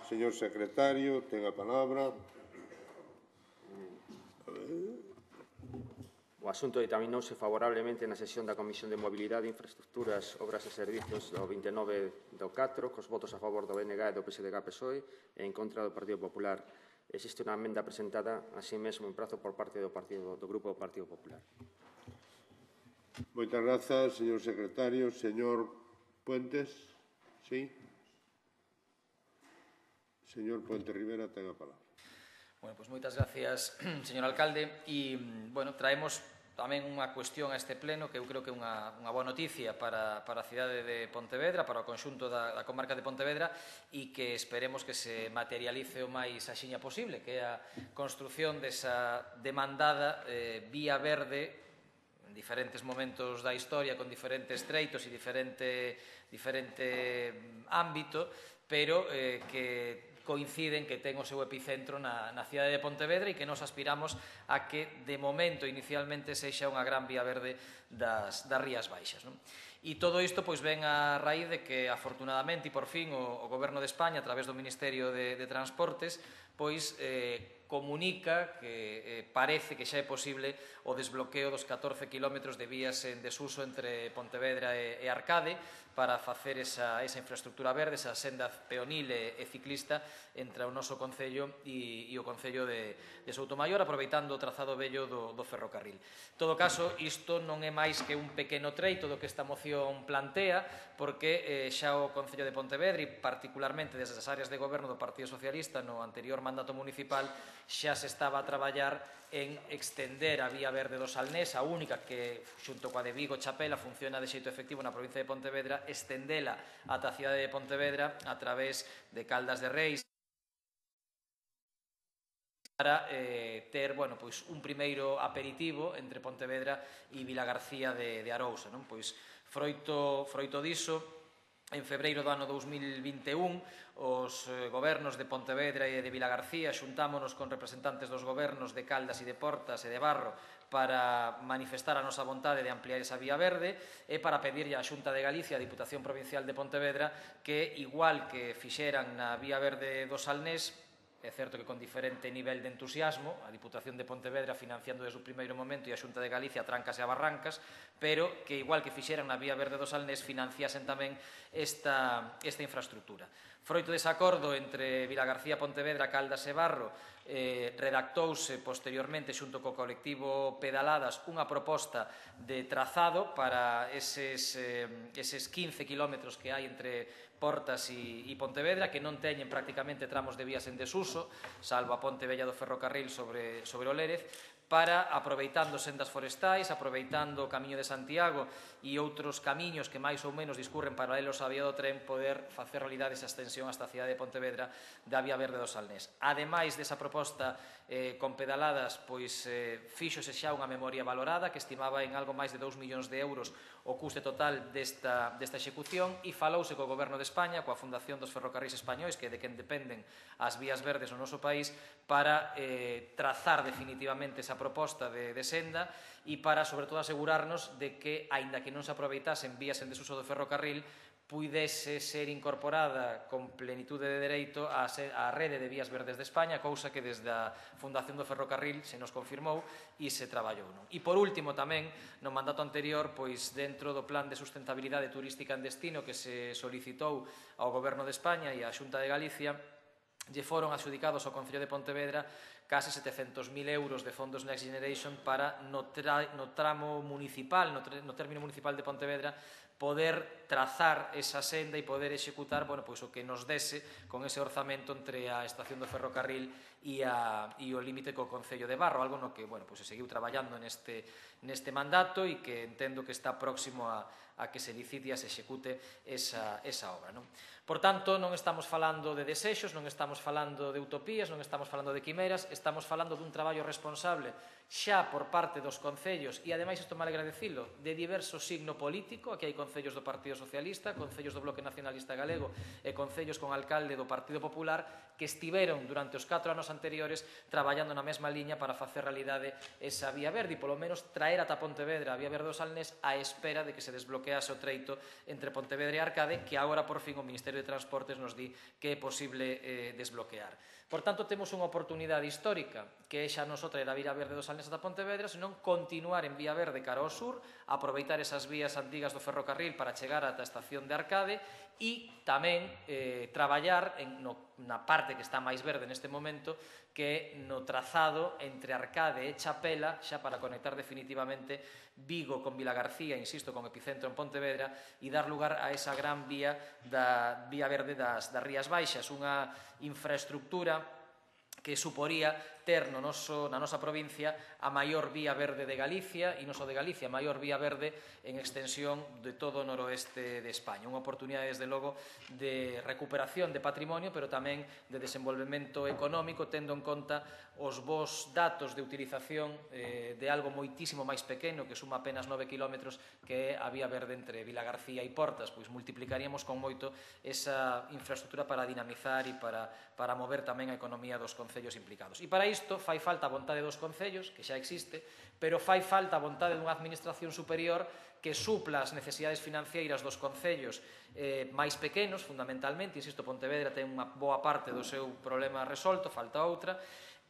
Señor secretario, ten a palabra. O asunto determinouse favorablemente na sesión da Comisión de Mobilidade, Infraestructuras, Obras e Servicios do 29 do 4, cos votos a favor do BNG e do PSDG-PSOE e en contra do Partido Popular. existe unha emenda presentada así mesmo en prazo por parte do Grupo do Partido Popular. Moitas grazas, señor secretario. Señor Puentes, sí? Señor Puente Rivera, ten a palabra. Bueno, pues moitas gracias, señor alcalde. E, bueno, traemos tamén unha cuestión a este pleno que eu creo que é unha boa noticia para a cidade de Pontevedra, para o conxunto da comarca de Pontevedra e que esperemos que se materialice o máis axiña posible, que é a construción desa demandada vía verde en diferentes momentos da historia, con diferentes treitos e diferente ámbito, pero que coinciden que ten o seu epicentro na cidade de Pontevedra e que nos aspiramos a que, de momento, inicialmente, sexa unha gran vía verde das Rías Baixas. E todo isto ven a raíz de que, afortunadamente, e por fin, o Goberno de España, a través do Ministerio de Transportes, comunica que parece que xa é posible o desbloqueo dos 14 kilómetros de vías en desuso entre Pontevedra e Arcade para facer esa infraestructura verde, esa senda peonil e ciclista entre o noso Concello e o Concello de Soutomaior, aproveitando o trazado vello do ferrocarril. En todo caso, isto non é máis que un pequeno treito do que esta moción plantea, porque xa o Concello de Pontevedra e particularmente desde as áreas de goberno do Partido Socialista no anterior mandato municipal xa se estaba a traballar en extender a vía verde do Salnés, a única que, xunto coa de Vigo Chapela, funciona de xeito efectivo na provincia de Pontevedra, estendela ata a cidade de Pontevedra a través de Caldas de Reis para ter un primeiro aperitivo entre Pontevedra e Vilagarcía de Arousa. Froito diso, en febreiro do ano 2021, os gobernos de Pontevedra e de Vilagarcía xuntámonos con representantes dos gobernos de Caldas e de Portas e de Barro para manifestar a nosa vontade de ampliar esa vía verde e para pedirlle á Xunta de Galicia, a Diputación Provincial de Pontevedra, que, igual que fixeran na vía verde do Salnés, é certo que con diferente nivel de entusiasmo, a Diputación de Pontevedra financiando desde o primeiro momento e a Xunta de Galicia trancas e a barrancas, pero que, igual que fixeran na vía verde do Salnés, financiasen tamén esta infraestructura. Froito dese acordo entre Vilagarcía, Pontevedra, Caldas e Barro, redactouse posteriormente xunto co colectivo Pedaladas unha proposta de trazado para eses 15 kilómetros que hai entre Portas e Pontevedra, que non teñen prácticamente tramos de vías en desuso, salvo a ponte vella do ferrocarril sobre o Lérez, para, aproveitando sendas forestais, aproveitando o Camiño de Santiago e outros camiños que máis ou menos discurren paralelos á vía do tren, poder facer realidade esa extensión hasta a cidade de Pontevedra da vía verde do Salnés. Ademais desa proposta con Pedaladas, fíxose xa unha memoria valorada que estimaba en algo máis de 2 millóns de euros o custe total desta execución e falouse co Goberno de España, coa Fundación dos Ferrocarrís Españois, que é de quen dependen as vías verdes no noso país, para trazar definitivamente esa proposta de senda e para, sobre todo, asegurarnos de que, aínda que non se aproveitasen vías en desuso do ferrocarril, puidese ser incorporada con plenitude de dereito á rede de vías verdes de España, cousa que desde a Fundación do Ferrocarril se nos confirmou e se traballou. E, por último, tamén, no mandato anterior, dentro do Plan de Sustentabilidade Turística en Destino que se solicitou ao Goberno de España e á Xunta de Galicia, lle foron adxudicados ao Concello de Pontevedra case 700.000 euros de fondos Next Generation para, no tramo municipal, no término municipal de Pontevedra, poder trazar esa senda e poder executar o que nos dese con ese orzamento entre a estación do ferrocarril e o límite co Concello de Barro, algo no que se seguiu traballando neste mandato e que entendo que está próximo a que se licite e se execute esa obra. Por tanto, non estamos falando de desexos, non estamos falando de utopías, non estamos falando de quimeras, estamos falando dun traballo responsable xa por parte dos concellos e, ademais, isto me alegra dicilo, de diverso signo político. Aquí hai concellos do Partido Socialista, concellos do Bloque Nacionalista Galego e concellos con alcalde do Partido Popular que estiveron durante os 4 anos anteriores traballando na mesma liña para facer realidade esa vía verde e, polo menos, traer ata Pontevedra a vía verde do Salnés á espera de que se desbloquease o treito entre Pontevedra e Arcade, que agora, por fin, o Ministerio de Transportes nos di que é posible desbloquear. Por tanto, temos unha oportunidade histórica, que é xa non só traer a vía verde do Salnés ata Pontevedra, senón continuar en vía verde cara ao sur, aproveitar esas vías antigas do ferrocarril ferrocarril para chegar ata a estación de Arcade e tamén traballar na parte que está máis verde neste momento, que é no trazado entre Arcade e Chapela, xa para conectar definitivamente Vigo con Vilagarcía, insisto, con epicentro en Pontevedra, e dar lugar a esa gran vía da Vía Verde das Rías Baixas, unha infraestructura que suporía ter na nosa provincia a maior vía verde de Galicia, e non só de Galicia, a maior vía verde en extensión de todo o noroeste de España. Unha oportunidade, desde logo, de recuperación de patrimonio, pero tamén de desenvolvemento económico, tendo en conta os bons datos de utilización de algo moitísimo máis pequeno, que suma apenas 9 kilómetros, que é a vía verde entre Vilagarcía e Portas. Pois multiplicaríamos con moito esa infraestructura para dinamizar e para mover tamén a economía dos concellos implicados. E para isto fai falta a vontade dos concellos, que xa existe, pero fai falta a vontade dunha administración superior que supla as necesidades financeiras dos concellos máis pequenos, fundamentalmente. Insisto, Pontevedra ten unha boa parte do seu problema resolto, falta outra,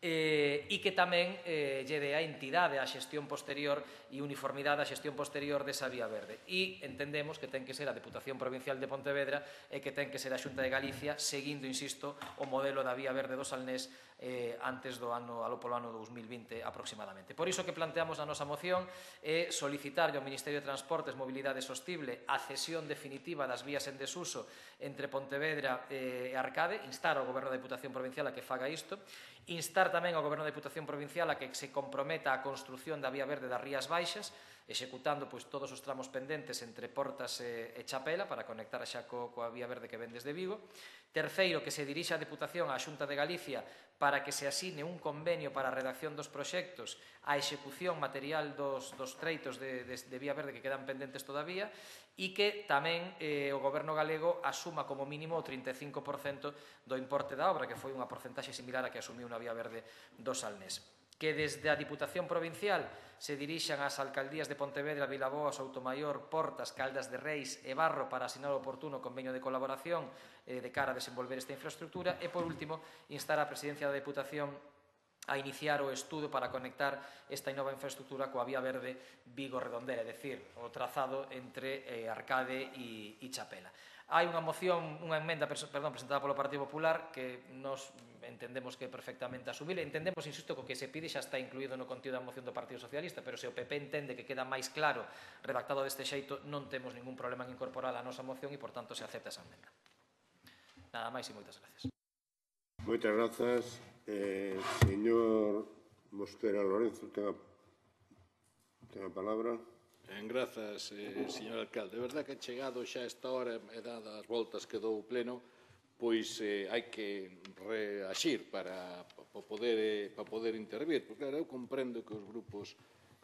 e que tamén lle dé a entidade a xestión posterior e uniformidade a xestión posterior desa vía verde. E entendemos que ten que ser a Deputación Provincial de Pontevedra e que ten que ser a Xunta de Galicia, seguindo, insisto, o modelo da vía verde do Salnés antes do ano, polo ano 2020 aproximadamente. Por iso que planteamos na nosa moción é solicitar ao Ministerio de Transportes, Mobilidade Sostible a cesión definitiva das vías en desuso entre Pontevedra e Arcade, instar ao Goberno da Deputación Provincial a que faga isto, instar tamén ao Goberno da Deputación Provincial a que se comprometa a construción da vía verde das Rías Baixas, executando todos os tramos pendentes entre Portas e Chapela para conectar xa coa vía verde que ven desde Vigo. Terceiro, que se dirixa a Deputación á Xunta de Galicia para que se asine un convenio para a redacción dos proxectos, a execución material dos treitos de vía verde que quedan pendentes todavía, e que tamén o Goberno galego asuma como mínimo o 35% do importe da obra, que foi unha porcentaxe similar a que asumiu na vía verde do Salnés. Que desde a Diputación Provincial se dirixan ás alcaldías de Pontevedra, Vilaboa, Soutomaior, Portas, Caldas de Reis e Barro para asinar o oportuno convenio de colaboración de cara a desenvolver esta infraestructura. E, por último, instar a Presidencia da Deputación a iniciar o estudo para conectar esta nova infraestructura coa vía verde Vigo-Redondela, é dicir, o trazado entre Arcade e Chapela. Hai unha moción, unha emenda, presentada polo Partido Popular que nos entendemos que é perfectamente asumible. Entendemos, insisto, que o que se pide xa está incluído no contido da moción do Partido Socialista, pero se o PP entende que queda máis claro redactado deste xeito, non temos ningún problema en incorporar a nosa moción e, por tanto, se acepta esa emenda. Nada máis e moitas gracias. Moitas grazas. Señor Mosquera Lorenzo, ten a palabra. Grazas, señor alcalde. De verdad que chegado xa esta hora e dadas as voltas que dou o pleno, pois hai que reaxir para poder intervir. Porque, claro, eu comprendo que os grupos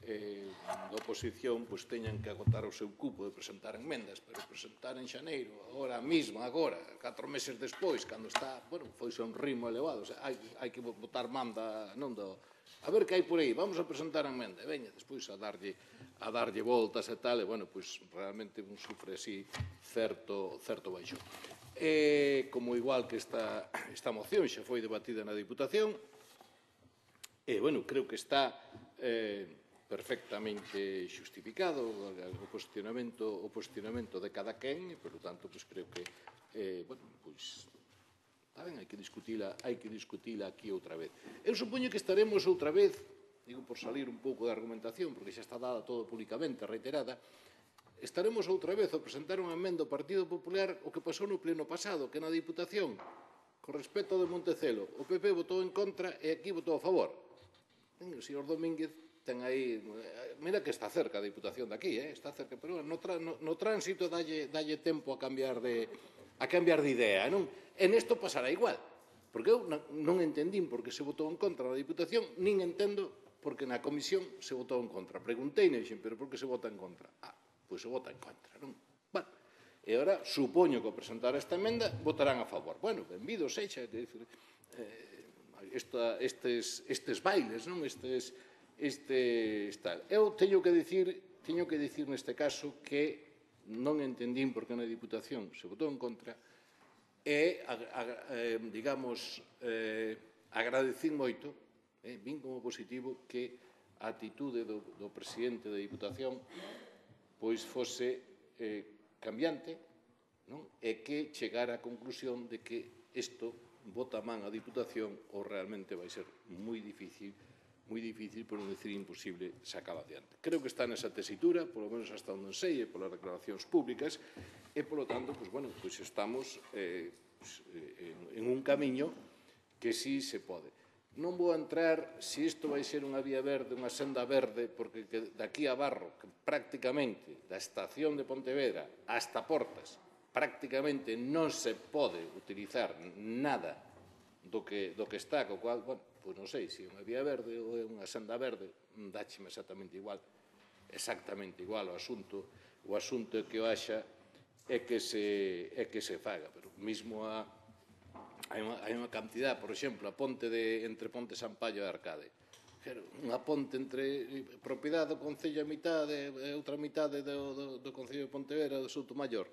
da oposición teñan que agotar o seu cupo de presentar enmendas, pero presentar en xaneiro, agora mesmo, 4 meses despois, cando está, foise un ritmo elevado, hai que botar manda, non do... A ver que hai por aí, vamos a presentar enmenda, e veña, despois a darlle voltas e tal, e, realmente un sufre así certo baixón. Como igual que esta moción xa foi debatida na Diputación, e, creo que está perfectamente xustificado o posicionamento de cada quen, e, polo tanto, creo que, está ben, hai que discutila aquí outra vez. Eu supoño que estaremos outra vez, digo por salir un pouco da argumentación, porque xa está dada todo públicamente, reiterada, estaremos outra vez a presentar unha emenda ao Partido Popular o que pasou no pleno pasado, que na Diputación, con respecto de Montecelo, o PP votou en contra e aquí votou a favor. O señor Domínguez ten aí, mira que está cerca a Diputación de aquí, está cerca, pero no tránsito dalle tempo a cambiar de idea, non? E nesto pasará igual, porque eu non entendín por que se votou en contra na Diputación, nin entendo porque na Comisión se votou en contra. Preguntei, pero por que se vota en contra? Pois se vota en contra, non? E agora, supoño que ao presentar esta emenda votarán a favor. Benvido sexa, estes bailes, non? Eu teño que dicir neste caso que non entendín por que na Diputación se votou en contra e, agradecín moito, vin como positivo que a atitude do presidente da Diputación pois fose cambiante, non? E que chegar á conclusión de que isto bota man a Diputación ou realmente vai ser moi difícil, por non dicir imposible, sacar adiante. Creo que está nesa tesitura, polo menos hasta onde sei, e polas declaracións públicas, e, polo tanto, estamos en un camiño que sí se pode. Non vou entrar se isto vai ser unha vía verde, unha senda verde, porque daqui a Barro, que prácticamente da estación de Pontevedra hasta Portas, prácticamente non se pode utilizar nada do que está, co cual, pois non sei se é unha vía verde ou é unha senda verde, dácheme exactamente igual o asunto que o haxa é que se faga, pero mesmo hai unha cantidad, por exemplo, a ponte entre Ponte Sampaio e Arcade. Unha ponte entre propiedade do Concello a mitade e outra mitade do Concello de Pontevedra do Soutomaior.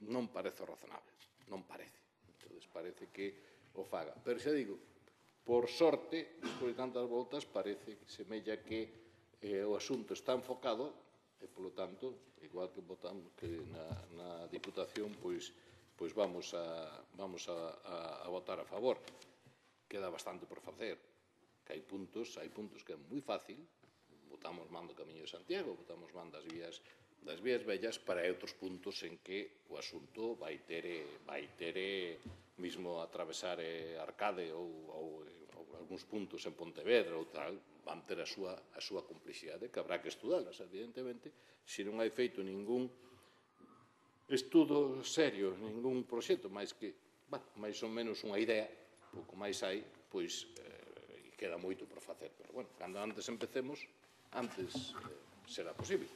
Non parece razonable, non parece. Entón, parece que o faga. Pero xa digo, por sorte, despois de tantas voltas, parece que semella que o asunto está enfocado e, polo tanto, igual que votamos que na Diputación, pois vamos a votar a favor. Queda bastante por facer, que hai puntos que é moi fácil, votamos man do Camiño de Santiago, votamos man das vías vellas, para outros puntos en que o asunto vai ter mismo atravesar Arcade ou algúns puntos en Pontevedra ou tal, van ter a súa complexidade, que habrá que estudarlas, evidentemente, se non hai feito ningún estudo serio, ningún proxecto, máis que, máis ou menos unha idea, pouco máis hai, pois queda moito por facer. Pero, bueno, cando antes empecemos, antes será posible.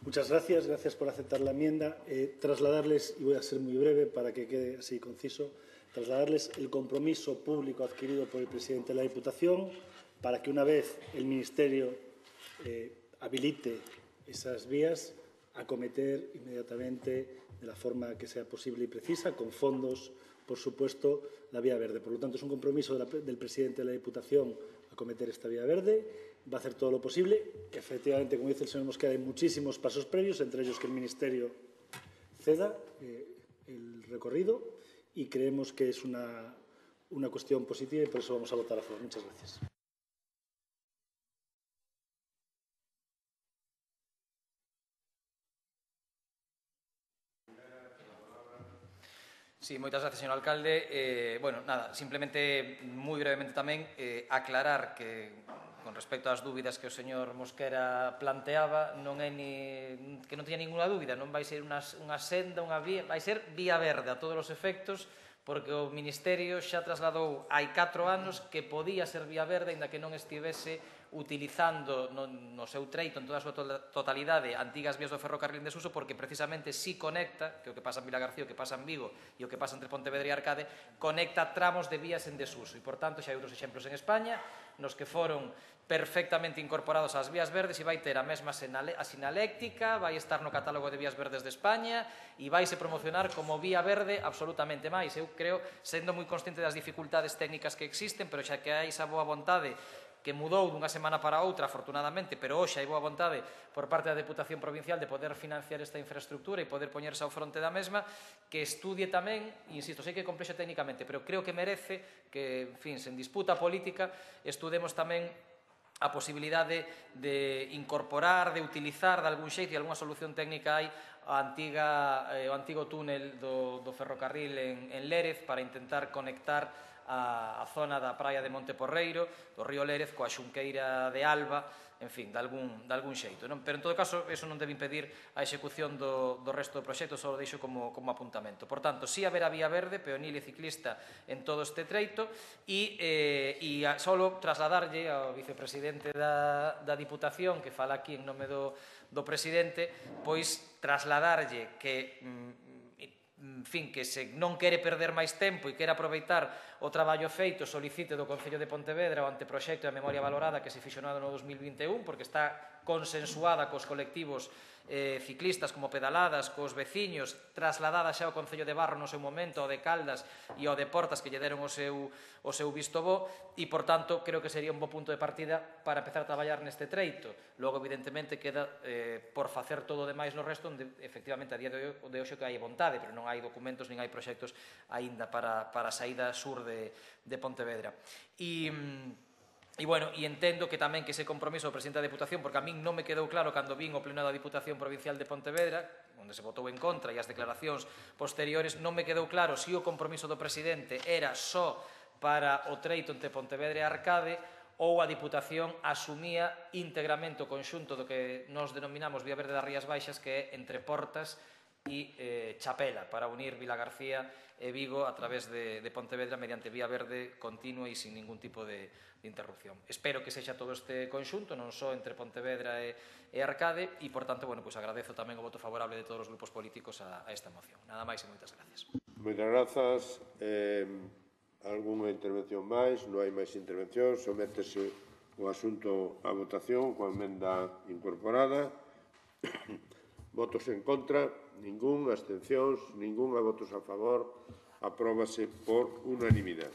Muchas gracias por aceptar la enmienda. Trasladarles, y voy a ser muy breve para que quede así conciso, trasladarles el compromiso público adquirido por el presidente de la Diputación para que una vez el Ministerio habilite esas vías, acometer inmediatamente de la forma que sea posible y precisa, con fondos, por supuesto, la vía verde. Por lo tanto, es un compromiso del presidente de la Diputación acometer esta vía verde. Va a hacer todo lo posible. Efectivamente, como dice el señor Mosquera, hay muchísimos pasos previos, entre ellos que el Ministerio ceda el recorrido, y creemos que es una cuestión positiva y por eso vamos a votar a favor. Muchas gracias. Sí, moitas gracias, señor alcalde. Bueno, nada, simplemente, moi brevemente tamén, aclarar que con respecto ás dúbidas que o señor Mosquera planteaba, que non teña ninguna dúbida, non vai ser unha senda, unha vía, vai ser vía verde a todos os efectos, porque o Ministerio xa trasladou hai 4 anos que podía ser vía verde, aínda que non estivese utilizando no seu treito, en toda a súa totalidade, antigas vías do ferrocarril en desuso, porque precisamente si conecta, que o que pasa en Vilagarcía, o que pasa en Vigo e o que pasa entre Pontevedra e Arcade, conecta tramos de vías en desuso. E, por tanto, xa hai outros exemplos en España, nos que foron perfectamente incorporados ás vías verdes e vai ter a mesma sinaléctica, vai estar no catálogo de vías verdes de España e vai se promocionar como vía verde absolutamente máis. Eu creo, sendo moi consciente das dificultades técnicas que existen, pero xa que hai esa boa vontade que mudou dunha semana para outra, afortunadamente, pero hoxe hai boa vontade por parte da Deputación Provincial de poder financiar esta infraestructura e poder poñerse ao fronte da mesma, que estudie tamén, insisto, sei que é complexo técnicamente, pero creo que merece que, en fin, sen disputa política, estudemos tamén a posibilidade de incorporar, de utilizar de algún xeito e algunha solución técnica hai o antigo túnel do ferrocarril en Lérez para intentar conectar a zona da praia de Monteporreiro, do río Lérez, coa xunqueira de Alba, en fin, de algún xeito. Pero, en todo caso, eso non debe impedir a execución do resto do proxecto, só o deixo como apuntamento. Por tanto, si haberá vía verde, peonil e ciclista en todo este treito, e só trasladarlle ao vicepresidente da Diputación, que fala aquí en nome do presidente, pois trasladarlle que en fin, que se non quere perder máis tempo e quere aproveitar o traballo feito, solicite do Concello de Pontevedra o anteproxecto e a memoria valorada que se fixo no ano 2021, porque está consensuada cos colectivos ciclistas como pedaladas, cos veciños, trasladada xa ao Concello de Barro no seu momento, ao de Caldas e ao de Portas, que lle deron o seu visto bo, e, por tanto, creo que sería un bo punto de partida para empezar a traballar neste treito. Logo, evidentemente, queda por facer todo o demais no resto, onde, efectivamente, a día de hoxe que hai vontade, pero non hai documentos nin hai proxectos aínda para a saída sur de Pontevedra. E entendo que tamén que ese compromiso do presidente da Diputación, porque a min non me quedou claro cando vin o pleno da Diputación Provincial de Pontevedra, onde se votou en contra, e as declaracións posteriores, non me quedou claro se o compromiso do presidente era só para o treito entre Pontevedra e Arcade ou a Diputación asumía íntegramente o conxunto do que nos denominamos Vía Verde das Rías Baixas, que é entre Portas e Chapela, para unir Vilagarcía e Vigo a través de Pontevedra mediante vía verde continua e sin ningún tipo de interrupción. Espero que sexa todo este conxunto, non só entre Pontevedra e Arcade, e, por tanto, agradezo tamén o voto favorable de todos os grupos políticos a esta moción. Nada máis e moitas gracias. Moitas grazas. Algúnha intervención máis? Non hai máis intervención. Sométese o asunto á votación coa emenda incorporada. Votos en contra, ningún. Abstencións, ningún. Votos a favor, apróbase por unanimidade.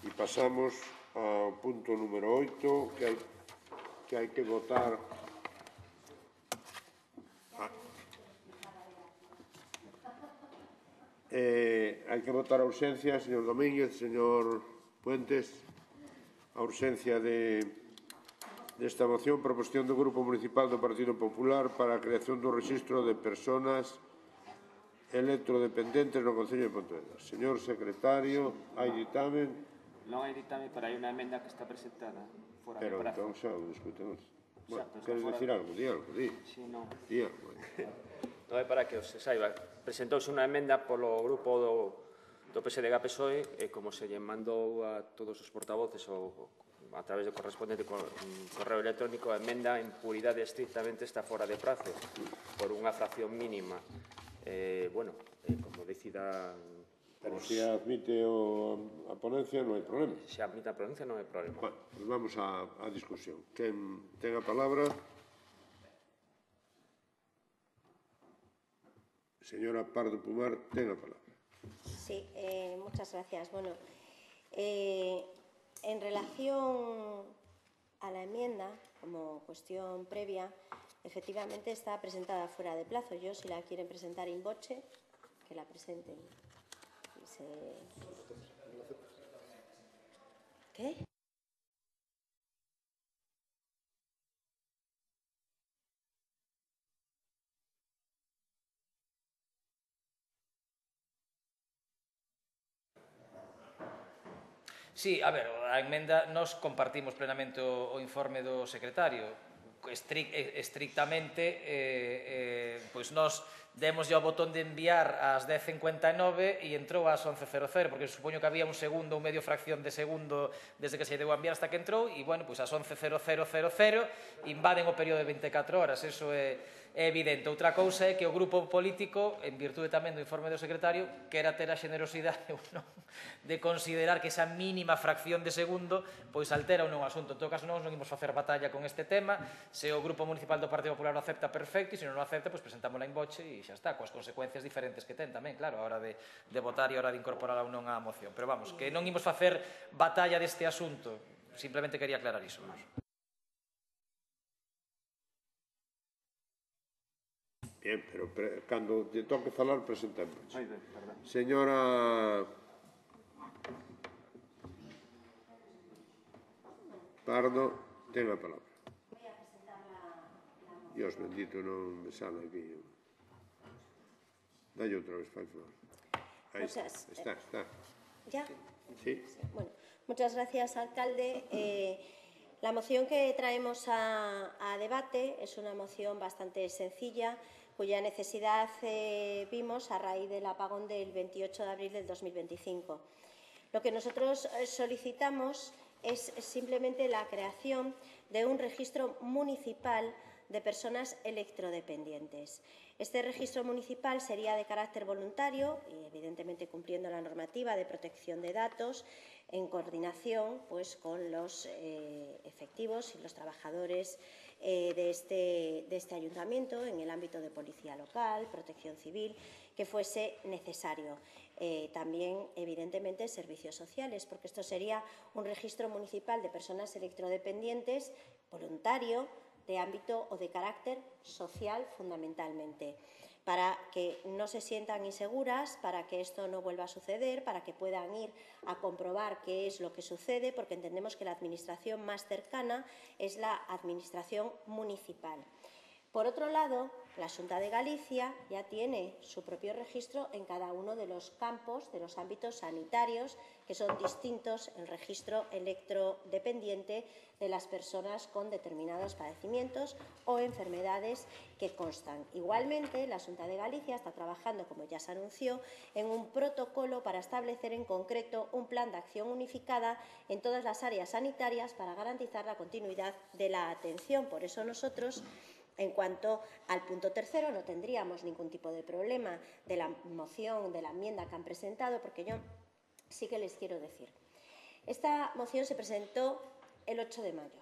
E pasamos ao punto número 8, que hai que votar. Hai que votar a urxencia, señor Domínguez, señor Puentes, a urxencia desta moción, proposición do Grupo Municipal do Partido Popular para a creación do rexistro de persoas electrodependentes no Concello de Pontevedra. Señor secretario, hai ditamen? Non hai ditamen, pero hai unha emenda que está presentada fora de Pero prazo. entón xa o discutemos. Queres dicir algo? Di algo, di. Si, non. Di algo. Non é para que os saiba. Presentouse unha emenda polo grupo do PSDG-PSOE e como se lle mandou a todos os portavoces ou a través do correspondente correo electrónico, a emenda en puridade estrictamente está fora de prazo por unha fracción mínima. Como decida... Pero se admite a ponencia non hai problema. Se admite a ponencia non hai problema. Bueno, pues vamos á discusión. Quen ten a palabra? Señora Pardo Pumar, ten a palabra. Sí, muchas gracias. Bueno, en relación a la enmienda, como cuestión previa, efectivamente está presentada fuera de plazo. Yo, si la quieren presentar in voce, que la presenten. ¿Qué? Sí, a ver, a emenda nos compartimos plenamente o informe do secretario. Estrictamente, pois nos demos o botón de enviar ás 10:59 e entrou ás 11:00, porque supoño que había un segundo ou medio fracción de segundo desde que se deu a enviar hasta que entrou, e, pois ás 11:00:00 invaden o período de 24 horas, eso é evidente. Outra cousa é que o grupo político, en virtude tamén do informe do secretario, quera ter a xenerosidade ou non de considerar que esa mínima fracción de segundo pois altera ou non o asunto. En todo caso, non imos facer batalla con este tema. Se o Grupo Municipal do Partido Popular o acepta, perfecto, e se non o acepta, pois presentámola en voce e xa está, coas consecuencias diferentes que ten tamén, claro, a hora de votar e a hora de incorporar ou non a moción. Pero vamos, que non imos facer batalla deste asunto, simplemente quería aclarar iso. Bien, pero cando te toque falar, presentamos. Señora Pardo, ten a palabra. Dios bendito, non me sale aquí. Dalle outra vez, fai favor. Aí está. ¿Ya? Sí. Bueno, muchas gracias, alcalde. La moción que traemos a debate es una moción bastante sencilla, cuya necesidad vimos a raíz del apagón del 28 de abril del 2025. Lo que nosotros solicitamos es simplemente la creación de un registro municipal de personas electrodependientes. Este registro municipal sería de carácter voluntario y, evidentemente, cumpliendo la normativa de protección de datos en coordinación con los efectivos y los trabajadores de este ayuntamiento en el ámbito de policía local, protección civil, que fuese necesario. También, evidentemente, servicios sociales, porque esto sería un registro municipal de personas electrodependientes voluntario, de ámbito o de carácter social fundamentalmente, para que no se sientan inseguras, para que esto no vuelva a suceder, para que puedan ir a comprobar qué es lo que sucede, porque entendemos que la administración más cercana es la administración municipal. Por otro lado, la Xunta de Galicia ya tiene su propio registro en cada uno de los campos, de los ámbitos sanitarios, que son distintos el registro electrodependiente de las personas con determinados padecimientos o enfermedades que constan. Igualmente, la Xunta de Galicia está trabajando, como ya se anunció, en un protocolo para establecer en concreto un plan de acción unificada en todas las áreas sanitarias para garantizar la continuidad de la atención. Por eso nosotros, en cuanto al punto tercero, no tendríamos ningún tipo de problema de la moción, de la enmienda que han presentado, porque yo sí que les quiero decir. Esta moción se presentó el 8 de mayo,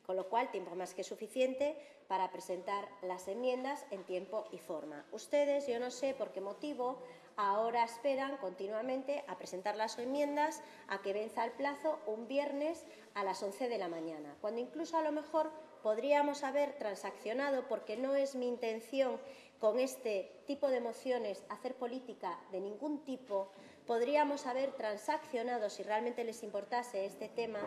con lo cual tiempo más que suficiente para presentar las enmiendas en tiempo y forma. Ustedes, yo no sé por qué motivo, ahora esperan continuamente a presentar las enmiendas a que venza el plazo un viernes a las 11 de la mañana, cuando incluso a lo mejor podríamos haber transaccionado, porque no es mi intención con este tipo de mociones hacer política de ningún tipo, podríamos haber transaccionado, si realmente les importase este tema,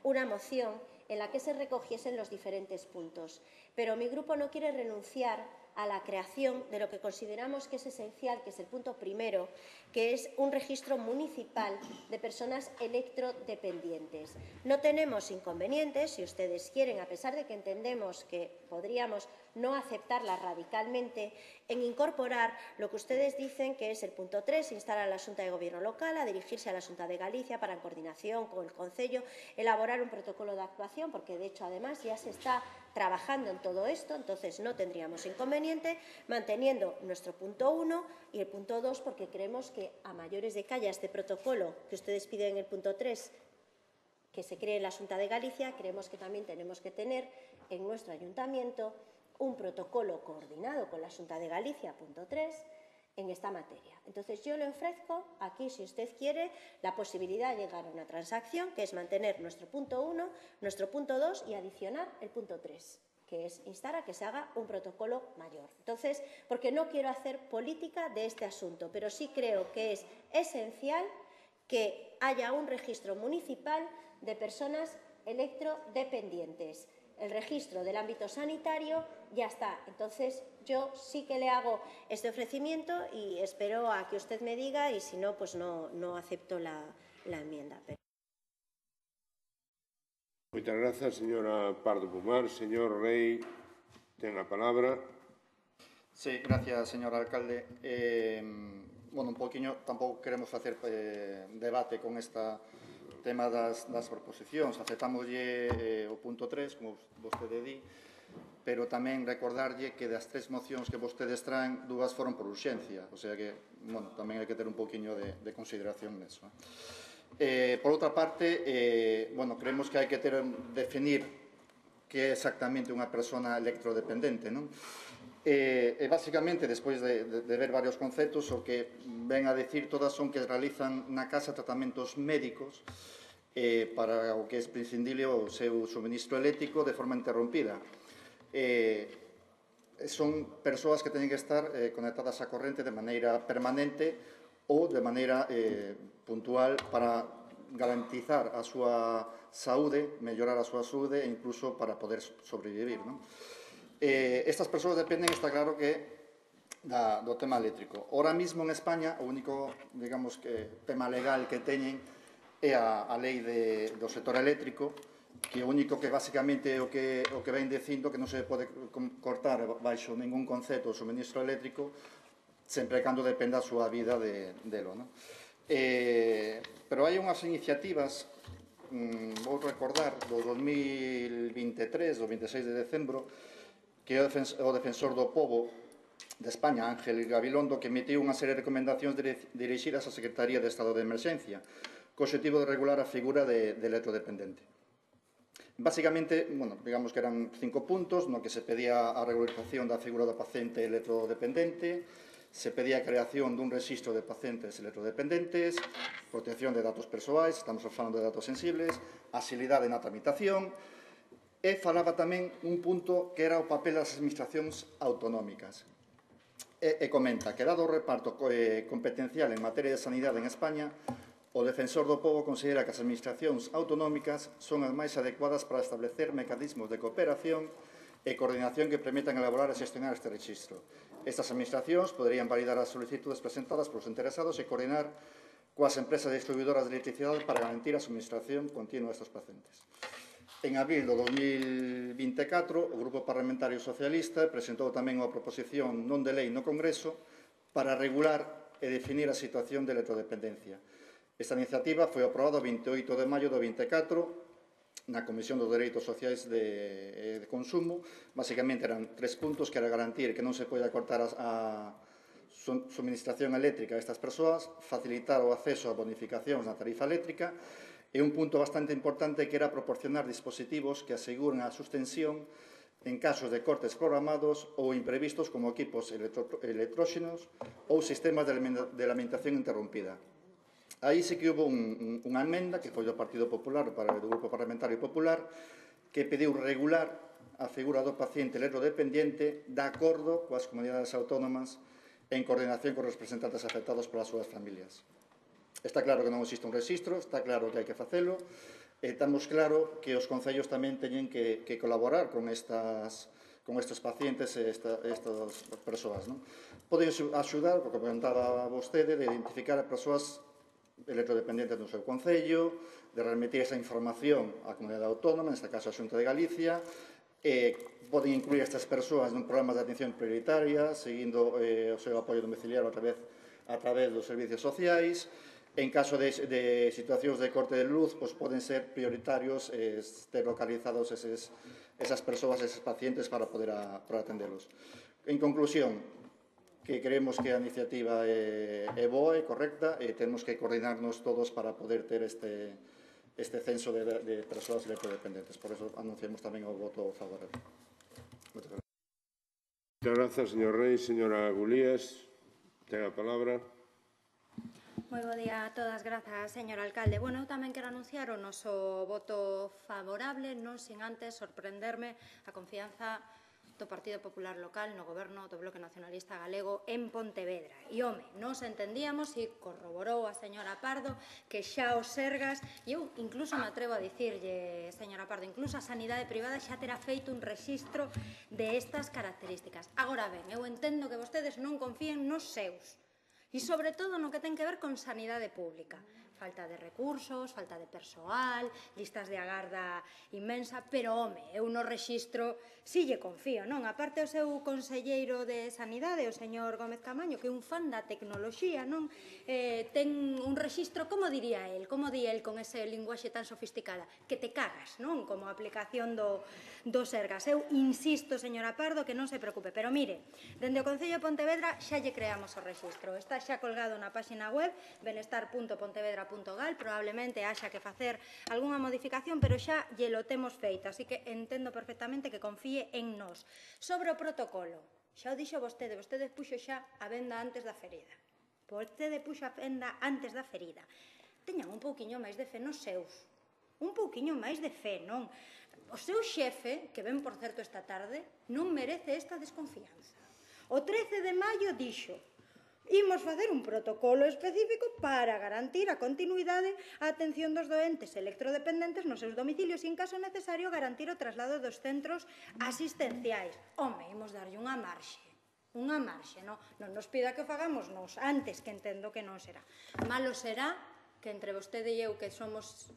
una moción en la que se recogiesen los diferentes puntos. Pero mi grupo no quiere renunciar a la creación de lo que consideramos que es esencial, que es el punto primero, que es un registro municipal de personas electrodependientes. No tenemos inconvenientes, si ustedes quieren, a pesar de que entendemos que podríamos no aceptarla radicalmente, en incorporar lo que ustedes dicen que es el punto 3, instar a la Xunta de Gobierno local a dirigirse a la Xunta de Galicia para, en coordinación con el Concello, elaborar un protocolo de actuación, porque de hecho además ya se está trabajando en todo esto, entonces no tendríamos inconveniente, manteniendo nuestro punto 1 y el punto 2, porque creemos que a mayores de que haya este protocolo que ustedes piden en el punto 3, que se cree en la Xunta de Galicia, creemos que también tenemos que tener en nuestro ayuntamiento un protocolo coordinado con la Xunta de Galicia, punto 3, en esta materia. Entonces, yo le ofrezco aquí, si usted quiere, la posibilidad de llegar a una transacción, que es mantener nuestro punto 1, nuestro punto 2 y adicionar el punto 3, que es instar a que se haga un protocolo mayor. Entonces, porque no quiero hacer política de este asunto, pero sí creo que es esencial que haya un registro municipal de personas electrodependientes. El registro del ámbito sanitario ya está. Entonces, yo sí que le hago este ofrecimiento y espero a que usted me diga, y si no, pues no acepto la enmienda. Muchas gracias, señora Pardo Pomar. Señor Rey, ten a palabra. Sí, gracias, señor alcalde. Bueno, un poquinho, tampouco queremos facer debate con esta tema das proposicións. Aceptamoslle o punto 3, como vostede di, pero tamén recordarlle que das 3 mocións que vostedes traen, 2 foron por urxencia, o sea que, bueno, tamén hai que ter un poquinho de consideración neso. Por outra parte, bueno, creemos que hai que definir que é exactamente unha persona electrodependente, non? E basicamente, despois de ver varios conceptos, o que ven a decir todas son que realizan na casa tratamentos médicos para o que é prescindible o seu suministro eléctrico de forma interrompida. Son persoas que teñen que estar conectadas á corrente de maneira permanente ou de maneira puntual para garantizar a súa saúde, mellorar a súa saúde e incluso para poder sobrevivir, non? Estas persoas dependen, está claro, que do tema eléctrico. Ahora mismo en España o único, digamos, que tema legal que teñen é a lei do sector eléctrico, que o único que basicamente o que ven dicindo que non se pode cortar baixo ningún concepto o suministro eléctrico sempre cando dependa a súa vida delo, non? Pero hai unhas iniciativas, vou recordar, do 2023, do 26 de decembro, que é o defensor do pobo de España, Ángel Gabilondo, que emitiu unha serie de recomendacións dirixidas á Secretaría de Estado de Emerxencia, co objetivo de regular a figura de electrodependente. Básicamente, bueno, digamos que eran 5 puntos, no que se pedía a regularización da figura do paciente electrodependente, se pedía a creación dun registro de pacientes electrodependentes, protección de datos persoais, estamos falando de datos sensibles, agilidade na tramitación, e falaba tamén un punto que era o papel das administracións autonómicas. E comenta que, dado o reparto competencial en materia de sanidade en España, o defensor do pobo considera que as administracións autonómicas son as máis adecuadas para establecer mecanismos de cooperación e coordinación que permitan elaborar e xestionar este registro. Estas administracións poderían validar as solicitudes presentadas polos interesados e coordinar coas empresas distribuidoras de electricidade para garantir a suministración continua a estes pacientes. En abril do 2024, o Grupo Parlamentario Socialista presentou tamén unha proposición non de lei no Congreso para regular e definir a situación de electrodependencia. Esta iniciativa foi aprobada o 28 de maio do 24 na Comisión dos Dereitos Sociais de Consumo. Básicamente eran 3 puntos, que era garantir que non se poida cortar a suministración eléctrica a estas persoas, facilitar o acceso a bonificacións na tarifa eléctrica e un punto bastante importante que era proporcionar dispositivos que aseguren a sustensión en casos de cortes programados ou imprevistos como equipos electróxenos ou sistemas de alimentación interrompida. Aí sí que houve unha emenda que foi do Partido Popular, do Grupo Parlamentario Popular, que pediu regular a figura do paciente electrodependente de acordo coas comunidades autónomas en coordinación cos representantes afectados polas súas familias. Está claro que non existe un registro, está claro que hai que facelo, e estamos claro que os concellos tamén teñen que colaborar con estes pacientes e estas persoas. Poden axudar, como comentaba vostede, de identificar a persoas electrodependentes do seu concello, de remitir esa información á comunidade autónoma, neste caso a Xunta de Galicia, poden incluir estas persoas nun programa de atención prioritaria, seguindo o seu apoio domiciliario a través dos servicios sociais. En caso de situacións de corte de luz, poden ser prioritarios ter localizados esas persoas, eses pacientes, para poder atendelos. En conclusión, que creemos que a iniciativa é boa e correcta e temos que coordinarnos todos para poder ter este censo de persoas electrodependentes. Por eso anunciamos tamén o voto favorable. Muchas gracias. Muchas gracias, señor Rey. Señora Gulías, ten a palabra. Moi bo día a todas, grazas, señor alcalde. Bueno, eu tamén quero anunciar o noso voto favorable, non sin antes sorprenderme a confianza do Partido Popular local no goberno do Bloque Nacionalista Galego en Pontevedra. E, home, nos entendíamos e corroborou a señora Pardo que xa os Sergas, e eu incluso me atrevo a dicirlle, señora Pardo, incluso a sanidade privada xa terá feito un rexistro de estas características. Agora ben, eu entendo que vostedes non confíen nos seus, e sobre todo no que ten que ver con sanidade pública. Falta de recursos, falta de persoal, listas de agarda inmensa, pero, home, eu no rexistro si lle confío, non? A parte o seu conselleiro de Sanidade, o señor Gómez Camaño, que é un fan da tecnoloxía, non? Ten un rexistro, como diría el? Como di el con ese linguaxe tan sofisticada? Que te cagas, non? Como aplicación do Sergas. Eu insisto, señora Pardo, que non se preocupe, pero mire, dende o Concello de Pontevedra xa lle creamos o rexistro. Está xa colgado na página web benestar.pontevedra.gal, probablemente haxa que facer algunha modificación, pero xa lle lo temos feito, así que entendo perfectamente que confíe en nós. Sobre o protocolo, xa o dixo vostede puxo xa a venda antes da ferida. Vostede puxo a venda antes da ferida. Teñan un pouquiño máis de fe nos seus. Un pouquiño máis de fe, non? O seu xefe, que ven, por certo, esta tarde, non merece esta desconfianza. O 13 de maio dixo: imos facer un protocolo específico para garantir a continuidade a atención dos doentes electrodependentes nos seus domicilios e, en caso necesario, garantir o traslado dos centros asistenciais. Home, imos darlle unha marxe, non nos pida que o fagamos nos antes, que entendo que non será. Malo será que entre vostede e eu, que somos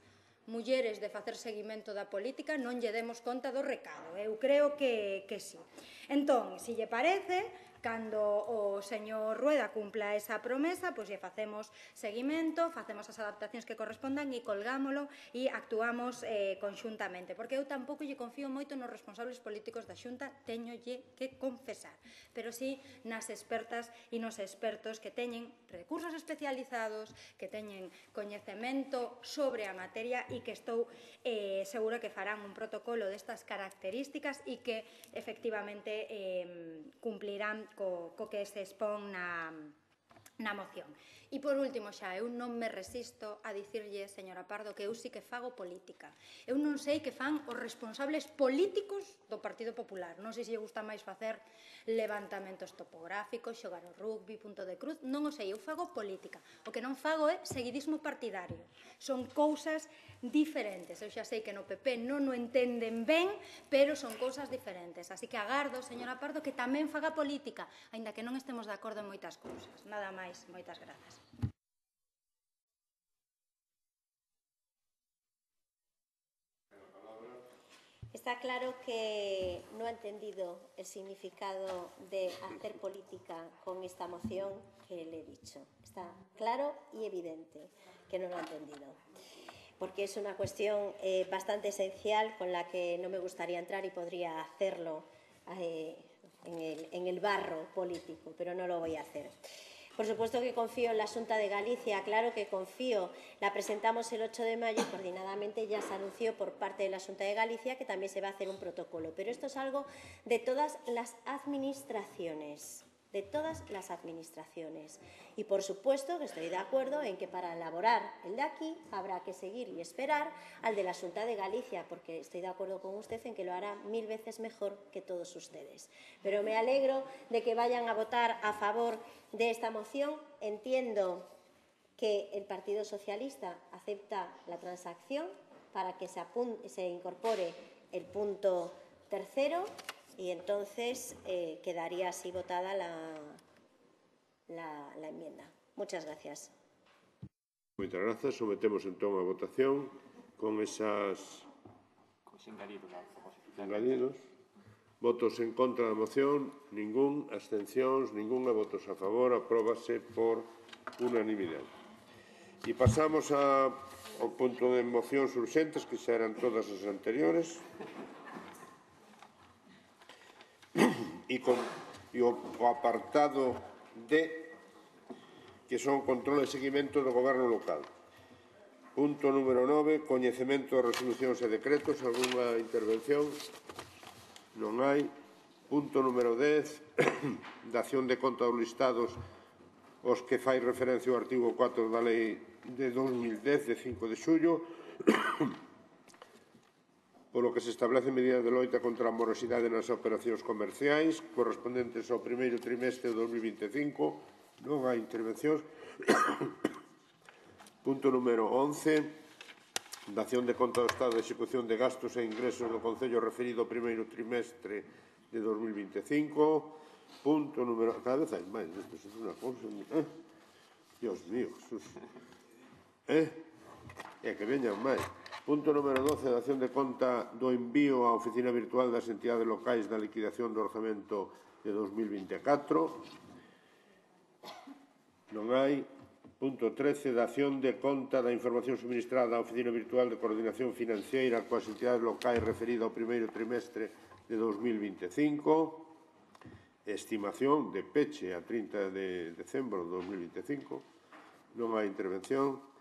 mulleres de facer seguimento da política, non lle demos conta do recado. Eu creo que sí. Entón, se lle parece, cando o señor Rueda cumpla esa promesa, pois lle facemos seguimento, facemos as adaptacións que correspondan e colgámolo e actuamos conxuntamente, porque eu tampouco lle confío moito nos responsables políticos da Xunta, teñolle que confesar, pero sí nas expertas e nos expertos que teñen recursos especializados, que teñen coñecemento sobre a materia e que estou segura que farán un protocolo destas características e que efectivamente cumplirán co que se expón na moción. E por último xa, eu non me resisto a dicirlle, señora Pardo, que eu sí que fago política. Eu non sei que fan os responsables políticos do Partido Popular. Non sei se lle gusta máis facer levantamentos topográficos, xogar o rugby, punto de cruz, non o sei, eu fago política. O que non fago é seguidismo partidario. Son cousas diferentes. Eu xa sei que no PP non o entenden ben, pero son cousas diferentes. Así que agardo, señora Pardo, que tamén faga política, aínda que non estemos de acordo en moitas cousas. Nada máis, moitas grazas. Está claro que no ha entendido el significado de hacer política con esta moción que le he dicho. Está claro y evidente que no lo ha entendido, porque es una cuestión bastante esencial con la que no me gustaría entrar y podría hacerlo en el barro político, pero no lo voy a hacer. Por supuesto que confío en la Xunta de Galicia, claro que confío. La presentamos el 8 de mayo y coordinadamente ya se anunció por parte de la Xunta de Galicia que también se va a hacer un protocolo. Pero esto es algo de todas las administraciones. De todas las administraciones. Y por supuesto que estoy de acuerdo en que para elaborar el de aquí habrá que seguir y esperar al de la Xunta de Galicia, porque estoy de acuerdo con usted en que lo hará 1000 veces mejor que todos ustedes. Pero me alegro de que vayan a votar a favor de esta moción. Entiendo que el Partido Socialista acepta la transacción para que se incorpore el punto tercero. Y entonces quedaría así votada la enmienda. Muchas gracias. Moitas grazas. Sometemos entón a votación con esas engadidos. Votos en contra da moción, ningún. Abstencións, ninguna. Votos a favor. Apróbase por unanimidade. E pasamos ao punto de mocións urxentes, que xa eran todas as anteriores. E o apartado D, que son control e seguimento do goberno local. Punto número 9, coñecemento de resolucións e decretos. Alguna intervención? Non hai. Punto número 10, dación de conta dos listados os que fai referencia ao artigo 4 da Lei de 2010, de 5 de xullo, polo que se establece medidas de loita contra a morosidade nas operacións comerciais correspondentes ao primeiro trimestre de 2025. Non hai intervencións. Punto número 11, dación de conta do estado de execución de gastos e ingresos do Concello referido ao primeiro trimestre de 2025. Punto número... Cada vez hai máis. Isto é unha cousa... Dios mío, Jesús. É que veñan máis. Punto número 12, dación de conta do envío á Oficina Virtual das Entidades Locais da liquidación do orzamento de 2024. Non hai. Punto 13, dación de conta da información suministrada á Oficina Virtual de Coordinación Financiera coas entidades locais referida ao primeiro trimestre de 2025. Estimación de peche a 30 de decembro de 2025. Non hai intervención.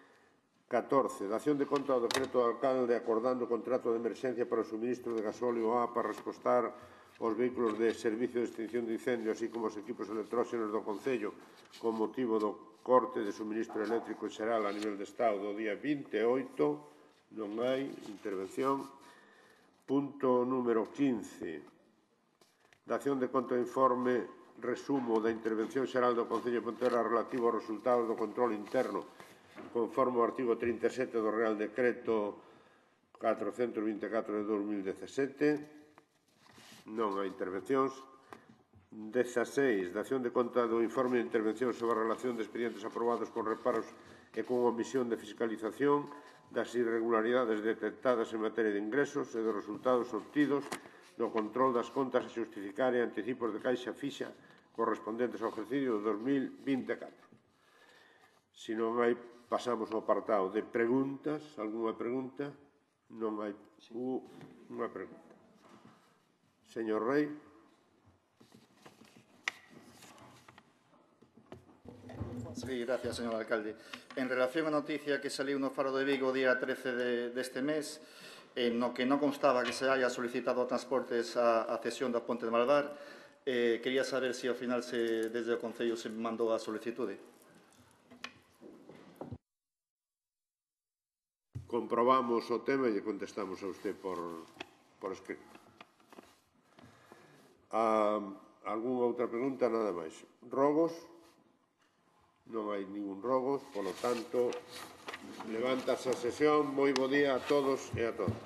14. Dación de conta do decreto do alcalde acordando o contrato de emerxencia para o suministro de gasóleo A para respostar aos vehículos de servicio de extinción de incendio, así como os equipos electróxenos do Concello, con motivo do corte de suministro eléctrico xeral a nivel de Estado do día 28. Non hai intervención. Punto número 15. Dación de conta do informe resumo da intervención xeral do Concello de Pontevedra relativo aos resultados do control interno conforme ao artigo 37 do Real Decreto 424 de 2017. Non hai intervencións. 16. Dación de conta do informe de intervención sobre a relación de expedientes aprobados con reparos e con omisión de fiscalización das irregularidades detectadas en materia de ingresos e dos resultados obtidos do control das contas a xustificar e anticipos de caixa fixa correspondentes ao exercicio 2024. Se non hai, pasamos ao apartado de preguntas. Alguna pregunta? Non hai unha pregunta. Señor Rei. Sí, gracias, señor alcalde. En relación á noticia que saliu no Faro de Vigo o día 13 deste mes, no que non constaba que se haya solicitado a transportes a cesión da Ponte de Malvar, quería saber se ao final desde o Concello se mandou a solicitude. Comprobamos o tema e lle contestamos a usted por escrito. Algúna outra pregunta? Nada máis. Rogos? Non hai ningún rogo, polo tanto, levántase a sesión. Moi bo día a todos e a todas.